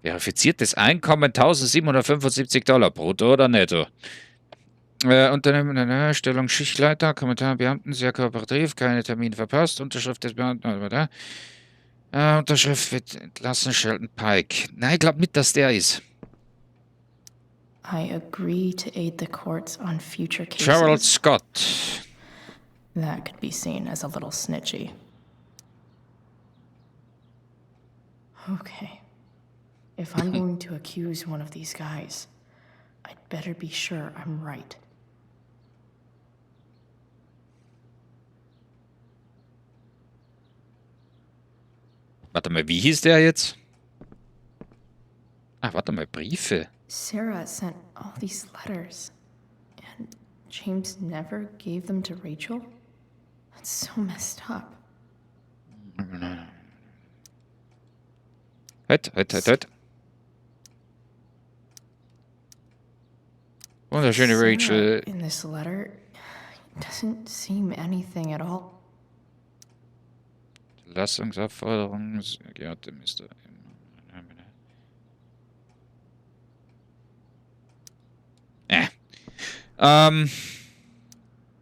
Speaker 1: Verifiziertes Einkommen $1.775 brutto oder netto. Unternehmen, Stellung Schichtleiter, Kommentar Beamten, sehr kooperativ, keine Termine verpasst, Unterschrift des Beamten, Unterschrift wird entlassen, Sheldon Pike. Nein, ich glaube nicht, dass der ist.
Speaker 6: I agree to aid the courts on future cases.
Speaker 1: Gerald Scott.
Speaker 6: That could be seen as a little snitchy. Okay. If I'm going to accuse one of these guys, I'd better be sure I'm right.
Speaker 1: Warte mal, wie hieß der jetzt? Ah, warte mal, Briefe.
Speaker 6: Sarah sent all these letters, and James never gave them to Rachel? That's so messed up.
Speaker 1: Halt. Wunderschöne
Speaker 6: Sarah,
Speaker 1: Rachel.
Speaker 6: in this letter, doesn't seem anything at all.
Speaker 1: Entlassungsaufforderung, sehr geehrte Mr.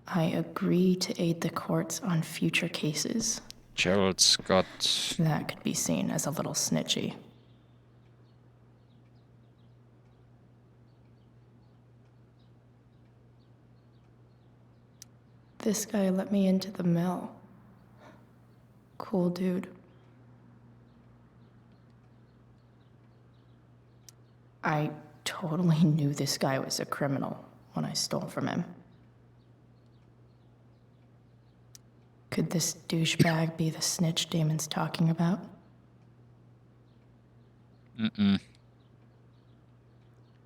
Speaker 6: I agree to aid the courts on future cases.
Speaker 1: Gerald Scott.
Speaker 6: That could be seen as a little snitchy. This guy let me into the mill. Cool dude. I totally knew this guy was a criminal when I stole from him. Could this douchebag be the snitch Damon's talking about?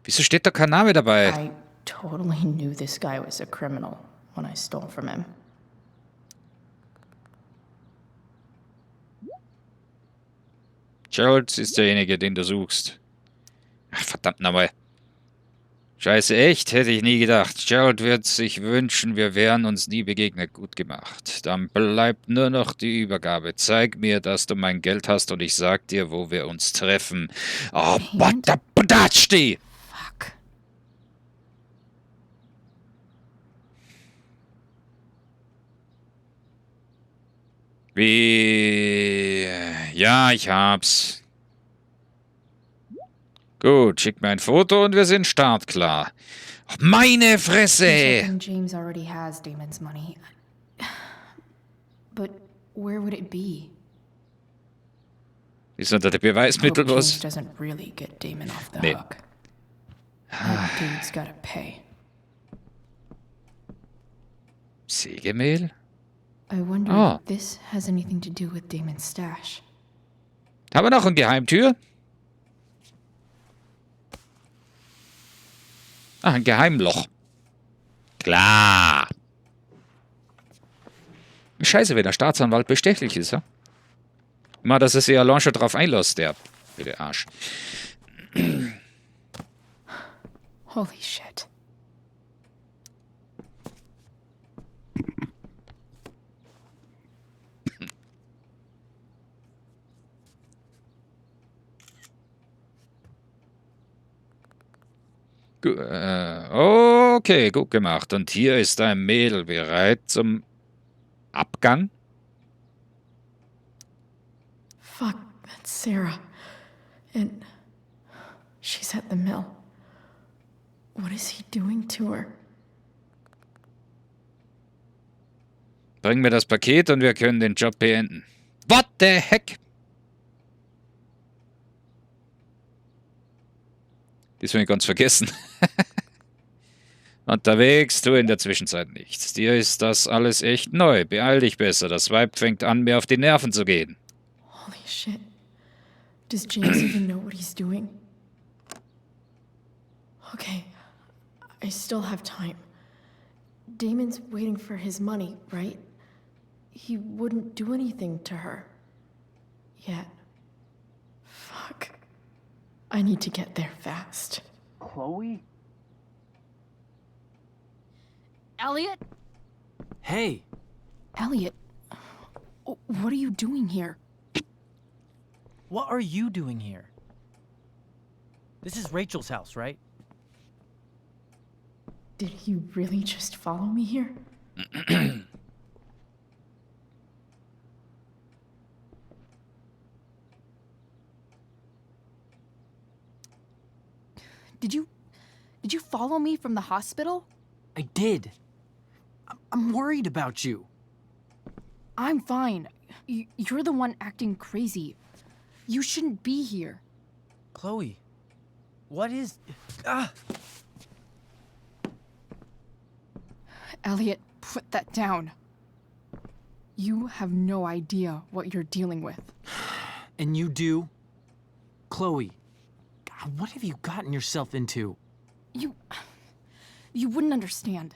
Speaker 1: Wieso steht da kein Name dabei?
Speaker 6: I totally knew this guy was a criminal when I stole from him.
Speaker 1: Gerald ist derjenige, den du suchst. Ach, verdammt nochmal. Scheiße, echt? Hätte ich nie gedacht. Gerald wird sich wünschen, wir wären uns nie begegnet. Gut gemacht. Dann bleibt nur noch die Übergabe. Zeig mir, dass du mein Geld hast und ich sag dir, wo wir uns treffen. Oh, Badabadachti!
Speaker 6: Fuck.
Speaker 1: Wie... Ja, ich hab's. Gut, schick mir ein Foto und wir sind startklar. Meine Fresse!
Speaker 6: I'm hoping James already has Damon's money. But where would it be?
Speaker 1: Ist unter der Beweismittel
Speaker 6: Hope
Speaker 1: was?
Speaker 6: James doesn't really get Damon off the
Speaker 1: Nee.
Speaker 6: hook. That dude's gotta pay.
Speaker 1: Sägemehl?
Speaker 6: I wonder
Speaker 1: Ah.
Speaker 6: if this has anything to do with Damon's stash.
Speaker 1: Haben wir noch eine Geheimtür? Ah, ein Geheimloch. Klar. Scheiße, wenn der Staatsanwalt bestechlich ist, ja? Mal, dass er sich allein schon drauf einlässt, der blöde Arsch.
Speaker 6: Holy shit.
Speaker 1: Okay, gut gemacht. Und hier ist ein Mädel bereit zum Abgang.
Speaker 6: Fuck, that's Sarah. And she's at the mill. What is he doing to her?
Speaker 1: Bring mir das Paket und wir können den Job beenden. What the heck? Das habe ich ganz vergessen. Unterwegs, du in der Zwischenzeit nichts. Dir ist das alles echt neu. Beeil dich besser. Das Weib fängt an, mir auf die Nerven zu gehen.
Speaker 6: Holy shit. Does James even know what he's doing? Okay, I still have time. Damon's waiting for his money, right? He wouldn't do anything to her. Yet. Fuck. I need to get there fast.
Speaker 21: Chloe?
Speaker 4: Elliot?
Speaker 8: Hey,
Speaker 6: Elliot, what are you doing here?
Speaker 8: what are you doing here? This is Rachel's house, right?
Speaker 6: Did he really just follow me here?
Speaker 4: Did you follow me from the hospital?
Speaker 8: I did. I'm worried about you.
Speaker 4: I'm fine. You're the one acting crazy. You shouldn't be here.
Speaker 8: Chloe, what is... Ah!
Speaker 4: Elliot, put that down. You have no idea what you're dealing with.
Speaker 8: And you do? Chloe, God, what have you gotten yourself into?
Speaker 4: You wouldn't understand.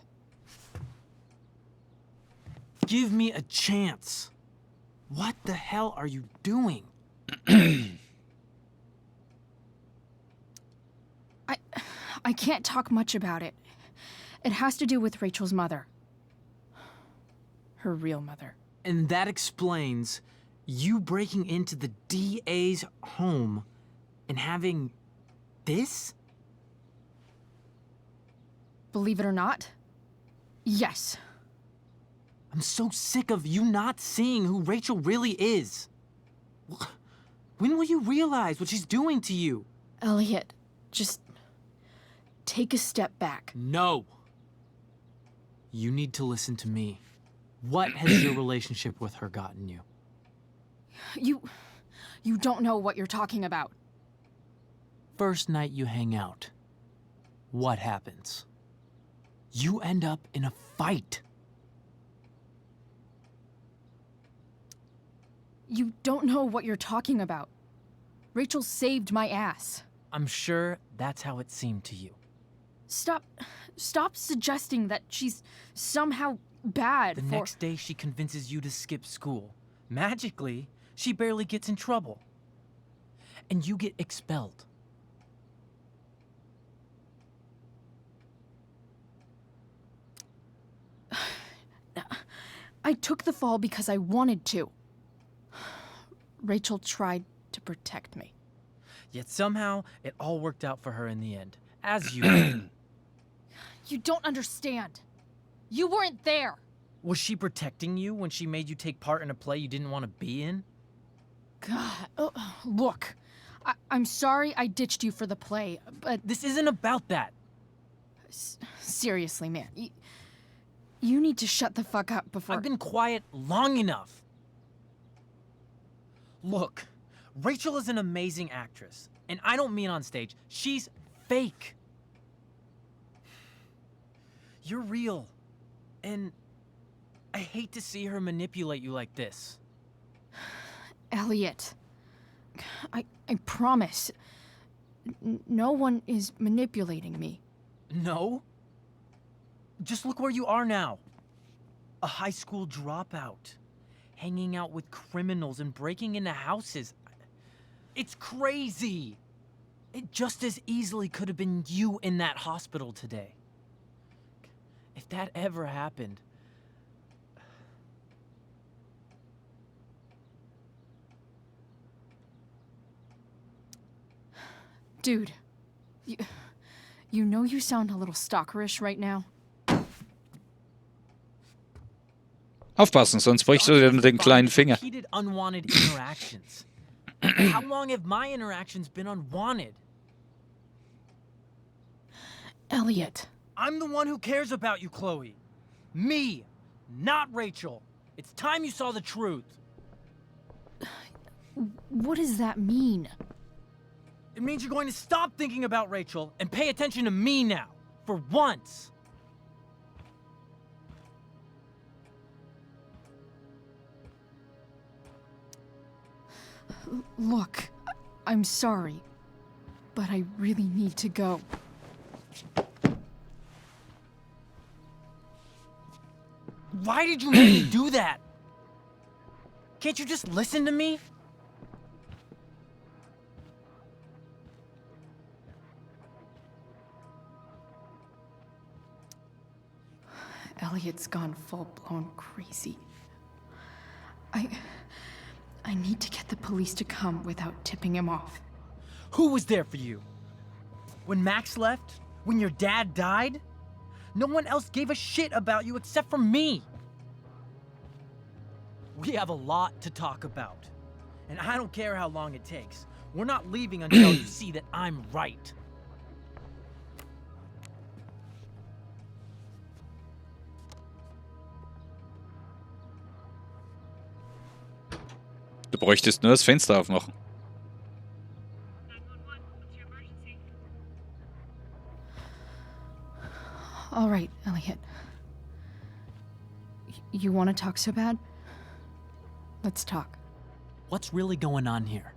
Speaker 8: Give me a chance. What the hell are you doing?
Speaker 4: I can't talk much about it. It has to do with Rachel's mother. Her real mother.
Speaker 8: And that explains you breaking into the DA's home and having this?
Speaker 4: Believe it or not, yes.
Speaker 8: I'm so sick of you not seeing who Rachel really is. When will you realize what she's doing to you?
Speaker 4: Elliot, just take a step back.
Speaker 8: No. You need to listen to me. What has your relationship with her gotten you?
Speaker 4: You don't know what you're talking about.
Speaker 8: First night you hang out, what happens? You end up in a fight.
Speaker 4: You don't know what you're talking about. Rachel saved my ass.
Speaker 8: I'm sure that's how it seemed to you.
Speaker 4: Stop suggesting that she's somehow bad
Speaker 8: The next day she convinces you to skip school. Magically, she barely gets in trouble. And you get expelled.
Speaker 4: I took the fall because I wanted to. Rachel tried to protect me.
Speaker 8: Yet somehow, it all worked out for her in the end. As you did.
Speaker 4: You don't understand. You weren't there.
Speaker 8: Was she protecting you when she made you take part in a play you didn't want to be in?
Speaker 4: God, look. I'm sorry I ditched you for the play, but...
Speaker 8: This isn't about that.
Speaker 4: Seriously, man. You need to shut the fuck up before...
Speaker 8: I've been quiet long enough. Look, Rachel is an amazing actress. And I don't mean on stage. She's fake. You're real. And I hate to see her manipulate you like this.
Speaker 4: Elliot, I promise. No one is manipulating me.
Speaker 8: No? Just look where you are now. A high school dropout. Hanging out with criminals and breaking into houses. It's crazy. It just as easily could have been you in that hospital today. If that ever happened...
Speaker 4: Dude, you know you sound a little stalkerish right now.
Speaker 1: Aufpassen, sonst brichst du dir den kleinen Finger.
Speaker 8: Repeated unwanted interactions. How long have my interactions been unwanted?
Speaker 4: Elliot.
Speaker 8: I'm the one who cares about you, Chloe. Me, not Rachel. It's time you saw the truth.
Speaker 4: What does that mean?
Speaker 8: It means you're going to stop thinking about Rachel and pay attention to me now, for once.
Speaker 4: Look, I'm sorry, but I really need to go.
Speaker 8: Why did you make me do that? Can't you just listen to me?
Speaker 4: Elliot's gone full-blown crazy. I need to get the police to come without tipping him off.
Speaker 8: Who was there for you? When Max left? When your dad died? No one else gave a shit about you except for me. We have a lot to talk about. And I don't care how long it takes. We're not leaving until you see that I'm right.
Speaker 1: Du bräuchtest nur das Fenster aufmachen.
Speaker 6: All right, Elliot. You want to talk so bad? Let's talk.
Speaker 8: What's really going on here?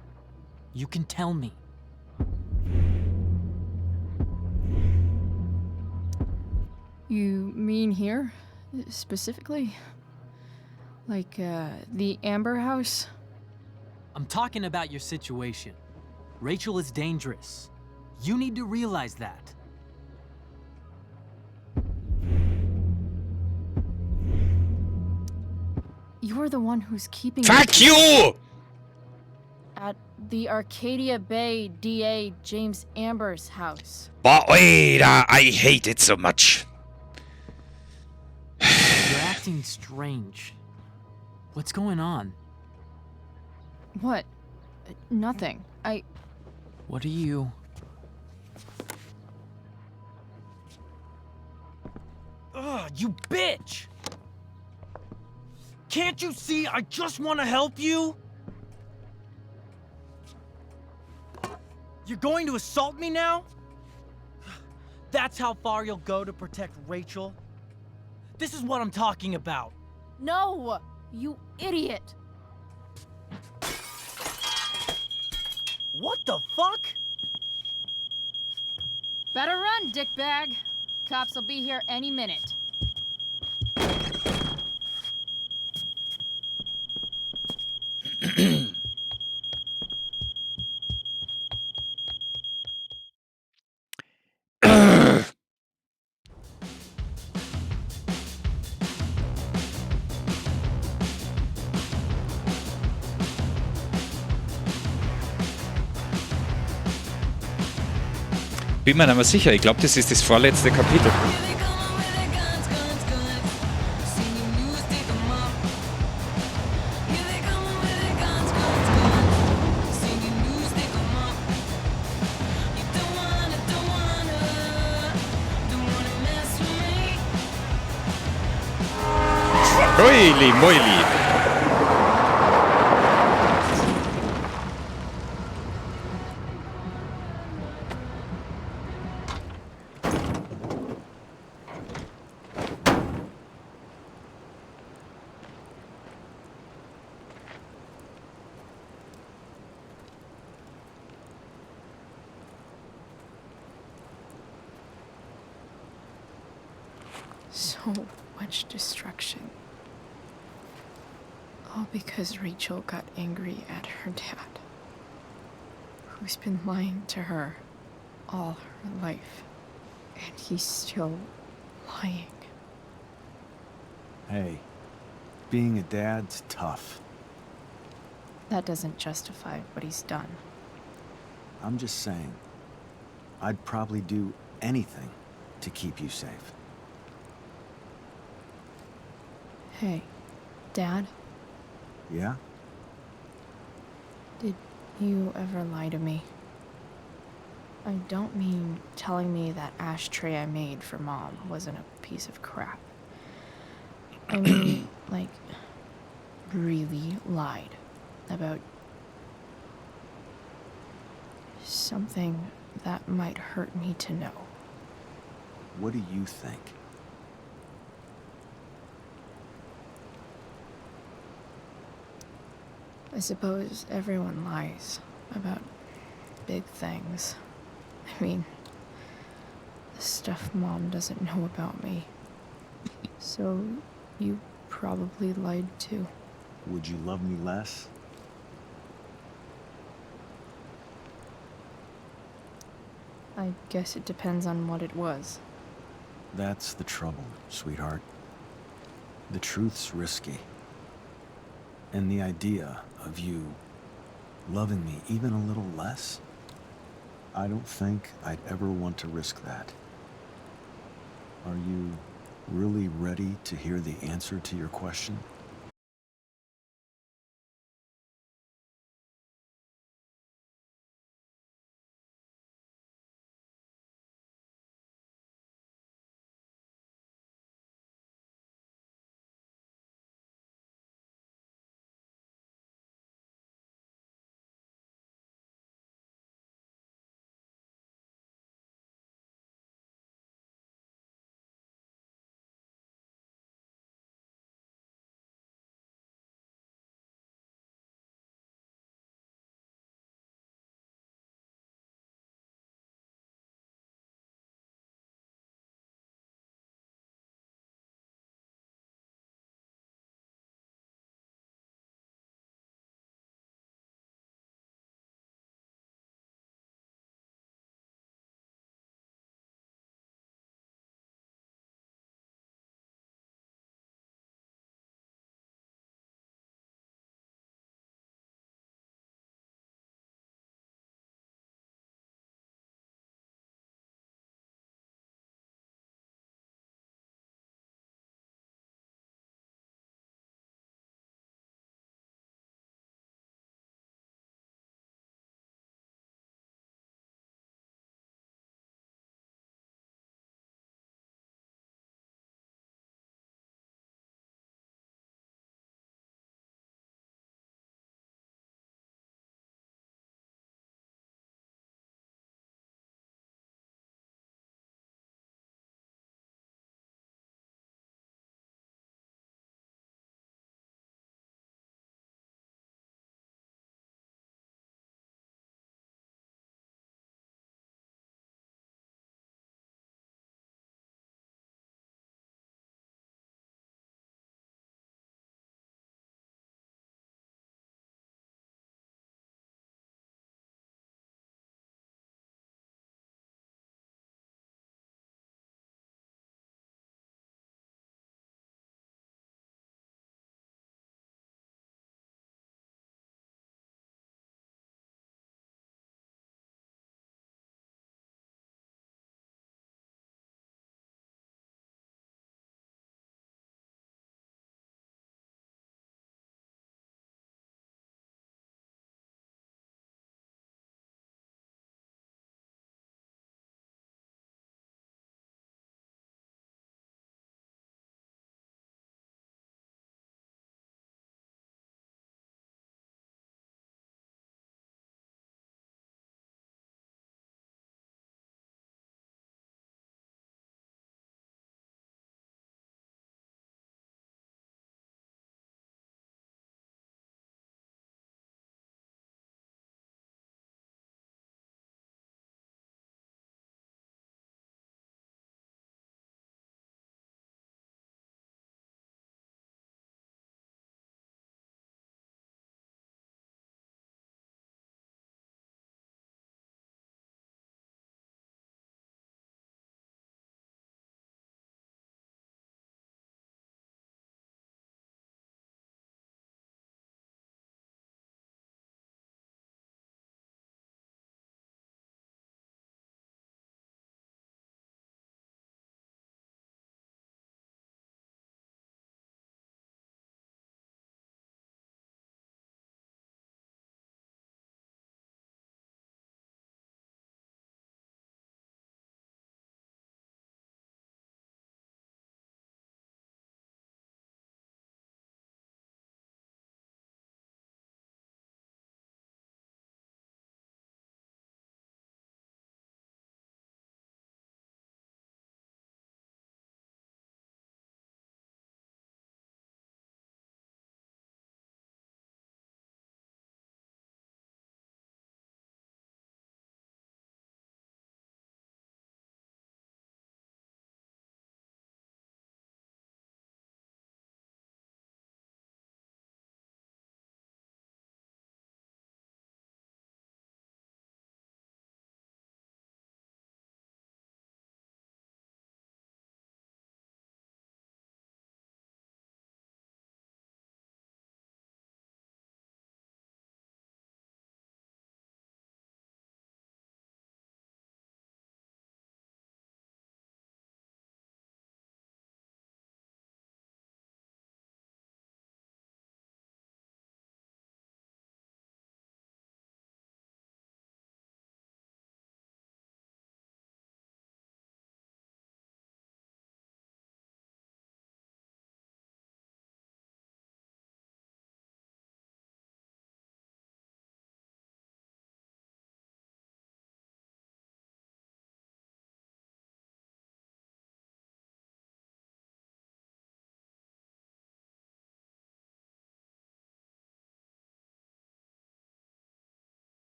Speaker 8: You can tell me.
Speaker 6: You mean here? Specifically? Like, the Amber House?
Speaker 8: I'm talking about your situation. Rachel is dangerous. You need to realize that.
Speaker 6: You're the one who's keeping...
Speaker 1: Fuck you!
Speaker 6: At the Arcadia Bay DA James Amber's house.
Speaker 1: But wait, I hate it so much.
Speaker 8: You're acting strange. What's going on?
Speaker 6: What? Nothing.
Speaker 8: What are you... Ugh, you bitch! Can't you see I just want to help you? You're going to assault me now? That's how far you'll go to protect Rachel? This is what I'm talking about.
Speaker 6: No! You idiot!
Speaker 8: What the fuck?
Speaker 4: Better run, dickbag. Cops will be here any minute.
Speaker 1: Bin mir nicht mehr sicher. Ich glaube, das ist das vorletzte Kapitel. Moili, moili.
Speaker 6: So much destruction. All because Rachel got angry at her dad, who's been lying to her all her life. And he's still lying.
Speaker 13: Hey, being a dad's tough.
Speaker 6: That doesn't justify what he's done.
Speaker 13: I'm just saying, I'd probably do anything to keep you safe.
Speaker 6: Hey, Dad,
Speaker 13: Yeah?
Speaker 6: did you ever lie to me? I don't mean telling me that ashtray I made for Mom wasn't a piece of crap. I mean, like, really lied about something that might hurt me to know.
Speaker 13: What do you think?
Speaker 6: I suppose everyone lies about big things. I mean, the stuff Mom doesn't know about me. So, you probably lied too.
Speaker 13: Would you love me less?
Speaker 6: I guess it depends on what it was.
Speaker 13: That's the trouble, sweetheart. The truth's risky. And the idea of you loving me even a little less, I don't think I'd ever want to risk that. Are you really ready to hear the answer to your question?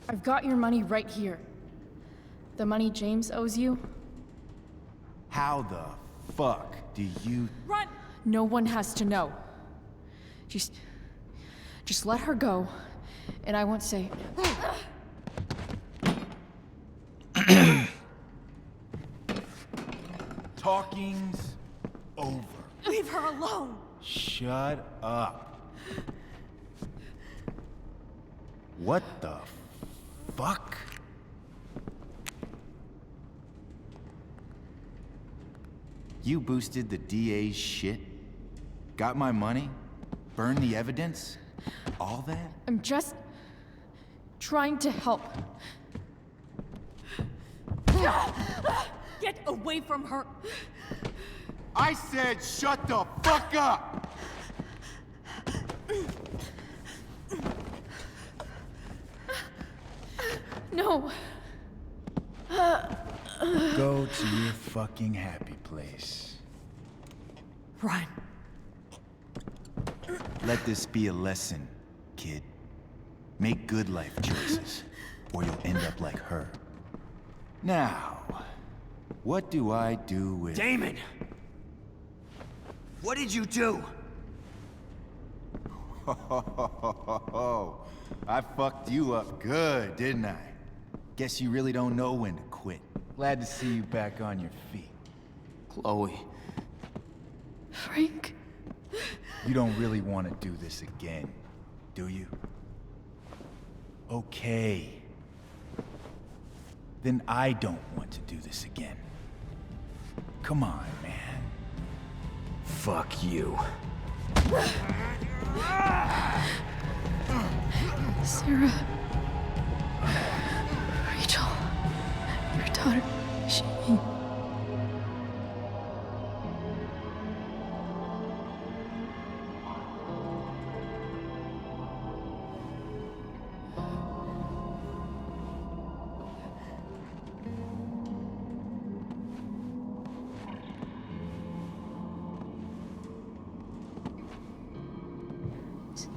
Speaker 6: I've got your money right here. The money James owes you.
Speaker 18: How the fuck do you...
Speaker 6: Run! No one has to know. Just let her go, and I won't say...
Speaker 18: Talking's over.
Speaker 19: Leave her alone!
Speaker 18: Shut up. What the fuck? You boosted the DA's shit? Got my money? Burned the evidence? All that?
Speaker 6: I'm just... trying to help.
Speaker 19: Get away from her!
Speaker 18: I said shut the fuck up!
Speaker 6: No.
Speaker 18: Go to your fucking happy place.
Speaker 19: Run.
Speaker 18: Let this be a lesson, kid. Make good life choices, or you'll end up like her. Now, what do I do with...
Speaker 7: Damon! What did you do?
Speaker 18: I fucked you up good, didn't I? Guess you really don't know when to quit. Glad to see you back on your feet.
Speaker 20: Chloe.
Speaker 6: Frank?
Speaker 18: You don't really want to do this again, do you? Okay. Then I don't want to do this again. Come on, man.
Speaker 7: Fuck you.
Speaker 6: Sarah. Rachel. Your daughter. She...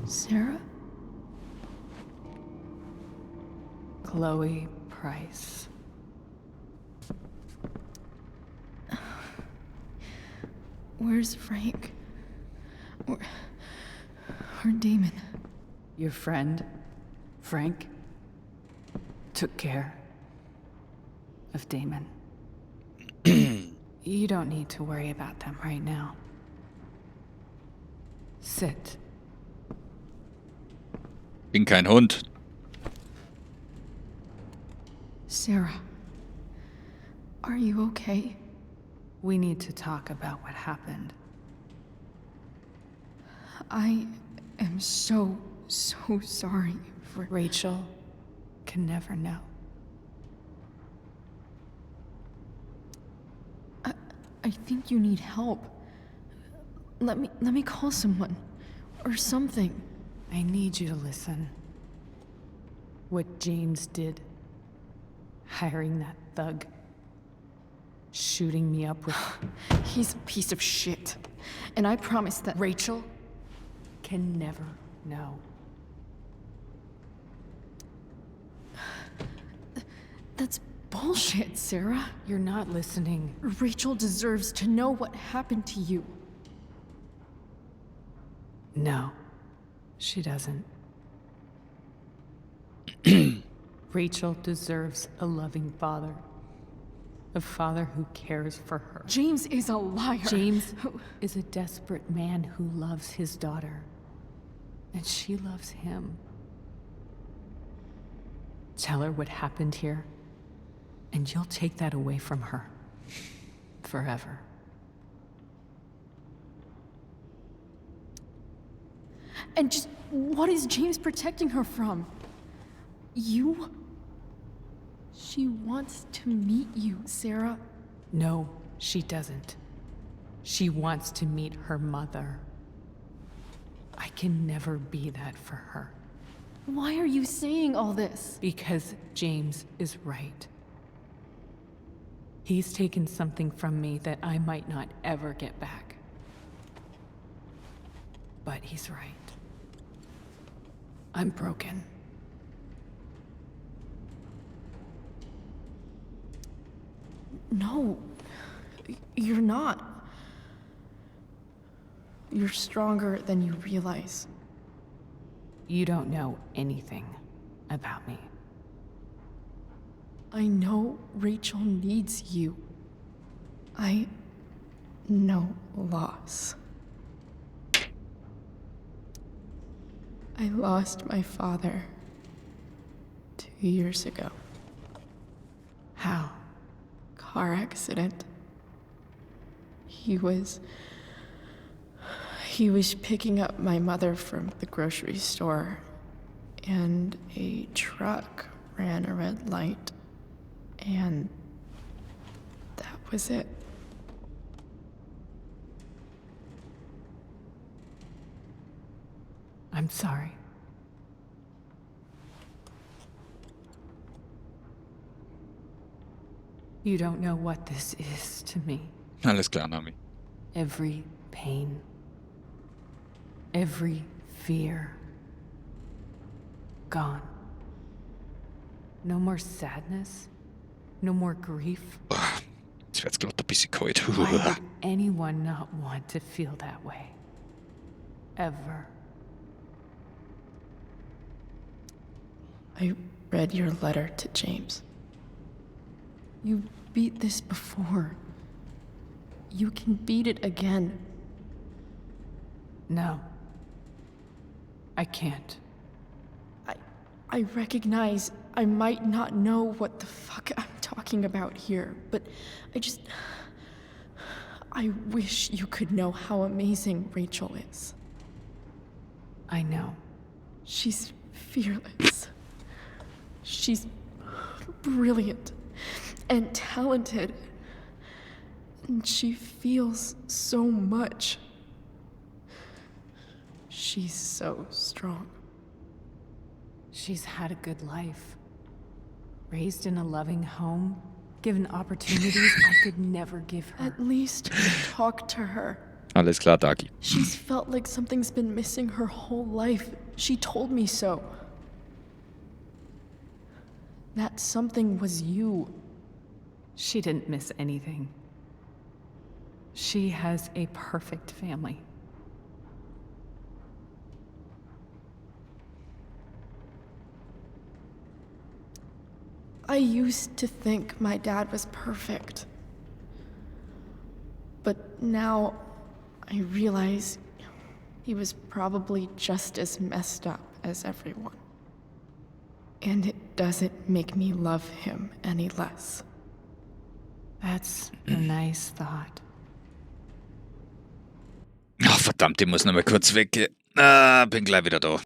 Speaker 6: Sarah?
Speaker 9: Chloe Price.
Speaker 6: Where's Frank? Or Damon?
Speaker 9: Your friend, Frank, took care of Damon. You don't need to worry about them right now. Sit.
Speaker 1: Bin kein Hund.
Speaker 6: Sarah, are you okay?
Speaker 9: We need to talk about what happened.
Speaker 6: I am so sorry for...
Speaker 9: Rachel can never know.
Speaker 6: I think you need help. Let me call someone. Or something.
Speaker 9: I need you to listen. What James did. Hiring that thug. Shooting me up with...
Speaker 6: He's a piece of shit. And I promise that...
Speaker 9: Rachel can never know.
Speaker 6: That's bullshit, Sarah.
Speaker 9: You're not listening.
Speaker 6: Rachel deserves to know what happened to you.
Speaker 9: No, she doesn't. Rachel deserves a loving father. A father who cares for her.
Speaker 6: James is a liar.
Speaker 9: James is a desperate man who loves his daughter. And she loves him. Tell her what happened here, and you'll take that away from her. Forever.
Speaker 6: And just what is James protecting her from? You? She wants to meet you, Sarah.
Speaker 9: No, she doesn't. She wants to meet her mother. I can never be that for her.
Speaker 6: Why are you saying all this?
Speaker 9: Because James is right. He's taken something from me that I might not ever get back. But he's right. I'm broken.
Speaker 6: No, you're not. You're stronger than you realize.
Speaker 9: You don't know anything about me.
Speaker 6: I know Rachel needs you. I know loss. I lost my father 2 years ago.
Speaker 9: How?
Speaker 6: Car accident. He was picking up my mother from the grocery store, and a truck ran a red light, and that was it.
Speaker 9: I'm sorry. You don't know what this is to me.
Speaker 1: Alles klar, Nami.
Speaker 9: Every pain. Every fear. Gone. No more sadness. No more grief.
Speaker 1: Jetzt wird's glatt ein bisschen kalt.
Speaker 9: Why would anyone not want to feel that way? Ever.
Speaker 6: I read your letter to James. You beat this before. You can beat it again.
Speaker 9: No. I can't.
Speaker 6: I recognize I might not know what the fuck I'm talking about here, but I wish you could know how amazing Rachel is.
Speaker 9: I know.
Speaker 6: She's fearless. She's brilliant and talented. And she feels so much. She's so strong.
Speaker 9: She's had a good life. Raised in a loving home, given opportunities I could never give her.
Speaker 6: At least talk to her.
Speaker 1: Alles klar, Dagi.
Speaker 6: She's felt like something's been missing her whole life. She told me so. That something was you.
Speaker 9: She didn't miss anything. She has a perfect family.
Speaker 6: I used to think my dad was perfect. But now I realize he was probably just as messed up as everyone. And it doesn't make me love him any less.
Speaker 9: That's a nice thought.
Speaker 1: Ach, verdammt, ich muss noch mal kurz weg. Bin gleich wieder da.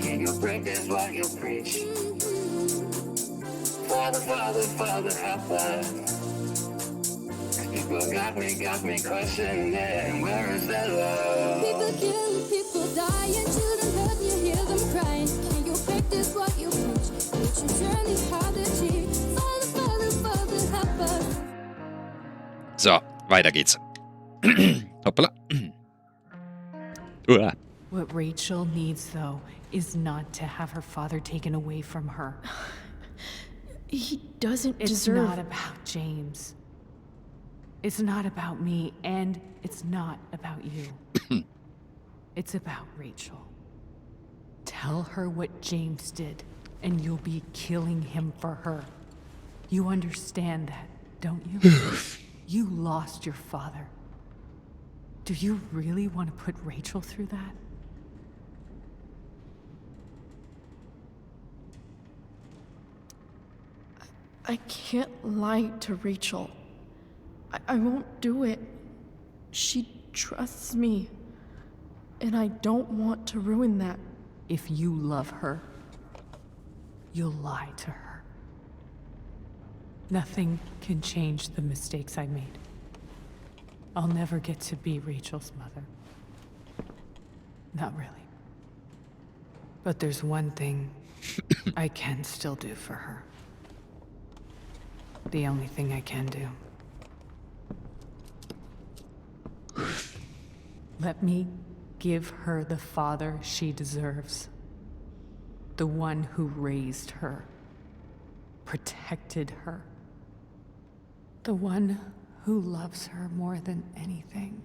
Speaker 10: Can you practice what you preach? Father, Father, Father, help us. People got me questioning, where is the love? People killing, people dying, children hurt, you hear them crying. Can you practice what you preach? Would you turn these hard to cheat? Father, Father, Father, help us.
Speaker 1: So, weiter geht's. Hoppala.
Speaker 9: What Rachel needs, though, is not to have her father taken away from her.
Speaker 6: He doesn't
Speaker 9: deserve... It's not about James. It's not about me, and it's not about you. It's about Rachel. Tell her what James did, and you'll be killing him for her. You understand that, don't you? You lost your father. Do you really want to put Rachel through that?
Speaker 6: I can't lie to Rachel. I won't do it. She trusts me. And I don't want to ruin that.
Speaker 9: If you love her, you'll lie to her. Nothing can change the mistakes I made. I'll never get to be Rachel's mother. Not really. But there's one thing I can still do for her. The only thing I can do. Let me give her the father she deserves. The one who raised her, protected her. The one who loves her more than anything.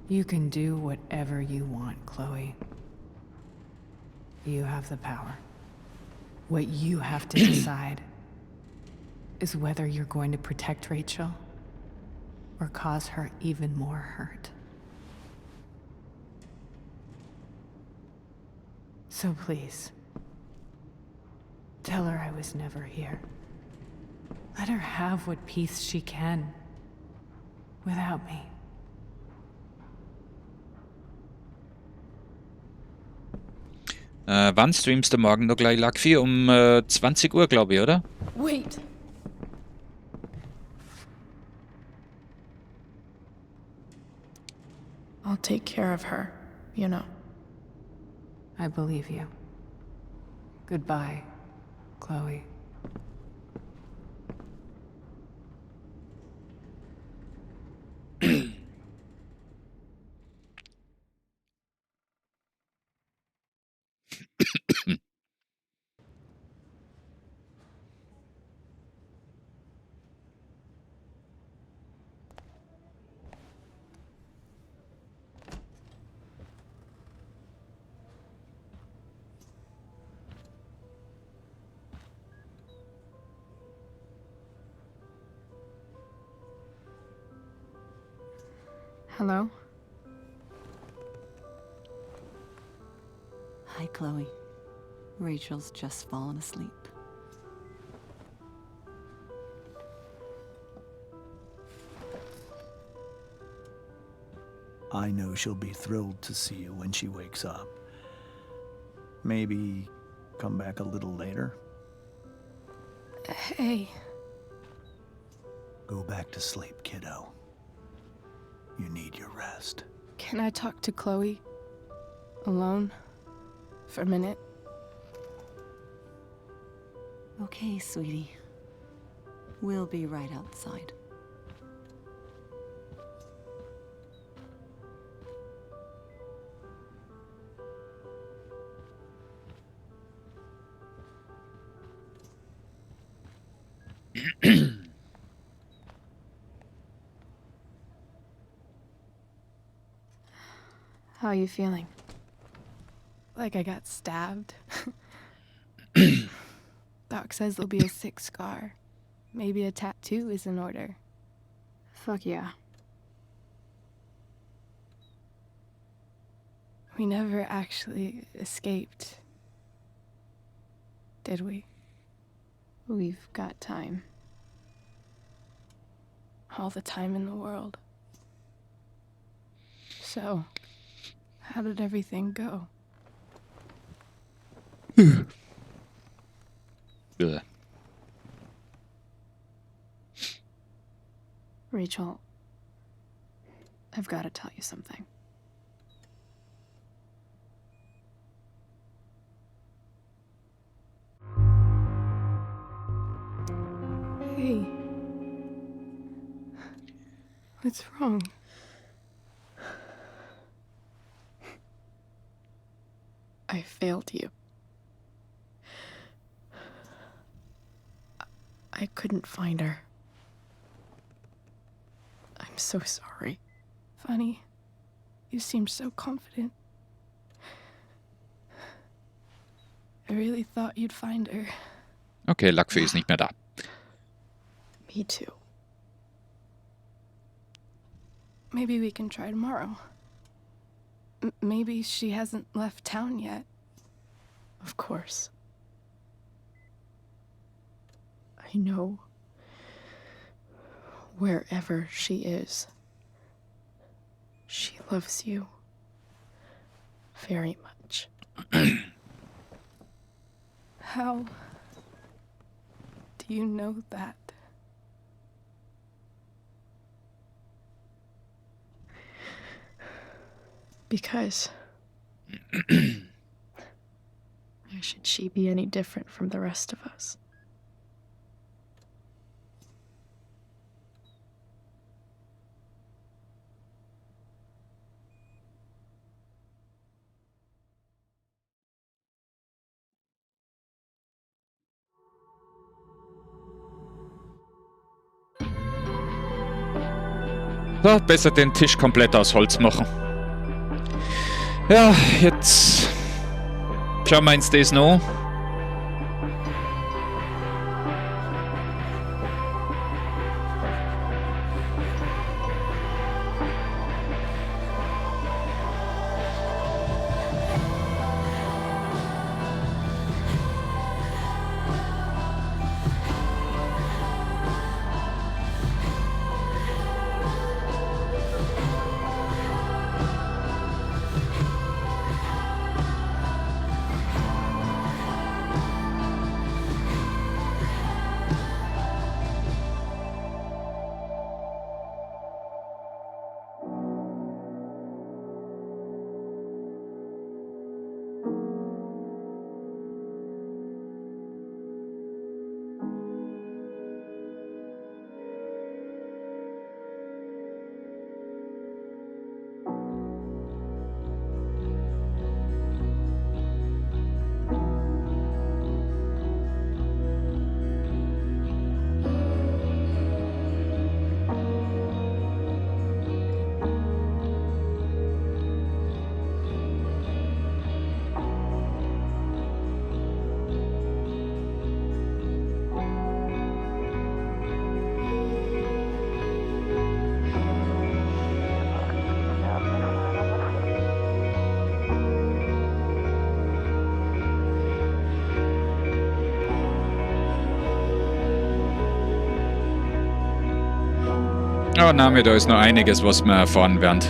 Speaker 9: You can do whatever you want, Chloe. You have the power. What you have to decide is whether you're going to protect Rachel or cause her even more hurt. So please, tell her I was never here. Let her have what peace she can without me.
Speaker 1: Wann streamst du morgen noch gleich, Lakfi? Um 20 Uhr, glaube ich, oder?
Speaker 6: Wait. I'll take care of her, you know.
Speaker 9: I believe you. Goodbye, Chloe.
Speaker 6: Hello?
Speaker 12: Hi, Chloe. Rachel's just fallen asleep.
Speaker 11: I know she'll be thrilled to see you when she wakes up. Maybe come back a little later?
Speaker 6: Hey.
Speaker 11: Go back to sleep, kiddo. You need your rest.
Speaker 6: Can I talk to Chloe? Alone? For a minute?
Speaker 12: Okay, sweetie. We'll be right outside.
Speaker 6: How are you feeling? Like I got stabbed? Doc says there'll be a sick scar. Maybe a tattoo is in order. Fuck yeah. We never actually escaped, did we? We've got time. All the time in the world. So, how did everything go?
Speaker 1: Ugh.
Speaker 6: Rachel, I've got to tell you something. Hey. What's wrong? I failed you. I couldn't find her. I'm so sorry. Funny. You seemed so confident. I really thought you'd find her.
Speaker 1: Okay, Lakfi ist nicht mehr da.
Speaker 6: Me too. Maybe we can try tomorrow. Maybe she hasn't left town yet. Of course. I know wherever she is, she loves you very much. How do you know that? Because why should she be any different from the rest of us?
Speaker 1: So, besser den Tisch komplett aus Holz machen. Ja, jetzt schauen wir uns das noch. Oh, Name, da ist noch einiges, was wir erfahren werden.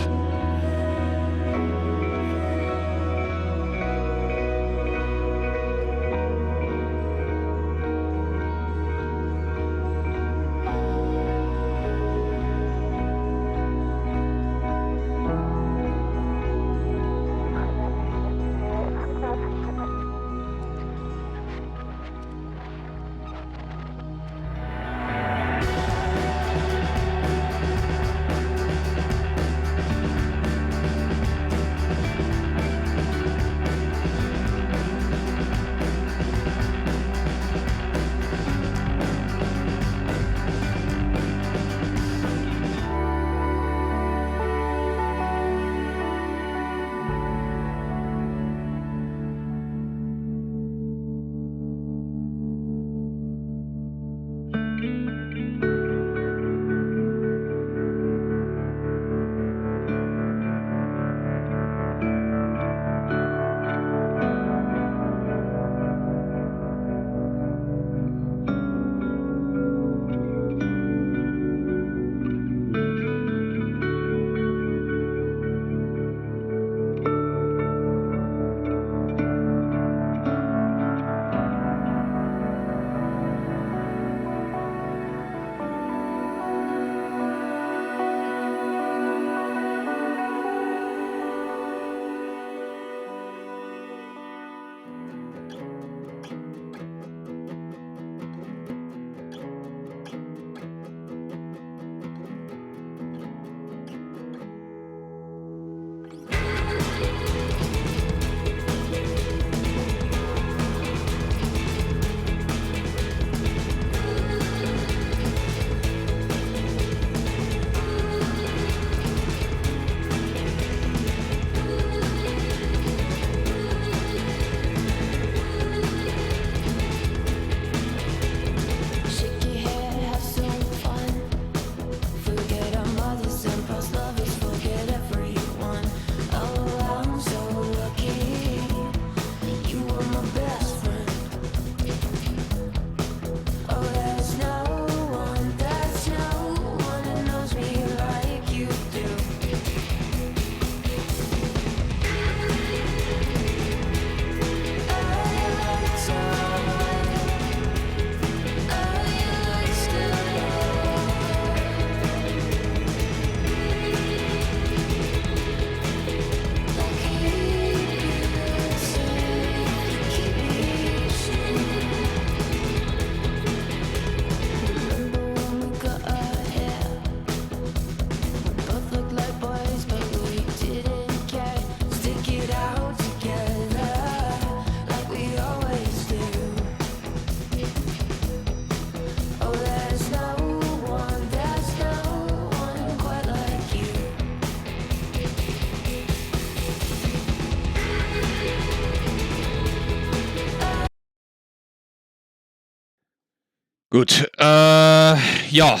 Speaker 1: Gut, ja.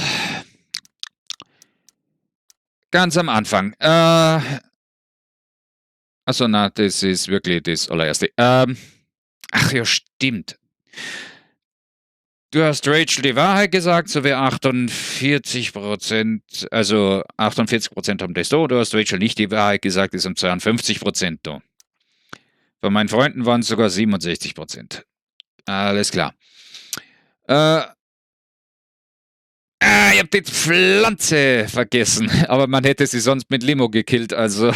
Speaker 1: Ganz am Anfang. Achso, na, das ist wirklich das allererste. Ach ja, stimmt. Du hast Rachel die Wahrheit gesagt, so wie 48%, also 48% haben das da. Du hast Rachel nicht die Wahrheit gesagt, ist um 52% da. Von meinen Freunden waren es sogar 67%. Alles klar. Ich hab die Pflanze vergessen, aber man hätte sie sonst mit Limo gekillt, also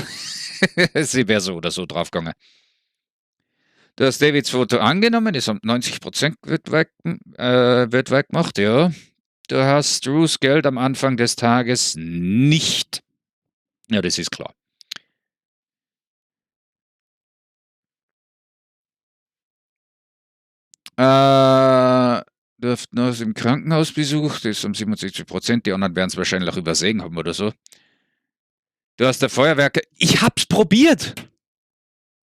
Speaker 1: sie wäre so oder so draufgegangen. Du hast Davids Foto angenommen, ist um 90% wird weggemacht, ja. Du hast Drews Geld am Anfang des Tages nicht. Ja, das ist klar. Du hast nur im Krankenhaus besucht, ist um 67%, die anderen werden es wahrscheinlich auch übersehen haben oder so. Du hast der Feuerwerker. Ich hab's probiert!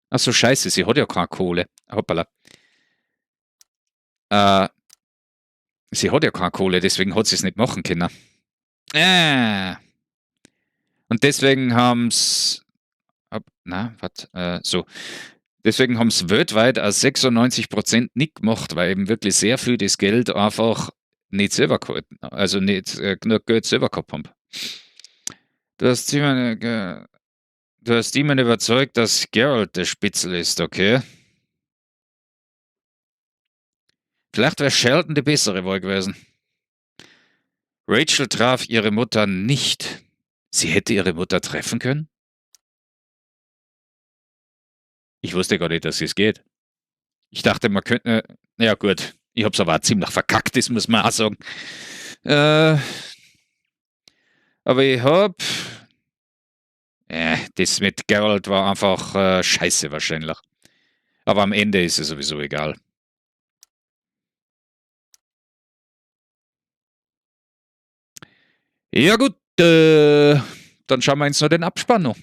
Speaker 1: Achso, scheiße, sie hat ja keine Kohle. Hoppala. Sie hat ja keine Kohle, deswegen hat sie es nicht machen können. Und deswegen haben's. So. Deswegen haben es weltweit als 96% nicht gemacht, weil eben wirklich sehr viel das Geld einfach nicht selber gehalten, also nicht genug Geld selber gehabt haben. Du hast jemanden überzeugt, dass Geralt der Spitzel ist, okay? Vielleicht wäre Sheldon die bessere Wahl gewesen. Rachel traf ihre Mutter nicht. Sie hätte ihre Mutter treffen können? Ich wusste gar nicht, dass es geht. Ich dachte, man könnte... Ja gut, ich hab's aber auch ziemlich verkackt, das muss man auch sagen. Aber ich hab... das mit Geralt war einfach scheiße wahrscheinlich. Aber am Ende ist es sowieso egal. Ja gut, dann schauen wir uns noch den Abspann noch.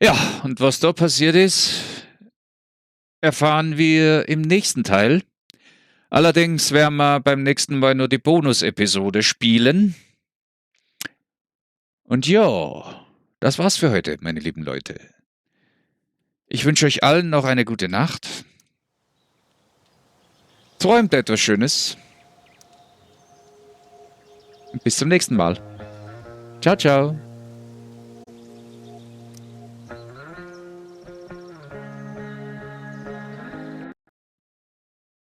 Speaker 1: Ja, und was da passiert ist, erfahren wir im nächsten Teil. Allerdings werden wir beim nächsten Mal nur die Bonus-Episode spielen. Und ja, das war's für heute, meine lieben Leute. Ich wünsche euch allen noch eine gute Nacht. Träumt etwas Schönes. Und bis zum nächsten Mal. Ciao, ciao.